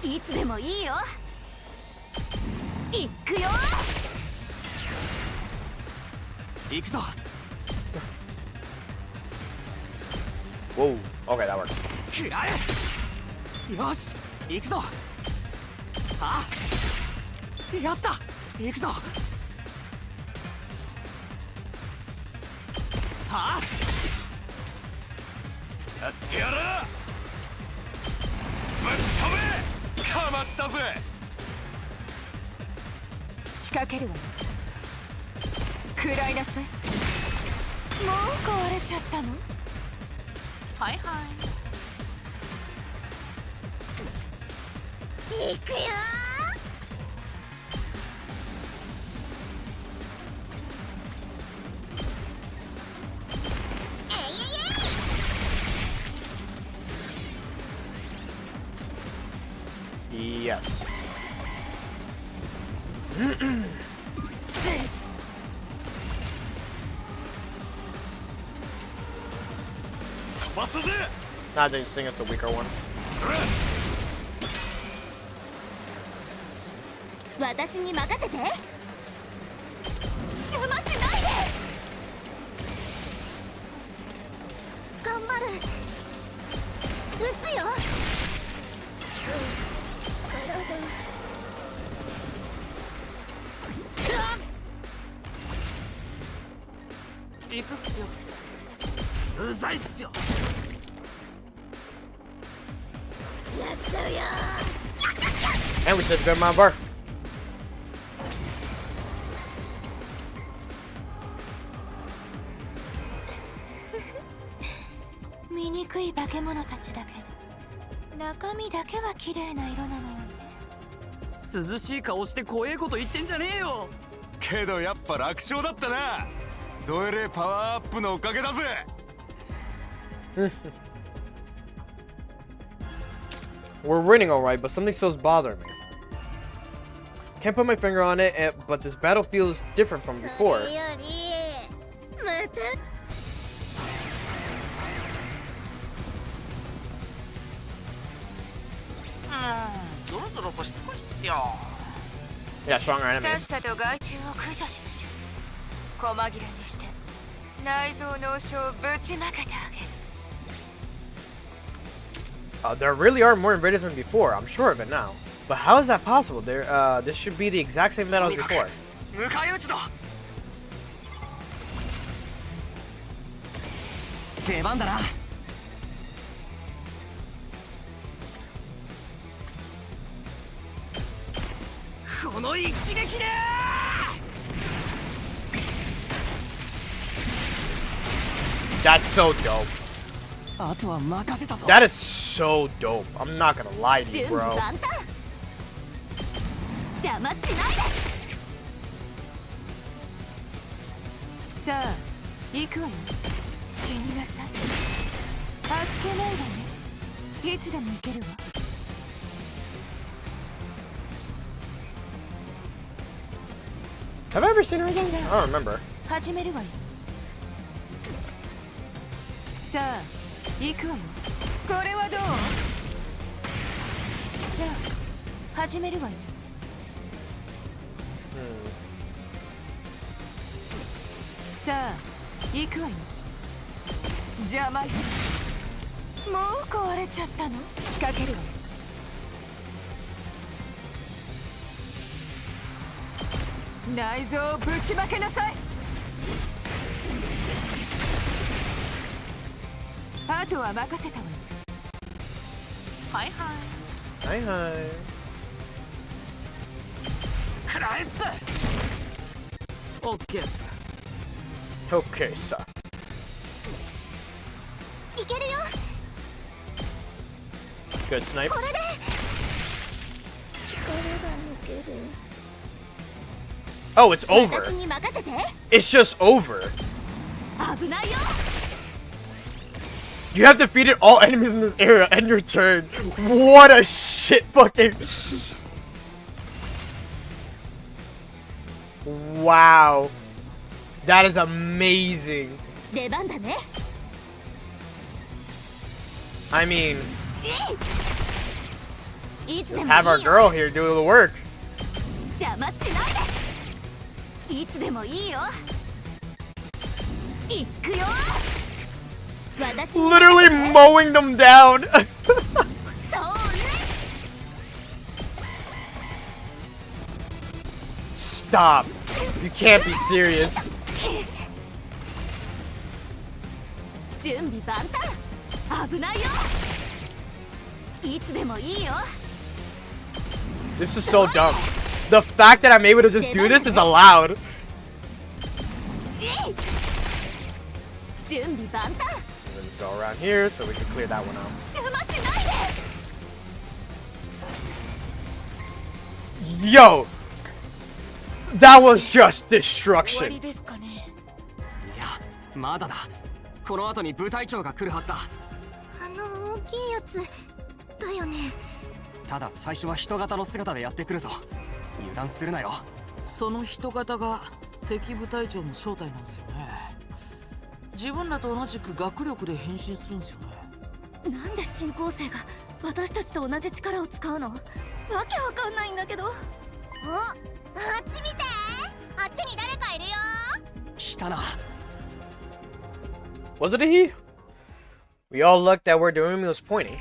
いつでもいいよ。行くよ。行くぞ。Whoa. Okay, that works. 食らえ。よし、行くぞ。あ、やった。行くぞ。はあ、やってやる。ぶっ飛べ。かましたぜ。仕掛けるわよ。食らいなさい。もう壊れちゃったの？はいはい。行くよ。Yes. 飛ばすぜ。 Nah, they just think it's the weaker ones. 私に任せて。邪魔しないで。頑張る。撃つよ。力が。行くっすよ。うざいっすよ。やっちゃうよ。 And we said good amount of bar. 醜い化け物たちだけど、中身だけは綺麗な色なのよね。涼しい顔して怖えこと言ってんじゃねえよ。けどやっぱ楽勝だったな。どえれパワーアップのおかげだぜ。We're winning alright, but something still's bothering me. Can't put my finger on it, but this battlefield is different from before. それよりまた ゾロゾロとしつこいっすよ。 Yeah, stronger さっ enemies. さと害虫を駆除しましょう。細切れにして内臓の傷をぶちまけてあげる。 There really are more invaders than before. I'm sure of it now. But how is that possible? This should be the exact same battle as before. 迎え撃つぞ。出番だな。この一撃で。 That's so dope. あとは任せたぞ。 That is so dope. I'm not gonna lie to you, 準備 bro. 万端邪魔しないでさあ行くわよ。死になさい。あっけないわね。いつでも行けるわ。 Have I ever seen her again? I don't remember. 始めるわよ。さあ行くわよ。これはどう？さあ始めるわよ。さあ行くわよ。邪魔よ。もう壊れちゃったの？仕掛けるわよ。内臓をぶちまけなさい。あとは任せたわよ。はいはい。Hi, hi. 食らえっす。オッケーっす。 Okay, so. いけるよ Good snipe. これで力が抜ける Oh, it's over. 私に任せて It's just over. 危ないよ You have defeated all enemies in this area and your turn. What a shit fucking. Wow. That is amazing. 出番だね I mean, いつで let's も have our いいよ girl here do the work. 邪魔しないでいつでもいいよいくよ私に Literally mowing them down. そうね Stop. You can't be serious. 準備万端危ないよいつでもいいよ This is so dumb. The fact that I'm able to just do this is allowed. 準備万端 Let's go around here so we can clear that one out. 邪魔しないで Yo! That was just 終わ destruction. りですかね。いや、まだだ。この後に部隊長が来るはずだ。あの大きいやつだよねただ最初は人型の姿でやってくるぞ。油断するなよ。その人型が敵部隊長の正体なんですよね。自分らと同じく学力で変身するんですよね。なんで新興生が私たちと同じ力を使うのわけわかんないんだけどあっち見てあっちに誰かいるよ来たな。 Was it a he? We all looked at where Dorumi was pointing.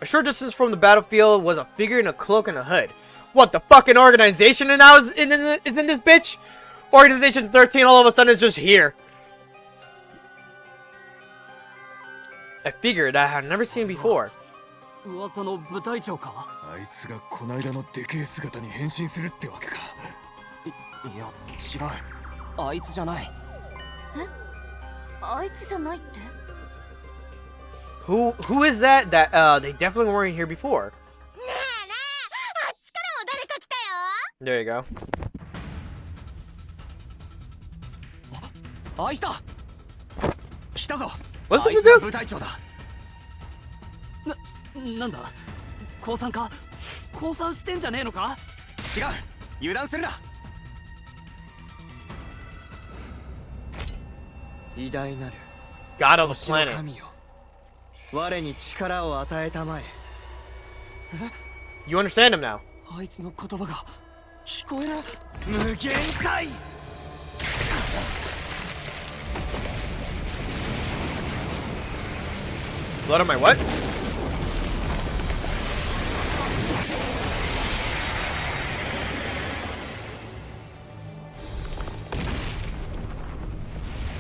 A short distance from the battlefield was a figure in a cloak and a hood. What, the fucking organization and now is in this bitch? Organization 13 all of a sudden is just here. A figure that I had never seen before. 噂の部隊長か。あいつがこないだのでけえ姿に変身するってわけか。いや、違う。あいつじゃない。あいつじゃないって Who is that? That they definitely weren't here before. ねえねえあっちからも誰か来たよ There you go. あいつだ。来たぞ。 What's あい the つが dude? 部隊長だ。なんだ降参か降参してんじゃねえのか違う油断するな偉大なる God of the 星の planet. 神よ我に力を与えたまえ You understand him now. あいつの言葉が聞こえる無限大 Blood on my what?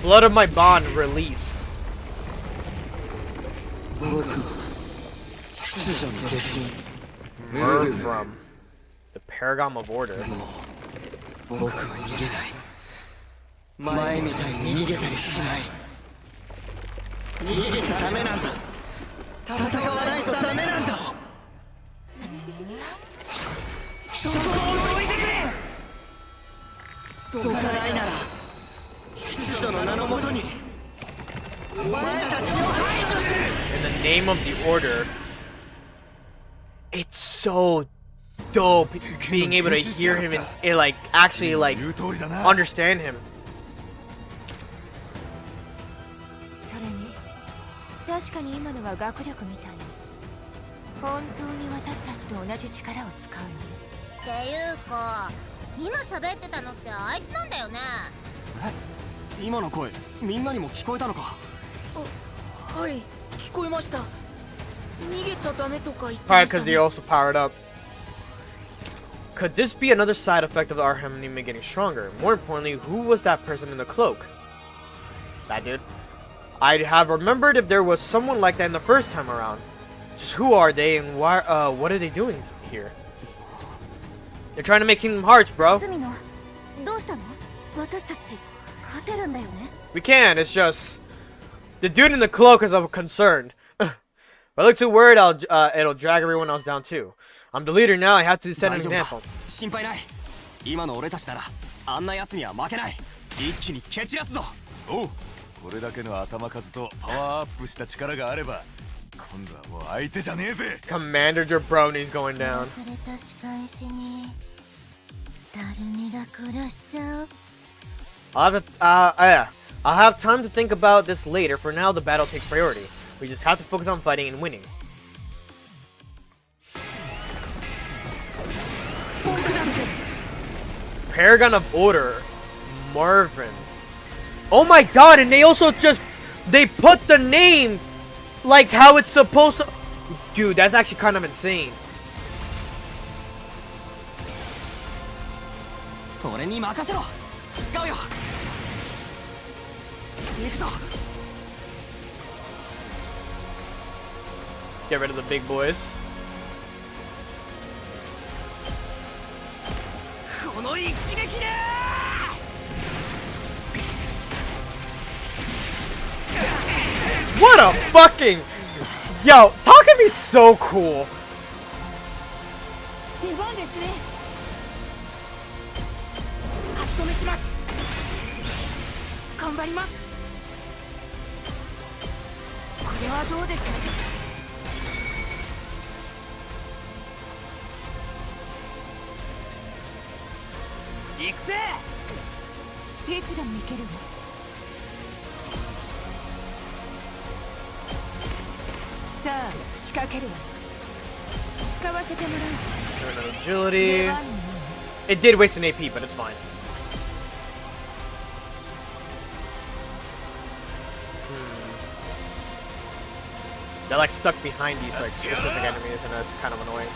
Blood of my bond release. 僕は秩序の化身 Bird from the Paragon of Order. 僕は逃げない前みたいに逃げたりしない逃げちゃダメなんだ戦わないとダメなんだそこをどいてくれどかないなら秩序の名のもとにお前たちを排除する In the name of the Order. It's so dope being able to hear him and like actually like 言う通りだな understand him. それに確かに今のは学力みたいに本当に私たちと同じ力を使うのっていうか今喋ってたのってあいつなんだよねえ今の声みんなにも聞こえたのかはい聞こえました逃げちゃダメとか言って Probably ました because ね they're also powered up. Could this be another side effect of our Harmony getting stronger? More importantly, who was that person in the cloak? That dude. I'd have remembered if there was someone like that in the first time around. Just who are they and why? What are they doing here? They're trying to make Kingdom Hearts, bro. スミノどうしたの私たち勝てるんだよね We can. It's just the dude in the cloak is of concern. If I look too worried, it'll drag everyone else down too. I'm the leader now. I have to set an 大丈夫 example. か心配ない今の俺たちならあんな奴には負けない一気に蹴散らすぞおうこれだけの頭数とパワーアップした力があれば今度はもう相手じゃねえぜ Commander Jabroni's going down. それた仕返しにたるみが殺しちゃう Yeah. I'll have time to think about this later. For now, the battle takes priority. We just have to focus on fighting and winning. Paragon of Order, Marvin. Oh my god, and they also they put the name like how it's supposed to. Dude, that's actually kind of insane. 俺に任せろ使うよ行くぞ Get rid of the big boys. この一撃で What a fucking... Yo, Takemi's so cool. 出番ですね足止めします頑張りますこれはどうですか行くぜいつでも行けるわさあ仕掛けるわ使わせてもらう Agility. It did waste an AP, but it's fine. They're like stuck behind these like specific enemies, and that's kind of annoying.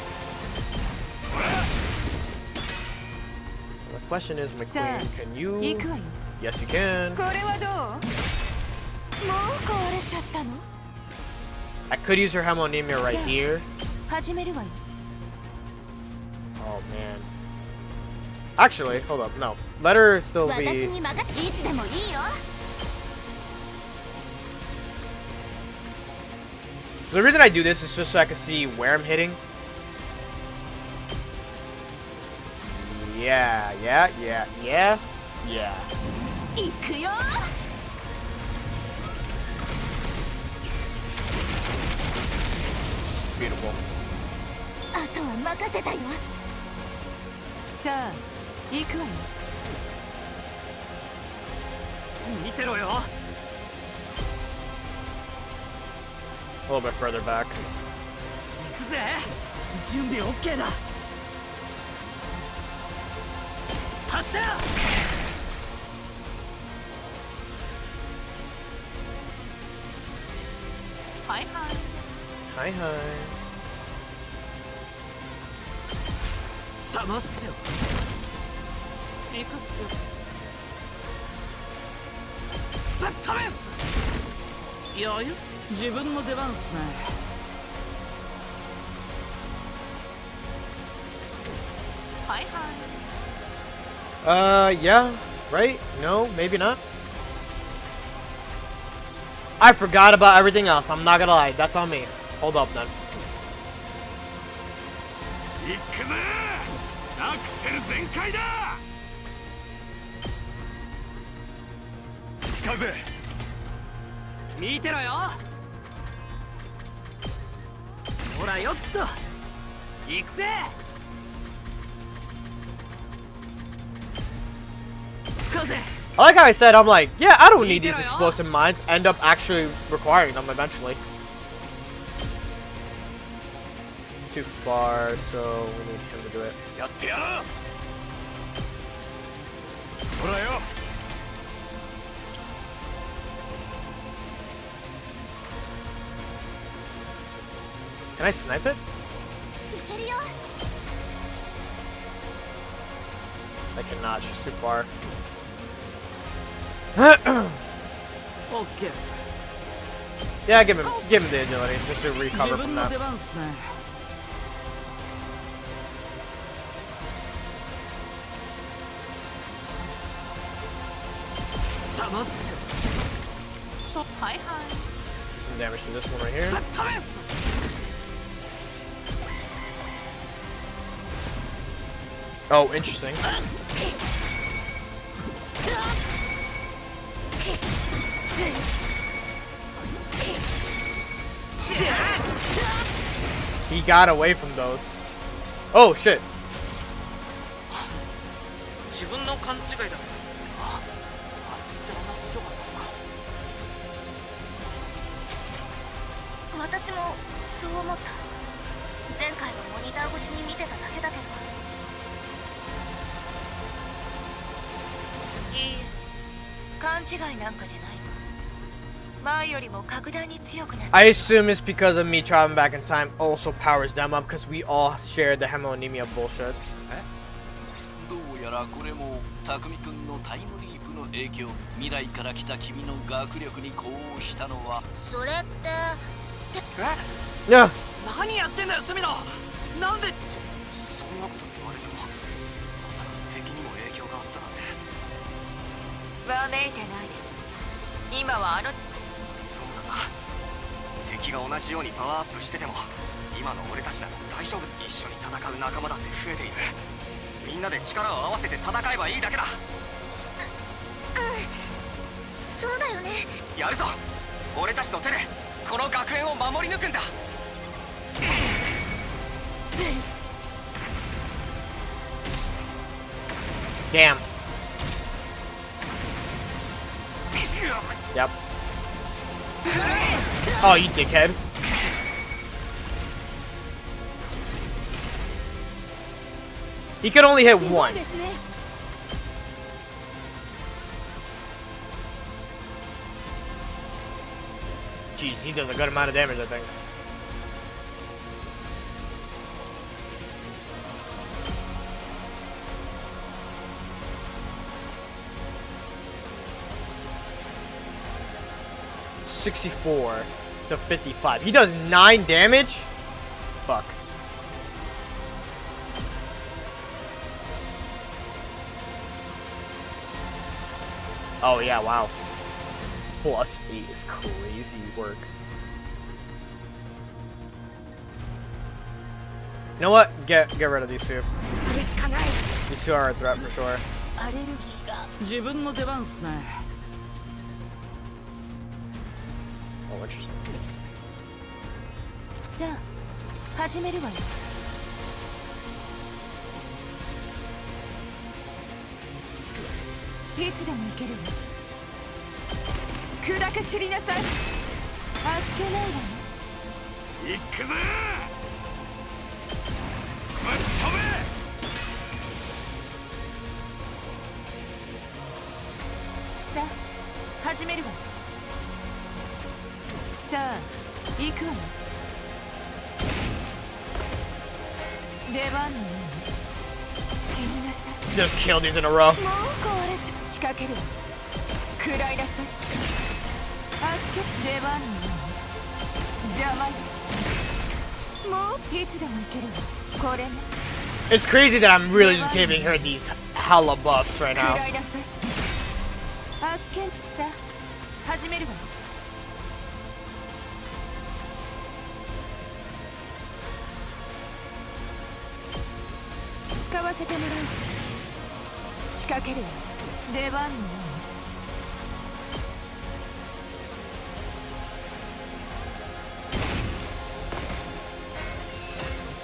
The question is, McQueen, can 行 you? くわよ Yes, you can. これはどうもう壊れちゃったの I could use her Harmonimia right here. 始めるわよ Oh man. Actually, hold up. No, let her still 私 be. に任せいつでもいいよ The reason I do this is just so I can see where I'm hitting. Yeah. 行くよ Got beautiful. あとは任せたよ。さあ行くわよ。見てろよ。 A little bit further back. 行くぜ。準備 OK だ。発射。はいはい。 Hi, hi. 邪魔っすよ。行くっすよ。ぶっ飛べっす。余裕っす。自分の出番っすね。はいはい。 Yeah, right? No, maybe not. I forgot about everything else. I'm not gonna lie. That's on me. Hold up, then. 行くぜ。アクセル全開だ。使うぜ。見てろよ。ほらよっと。行くぜ。使うぜ。 I like how I said, I'm like, yeah, I don't need these explosive mines. End up actually requiring them eventually. Too far, so we need him to do it. やってやろう。ほらよ。 Can I snipe it? いけるよ。 I cannot. She's too far. OK っす。 Yeah, give him the agility just to 自 recover 分 from の that. 出番っすね。邪魔っすよ。はいはい。 Some damage to this one right here. ぶっ飛べっす。 Oh, interesting. He got away from those. Oh shit. 自分の勘違いだったんですけど、あいつってあんな強かったっすか。私もそう思った。前回はモニター越しに見てただけだけど。いいえ、勘違いなんかじゃないわ。前よりも格段に強くなった。 I assume it's because of me traveling back in time also powers them up because we all shared the hemonemia bullshit. どうやらこれも匠くんのタイムリープの影響。未来から来た君の学力に呼応したのは。それって。Yeah. 何やってんだよスミノ。なんで。そんなこと言われてもまさか敵にも影響があったなんて。わめいてないで。今はあの。そうだな。敵が同じようにパワーアップしてても今の俺たちなら大丈夫。一緒に戦う仲間だって増えている。みんなで力を合わせて戦えばいいだけだ。そうだよね。やるぞ。俺たちの手でこの学園を守り抜くんだ。Damn. Yep. Oh, you dickhead. He could only hit one. Jeez, he does a good amount of damage, I think. $64 to 55. He does 9 damage? Fuck. Oh yeah, wow. Plus 8 is crazy work. You know what? Get rid of these two. These two are a threat for sure. 自分の出番っすね。 Oh, interesting. さあ始めるわよ。いつでも行けるわ。砕け散りなさい。あっけないわね。行くぜ。ぶっ飛べ。さあ始めるわよ。さあ行くわよ。出番のように死になさい。 Just kill these in a row. もう壊れちゃ仕掛けるわ。食らいなさい。あっけ出番のように邪魔よ。もういつでもいけるわ。これね。 It's crazy that I'm really just giving her these hella buffs right now. 食らいなさい。あっけさあ始めるわよ。使わせてもらう。仕掛けるわ。出番のよ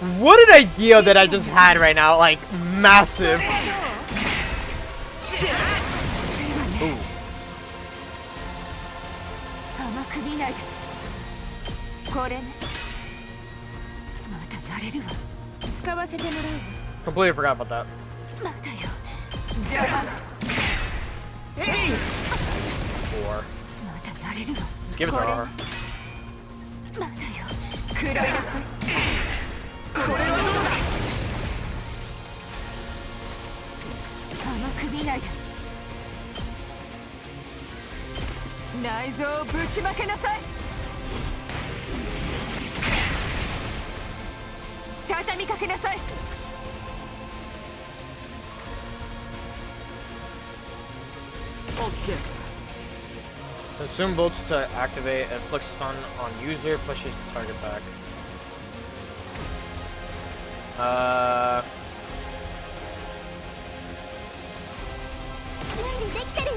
うに。 What an idea that I just had right now, like massive. Ooh. 甘く見ないで。これね。またやれるわ。使わせてもらうわ。 Completely forgot about that. またよ。邪魔。 Four. またやれるわ。 Just give it to her. またよ。食らいなさい。これはどうだ。甘く見ないで。内臓をぶちまけなさい。畳みかけなさい。 OK さ。 Consume bolts to activate and inflict stun on user, pushes the target back. 準備できてるよ。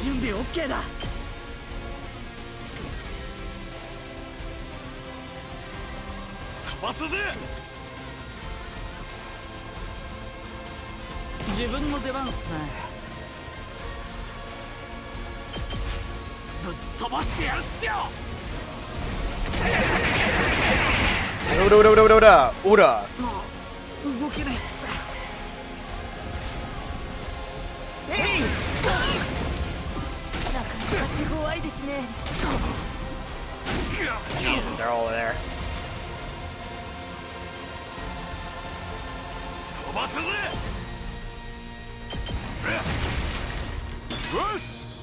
準備 OK だ。飛ばすぜ。自分の出番っすね。ぶっ飛ばしてやるっすよ。 Ura. もう動けないっす。なかなか手強いですね。 They're all there. 飛ばすぜ。よし。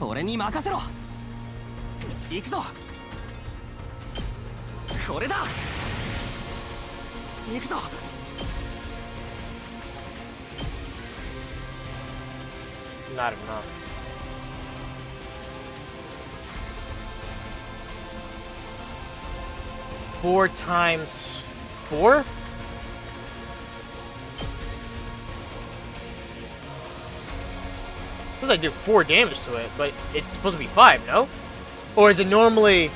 俺に任せろ。行くぞ。これだ。行くぞ。 Not enough. Four times 4? Suppose I do 4 damage to it, but it's supposed to be 5, no? Or is it normally...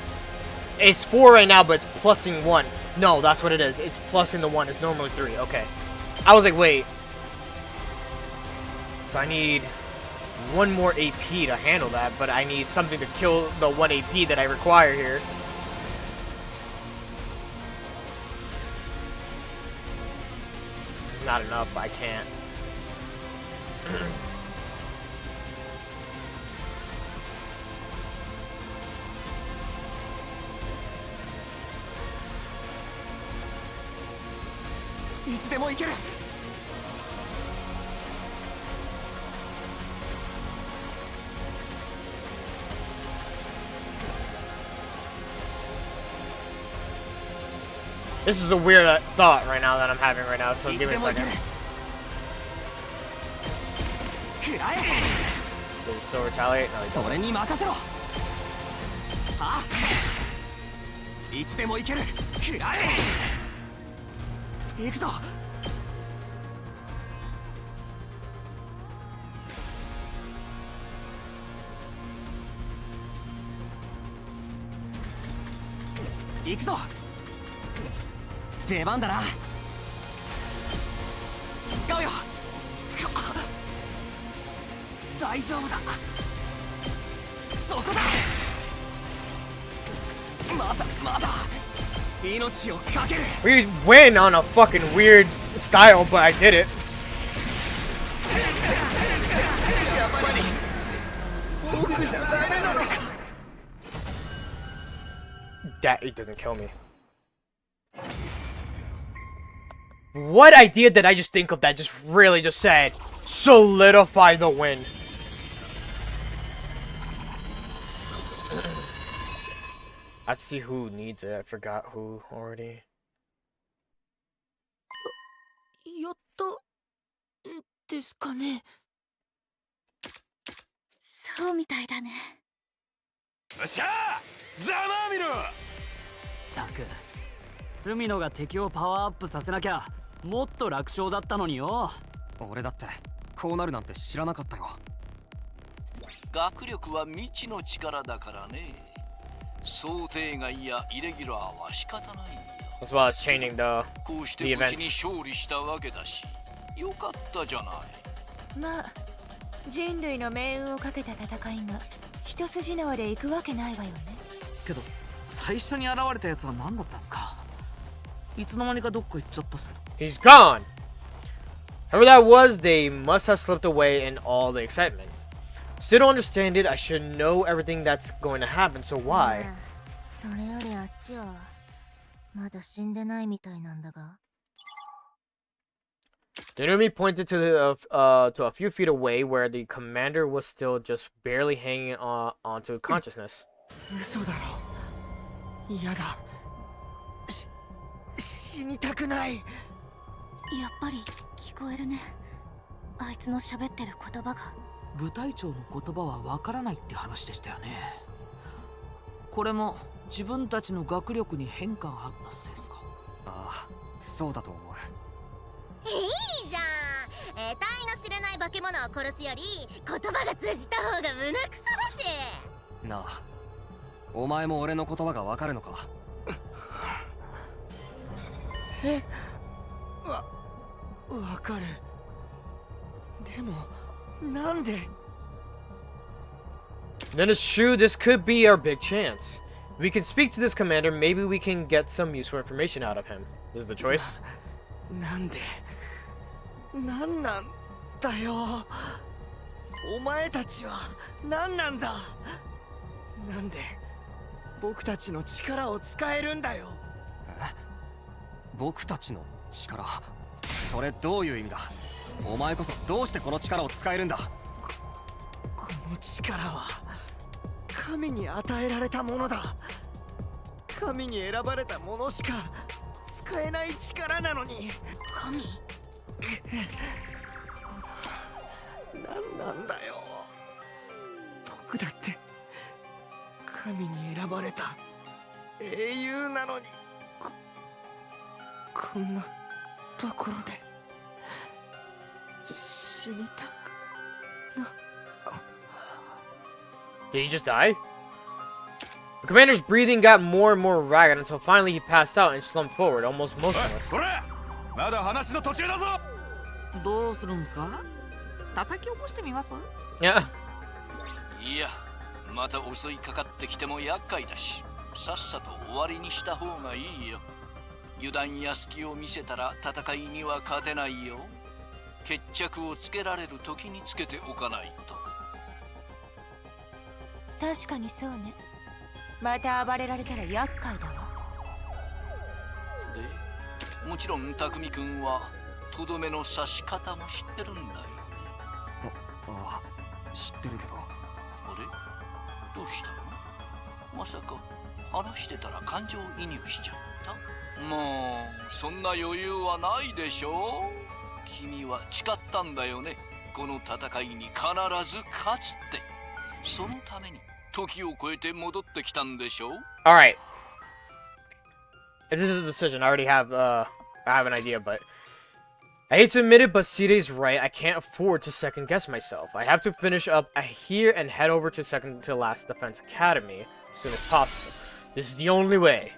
It's 4 right now, but it's plusing 1. No, that's what it is. It's plusing the 1. It's normally 3. Okay. I was like, wait. So I need 1 more AP to handle that, but I need something to kill the 1 AP that I require here. It's not enough. I can't. This is a weird thought right now that I'm having right now, so give me a second. Please. still retaliate? No, he doesn't. 俺に任せろ。あ、いつでも行ける。食らえ。行くぞ。行くぞ。出番だな。使うよ。大丈夫だ。そこだ。まだ命をかける。 We win on a fucking weird style, but I did it. やっぱり僕じゃダメなのか。 That it doesn't kill me. What idea did I just think of that just really just said solidify the win? Let's see who needs it. I forgot who already. やったですかね。そうみたいだね。よっしゃー、ざまあみろ。たく、隅野が敵をパワーアップさせなきゃもっと楽勝だったのによ。俺だってこうなるなんて知らなかったよ。学力は未知の力だからね。想定外やイレギュラーは仕方ないよ。 As well as chaining the こうして the 無事 events. に勝利したわけだし、よかったじゃない。まあ人類の命運をかけた戦いが一筋縄で行くわけないわよね。けど最初に現れたやつは何だったんですか。いつの間にかどっか行っちゃったっす。 He's gone. Whoever that was, they must have slipped away in all the excitement. Still don't understand it. I should know everything that's going to happen, so why? それよりあっちはまだ死んでないみたいなんだが。 The enemy pointed to a few feet away, where the commander was still just barely hanging onto consciousness. 嘘だろ。嫌だ。死にたくない。やっぱり聞こえるね。あいつの喋ってる言葉が。部隊長の言葉はわからないって話でしたよね。これも自分たちの学力に変化があったせいですか。ああ、そうだと思う。いいじゃん。得体の知れない化け物を殺すより言葉が通じた方が胸くそだし。なあ、お前も俺の言葉がわかるのか。わかる。でもなんで。 Then it's true, this could be our big chance. We can speak to this commander, maybe we can get some useful information out of him. This is the choice. なんで。なんなんだよ。お前たちは何なんだ。なんで僕たちの力を使えるんだよ。僕たちの力、それどういう意味だ。お前こそどうしてこの力を使えるんだ。この力は神に与えられたものだ。神に選ばれたものしか使えない力なのに。神？なんなんだよ。僕だって神に選ばれた英雄なのに、こんなところで死にたくな。 Did he just die? The commander's breathing got more and more ragged until finally he passed out and slumped forward, almost motionless. これまだ話の途中だぞ。どうするんですか。叩き起こしてみます。 Yeah. いや、また襲いかかってきても厄介だし、さっさと終わりにした方がいいよ。油断や隙を見せたら戦いには勝てないよ。決着をつけられる時につけておかないと。確かにそうね。また暴れられたら厄介だわ。で、もちろん匠くんはとどめの刺し方も知ってるんだよね。ああ、知ってるけど。あれ、どうしたの。まさか話してたら感情移入しちゃった。もうそんな余裕はないでしょ。君は誓ったんだよね。この戦いに必ず勝つって。そのために時を超えて戻ってきたんでしょう。 Alright. This is a decision. I already have, I have an idea, but... I hate to admit it, but Side's right. I can't afford to second guess myself. I have to finish up here and head over to second to last Defense Academy as soon as possible. This is the only way.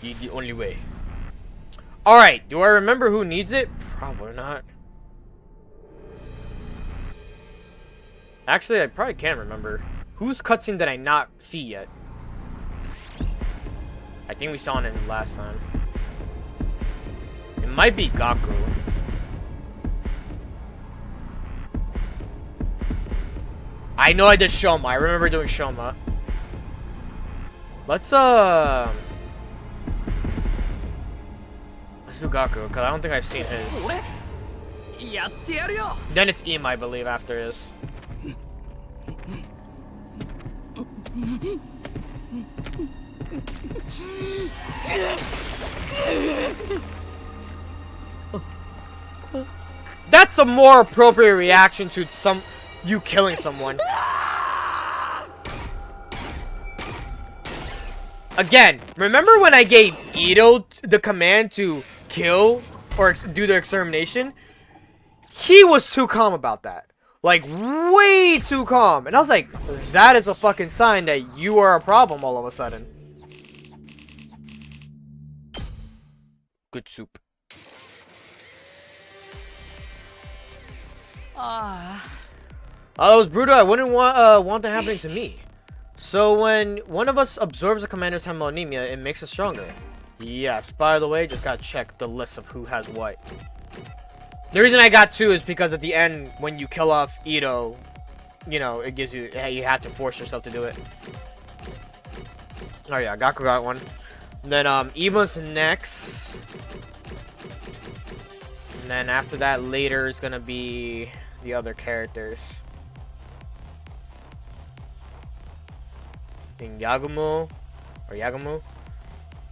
The only way. Alright, do I remember who needs it? Probably not. Actually, I probably can remember. Whose cutscene did I not see yet? I think we saw it last time. It might be Gaku. I know I did Shoma. I remember doing Shoma. Let's do Gaku, because I don't think I've seen his. Then it's Ima, I believe, after this. That's a more appropriate reaction to you killing someone. Again, remember when I gave Ito the command to kill or do the extermination? He was too calm about that. Like, way too calm. And I was like, that is a fucking sign that you are a problem all of a sudden. Good soup. Oh, that was brutal. I wouldn't want that happening to me. So when one of us absorbs a commander's Hemlonemia, it makes us stronger. Yes, by the way, just gotta check the list of who has what. The reason I got 2 is because at the end, when you kill off Ito, you know, it gives you have to force yourself to do it. Oh yeah, Gaku got 1. And then Ima's next. And then after that, later is gonna be the other characters. I think Yagumo or Yagumo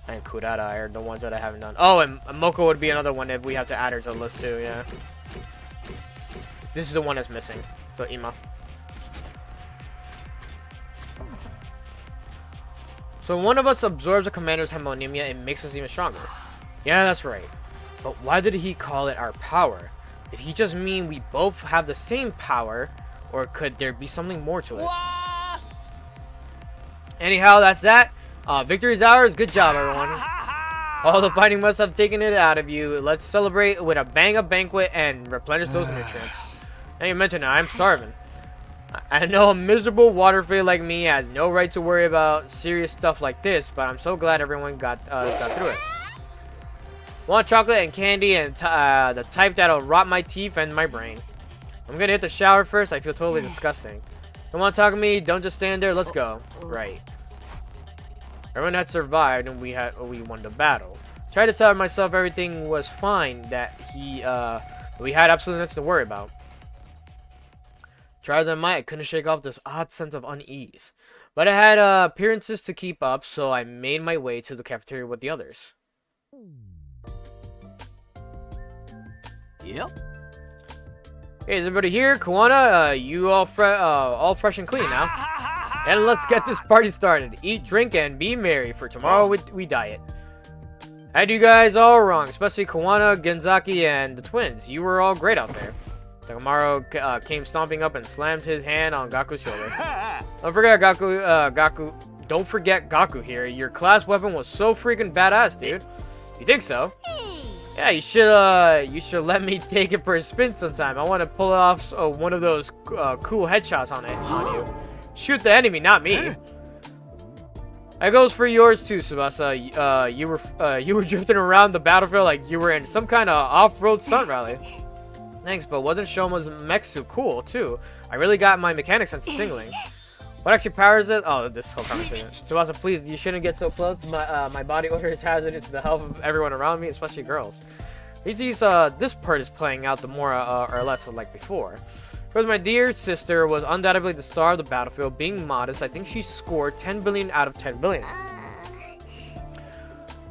and Kurara are the ones that I haven't done. Oh, and Moko would be another one if we have to add her to the list too. Yeah, this is the one that's missing. So Ima. So one of us absorbs a commander's Hemlonemia and makes us even stronger. Yeah, that's right. But why did he call it our power? Did he just mean we both have the same power, or could there be something more to it? Anyhow, that's that. Victory's ours. Good job, everyone. All the fighting must have taken it out of you. Let's celebrate with a bang-up banquet and replenish those nutrients. Now you mention it, I'm starving. I know a miserable water fairy like me has no right to worry about serious stuff like this, but I'm so glad everyone got through it. Want chocolate and candy and the type that'll rot my teeth and my brain. I'm gonna hit the shower first. I feel totally disgusting. Don't want to talk to me? Don't just stand there. Let's go. Right. Everyone had survived and we won the battle. Tried to tell myself everything was fine, that we had absolutely nothing to worry about. Try as I might, I couldn't shake off this odd sense of unease. But I had appearances to keep up, so I made my way to the cafeteria with the others. Yep. Hey, is everybody here? Kawana, you all fresh and clean now. And let's get this party started. Eat, drink, and be merry, for tomorrow we diet. I had you guys all wrong, especially Kawana, Genzaki, and the twins. You were all great out there. Takamaru came stomping up and slammed his hand on Gaku's shoulder. Don't forget Don't forget Gaku here. Your class weapon was so freaking badass, dude. You think so? Yeah, you should let me take it for a spin sometime. I want to pull off one of those cool headshots on you. Shoot the enemy, not me. That goes for yours too, Tsubasa. You were drifting around the battlefield like you were in some kind of off-road stunt rally. Thanks, but wasn't Shoma's mech suit cool too? I really got my mechanics sense tingling. What actually powers it? Oh, this whole conversation. Tsubasa, please, you shouldn't get so close. My body odor is hazardous to the health of everyone around me, especially girls. This part is playing out the more or less like before. Because my dear sister was undoubtedly the star of the battlefield. Being modest, I think she scored 10 billion out of 10 billion.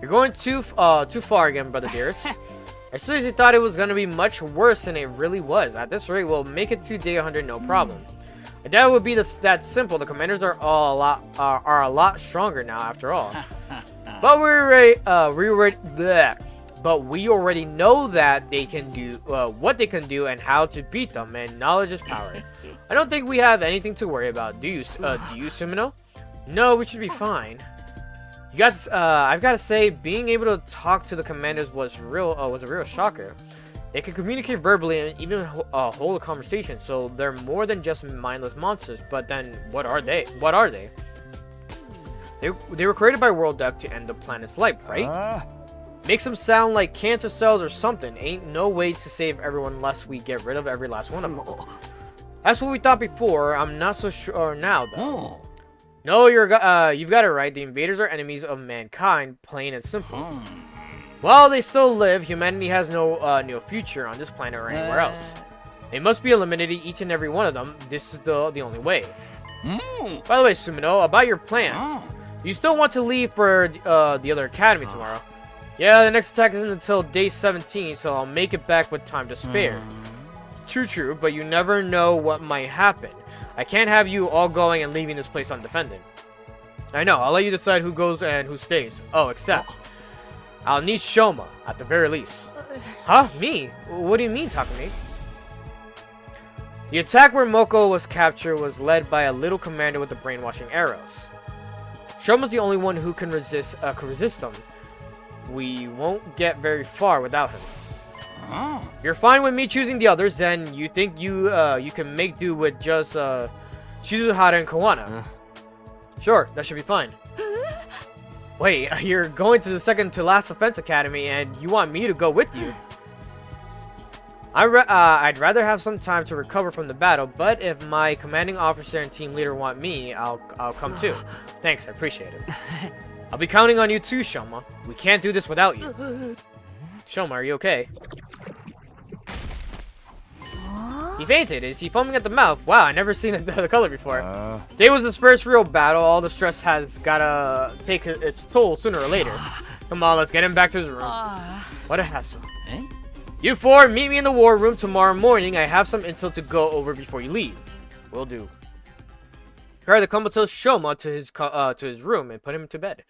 You're going too far again, brother dearest. I seriously thought it was going to be much worse than it really was. At this rate, we'll make it to day 100 no problem. I doubt it would be that simple. The commanders are a lot stronger now, after all. But we already know that they can do what they can do and how to beat them, and knowledge is power. I don't think we have anything to worry about. Do you, Sumino? No, we should be fine. I've got to say, being able to talk to the commanders was a real shocker. They can communicate verbally and even hold a conversation, so they're more than just mindless monsters. But then, what are they? What are they? They were created by World Death to end the planet's life, right? Makes them sound like cancer cells or something. Ain't no way to save everyone unless we get rid of every last one of them. That's what we thought before. I'm not so sure now, though. No, you've got it right. The invaders are enemies of mankind, plain and simple. While they still live, humanity has no future on this planet or anywhere else. They must be eliminated, each and every one of them. This is the only way. By the way, Sumino, about your plans. You still want to leave for the other academy tomorrow? Yeah, the next attack isn't until day 17, so I'll make it back with time to spare. True, but you never know what might happen. I can't have you all going and leaving this place undefended. I know, I'll let you decide who goes and who stays. Oh, except I'll need Shoma, at the very least. Huh? Me? What do you mean, Takumi? The attack where Moko was captured was led by a little commander with the brainwashing arrows. Shoma's the only one who can resist them. We won't get very far without him. You're fine with me choosing the others, then you think you can make do with just Shizuhara and Kawana. Sure, that should be fine. Wait, you're going to the second to last defense academy and you want me to go with you? I'd rather have some time to recover from the battle, but if my commanding officer and team leader want me, I'll come too. Thanks, I appreciate it. I'll be counting on you too, Shoma. We can't do this without you. Shoma, are you okay? He fainted. Is he foaming at the mouth? Wow, I never seen the color before. Today was his first real battle. All the stress has gotta take its toll sooner or later. Come on, let's get him back to his room. What a hassle. You four, meet me in the war room tomorrow morning. I have some intel to go over before you leave. Will do. Hurry the comatose Shoma to his room and put him to bed.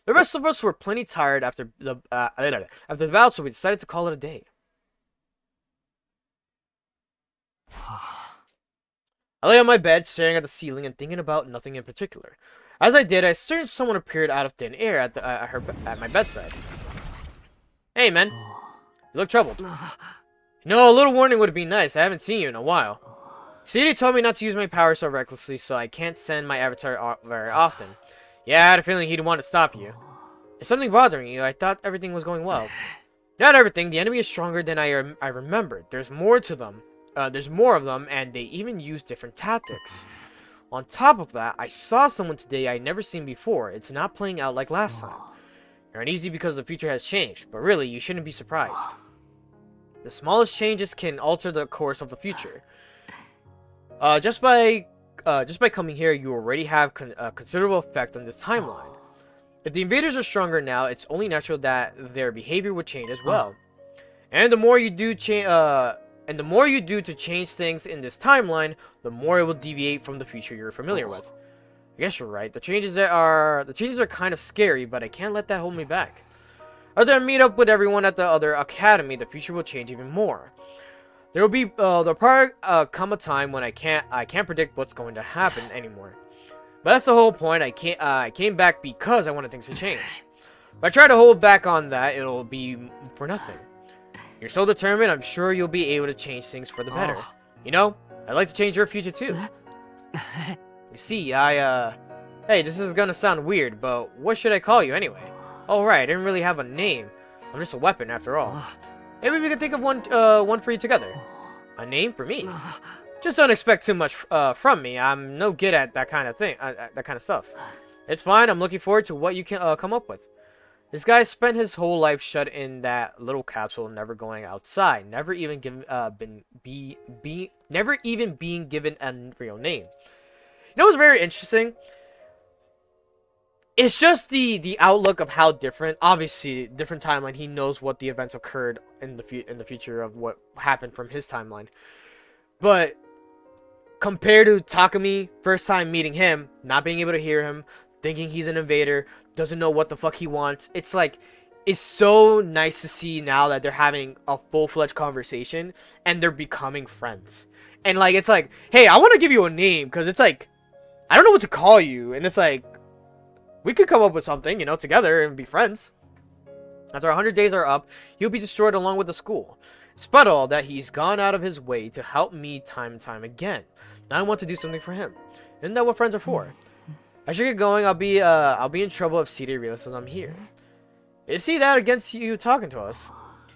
The rest of us were plenty tired after the battle, so we decided to call it a day. I lay on my bed, staring at the ceiling and thinking about nothing in particular. As I did, I sensed someone appeared out of thin air at my bedside. Hey, man. You look troubled. You know, a little warning would be nice. I haven't seen you in a while. CD told me not to use my power so recklessly, so I can't send my avatar very often. Yeah, I had a feeling he'd want to stop you. Is something bothering you? I thought everything was going well. Not everything. The enemy is stronger than I remembered. There's more to them. There's more of them, and they even use different tactics. On top of that, I saw someone today I'd never seen before. It's not playing out like last time. You're uneasy because the future has changed, but really, you shouldn't be surprised. The smallest changes can alter the course of the future. Just by coming here, you already have a considerable effect on this timeline. If the invaders are stronger now, it's only natural that their behavior would change as well. And the more you do to change things in this timeline, the more it will deviate from the future you're familiar with. I guess you're right. The changes are kind of scary, but I can't let that hold me back. After I meet up with everyone at the other academy, the future will change even more. There'll probably come a time when I can't predict what's going to happen anymore. But that's the whole point. I came back because I wanted things to change. If I try to hold back on that, it'll be for nothing. You're so determined, I'm sure you'll be able to change things for the better. You know, I'd like to change your future too. You see, hey, this is gonna sound weird, but what should I call you anyway? Oh right, I didn't really have a name. I'm just a weapon after all. Maybe we could think of one for you together. A name for me? Just don't expect too much from me. I'm no good at that kind of thing, that kind of stuff. It's fine. I'm looking forward to what you can come up with. This guy spent his whole life shut in that little capsule, never going outside, never even being given a real name. You know what's very interesting? It's just the outlook of how different. Obviously, different timeline. He knows what the events occurred in the future of what happened from his timeline. But compared to Takumi, first time meeting him, not being able to hear him, thinking he's an invader, doesn't know what the fuck he wants. It's like, it's so nice to see now that they're having a full-fledged conversation and they're becoming friends. And like, it's like, hey, I want to give you a name, because it's like, I don't know what to call you. And it's like, we could come up with something, you know, together and be friends. After 100 days are up, he'll be destroyed along with the school. Despite all that, he's gone out of his way to help me time and time again. Now I want to do something for him. Isn't that what friends are for? I should get going. I'll be in trouble if CD realizes I'm here. Is he that against you talking to us?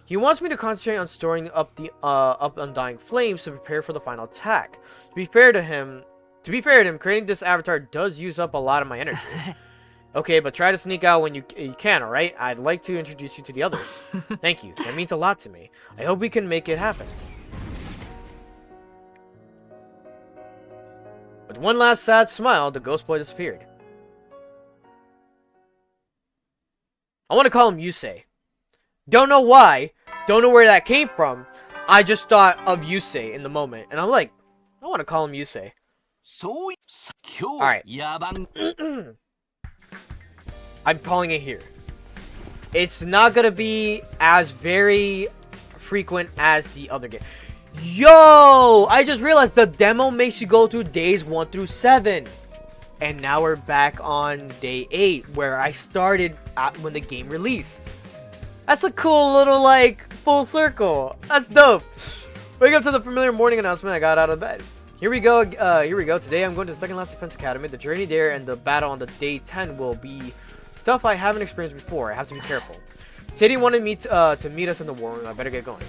He wants me to concentrate on storing up the undying flames to prepare for the final attack. To be fair to him, creating this avatar does use up a lot of my energy. Okay, but try to sneak out when you can, alright? I'd like to introduce you to the others. Thank you. That means a lot to me. I hope we can make it happen. With one last sad smile, the ghost boy disappeared. I want to call him Yusei. Don't know why. Don't know where that came from. I just thought of Yusei in the moment. And I'm like, I want to call him Yusei. Alright. I'm calling it here. It's not gonna be as very frequent as the other game. Yo! I just realized the demo makes you go through days 1 through 7. And now we're back on day 8, where I started when the game released. That's a cool little, like, full circle. That's dope. Wake up to the familiar morning announcement. I got out of bed. Here we go. Today I'm going to the Second Last Defense Academy. The journey there and the battle on the day 10 will be stuff I haven't experienced before. I have to be careful. Sadie wanted me to meet us in the war room. I better get going.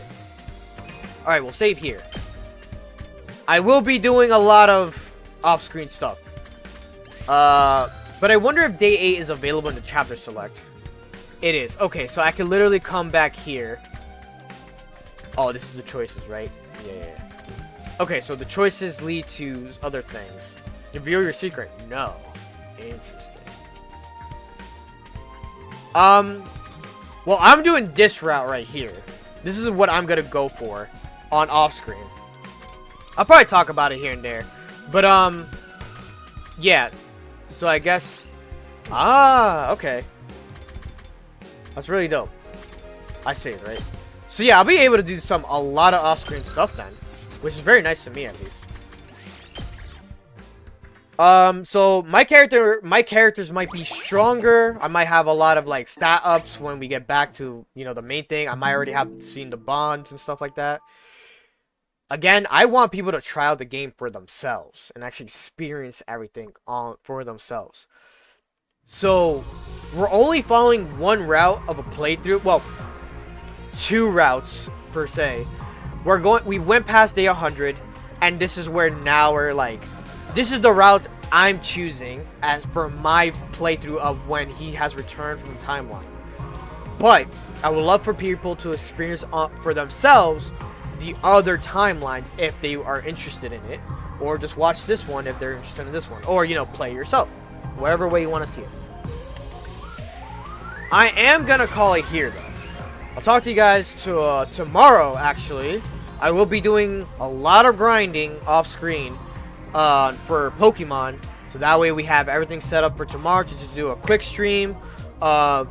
Alright, we'll save here. I will be doing a lot of off-screen stuff. But I wonder if day 8 is available in the chapter select. It is. Okay, so I can literally come back here. Oh, this is the choices, right? Yeah. Okay, so the choices lead to other things. Reveal your secret. No. Interesting. Well, I'm doing this route right here. This is what I'm gonna go for on off-screen. I'll probably talk about it here and there. But, yeah. So I guess... okay. That's really dope. I saved, right? So yeah, I'll be able to do a lot of off-screen stuff then. Which is very nice to me, at least. So my characters might be stronger. I might have a lot of, like, stat ups when we get back to, you know, the main thing. I might already have seen the bonds and stuff like that. Again, I want people to try out the game for themselves and actually experience everything for themselves. So, we're only following one route of a playthrough. Well, 2 routes, per se. We went past day 100, and this is where now we're like, this is the route I'm choosing as for my playthrough of when he has returned from the timeline. But I would love for people to experience for themselves the other timelines if they are interested in it, or just watch this one if they're interested in this one, or, you know, play yourself, whatever way you want to see it. I am gonna call it here though. I'll talk to you guys tomorrow. Actually, I will be doing a lot of grinding off screen for Pokemon, so that way we have everything set up for tomorrow to just do a quick stream of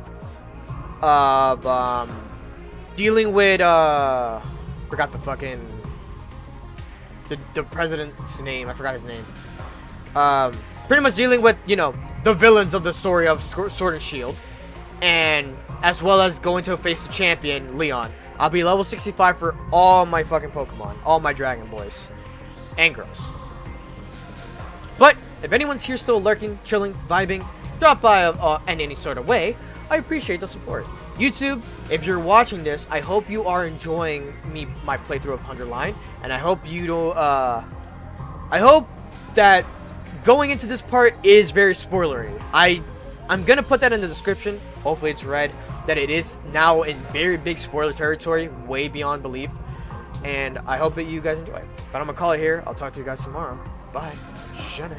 dealing with forgot the fucking the president's name. I forgot his name. Pretty much dealing with, you know, the villains of the story of Sword and Shield, and as well as going to face the champion Leon. I'll be level 65 for all my fucking Pokemon, all my Dragon Boys and girls. But if anyone's here still lurking, chilling, vibing, drop by in any sort of way, I appreciate the support. YouTube, if you're watching this, I hope you are enjoying my playthrough of 100 Line, and I hope you don't. I hope that going into this part is very spoilery. I'm gonna put that in the description. Hopefully it's read that it is now in very big spoiler territory, way beyond belief. And I hope that you guys enjoy it. But I'm gonna call it here. I'll talk to you guys tomorrow. Bye. Shut it.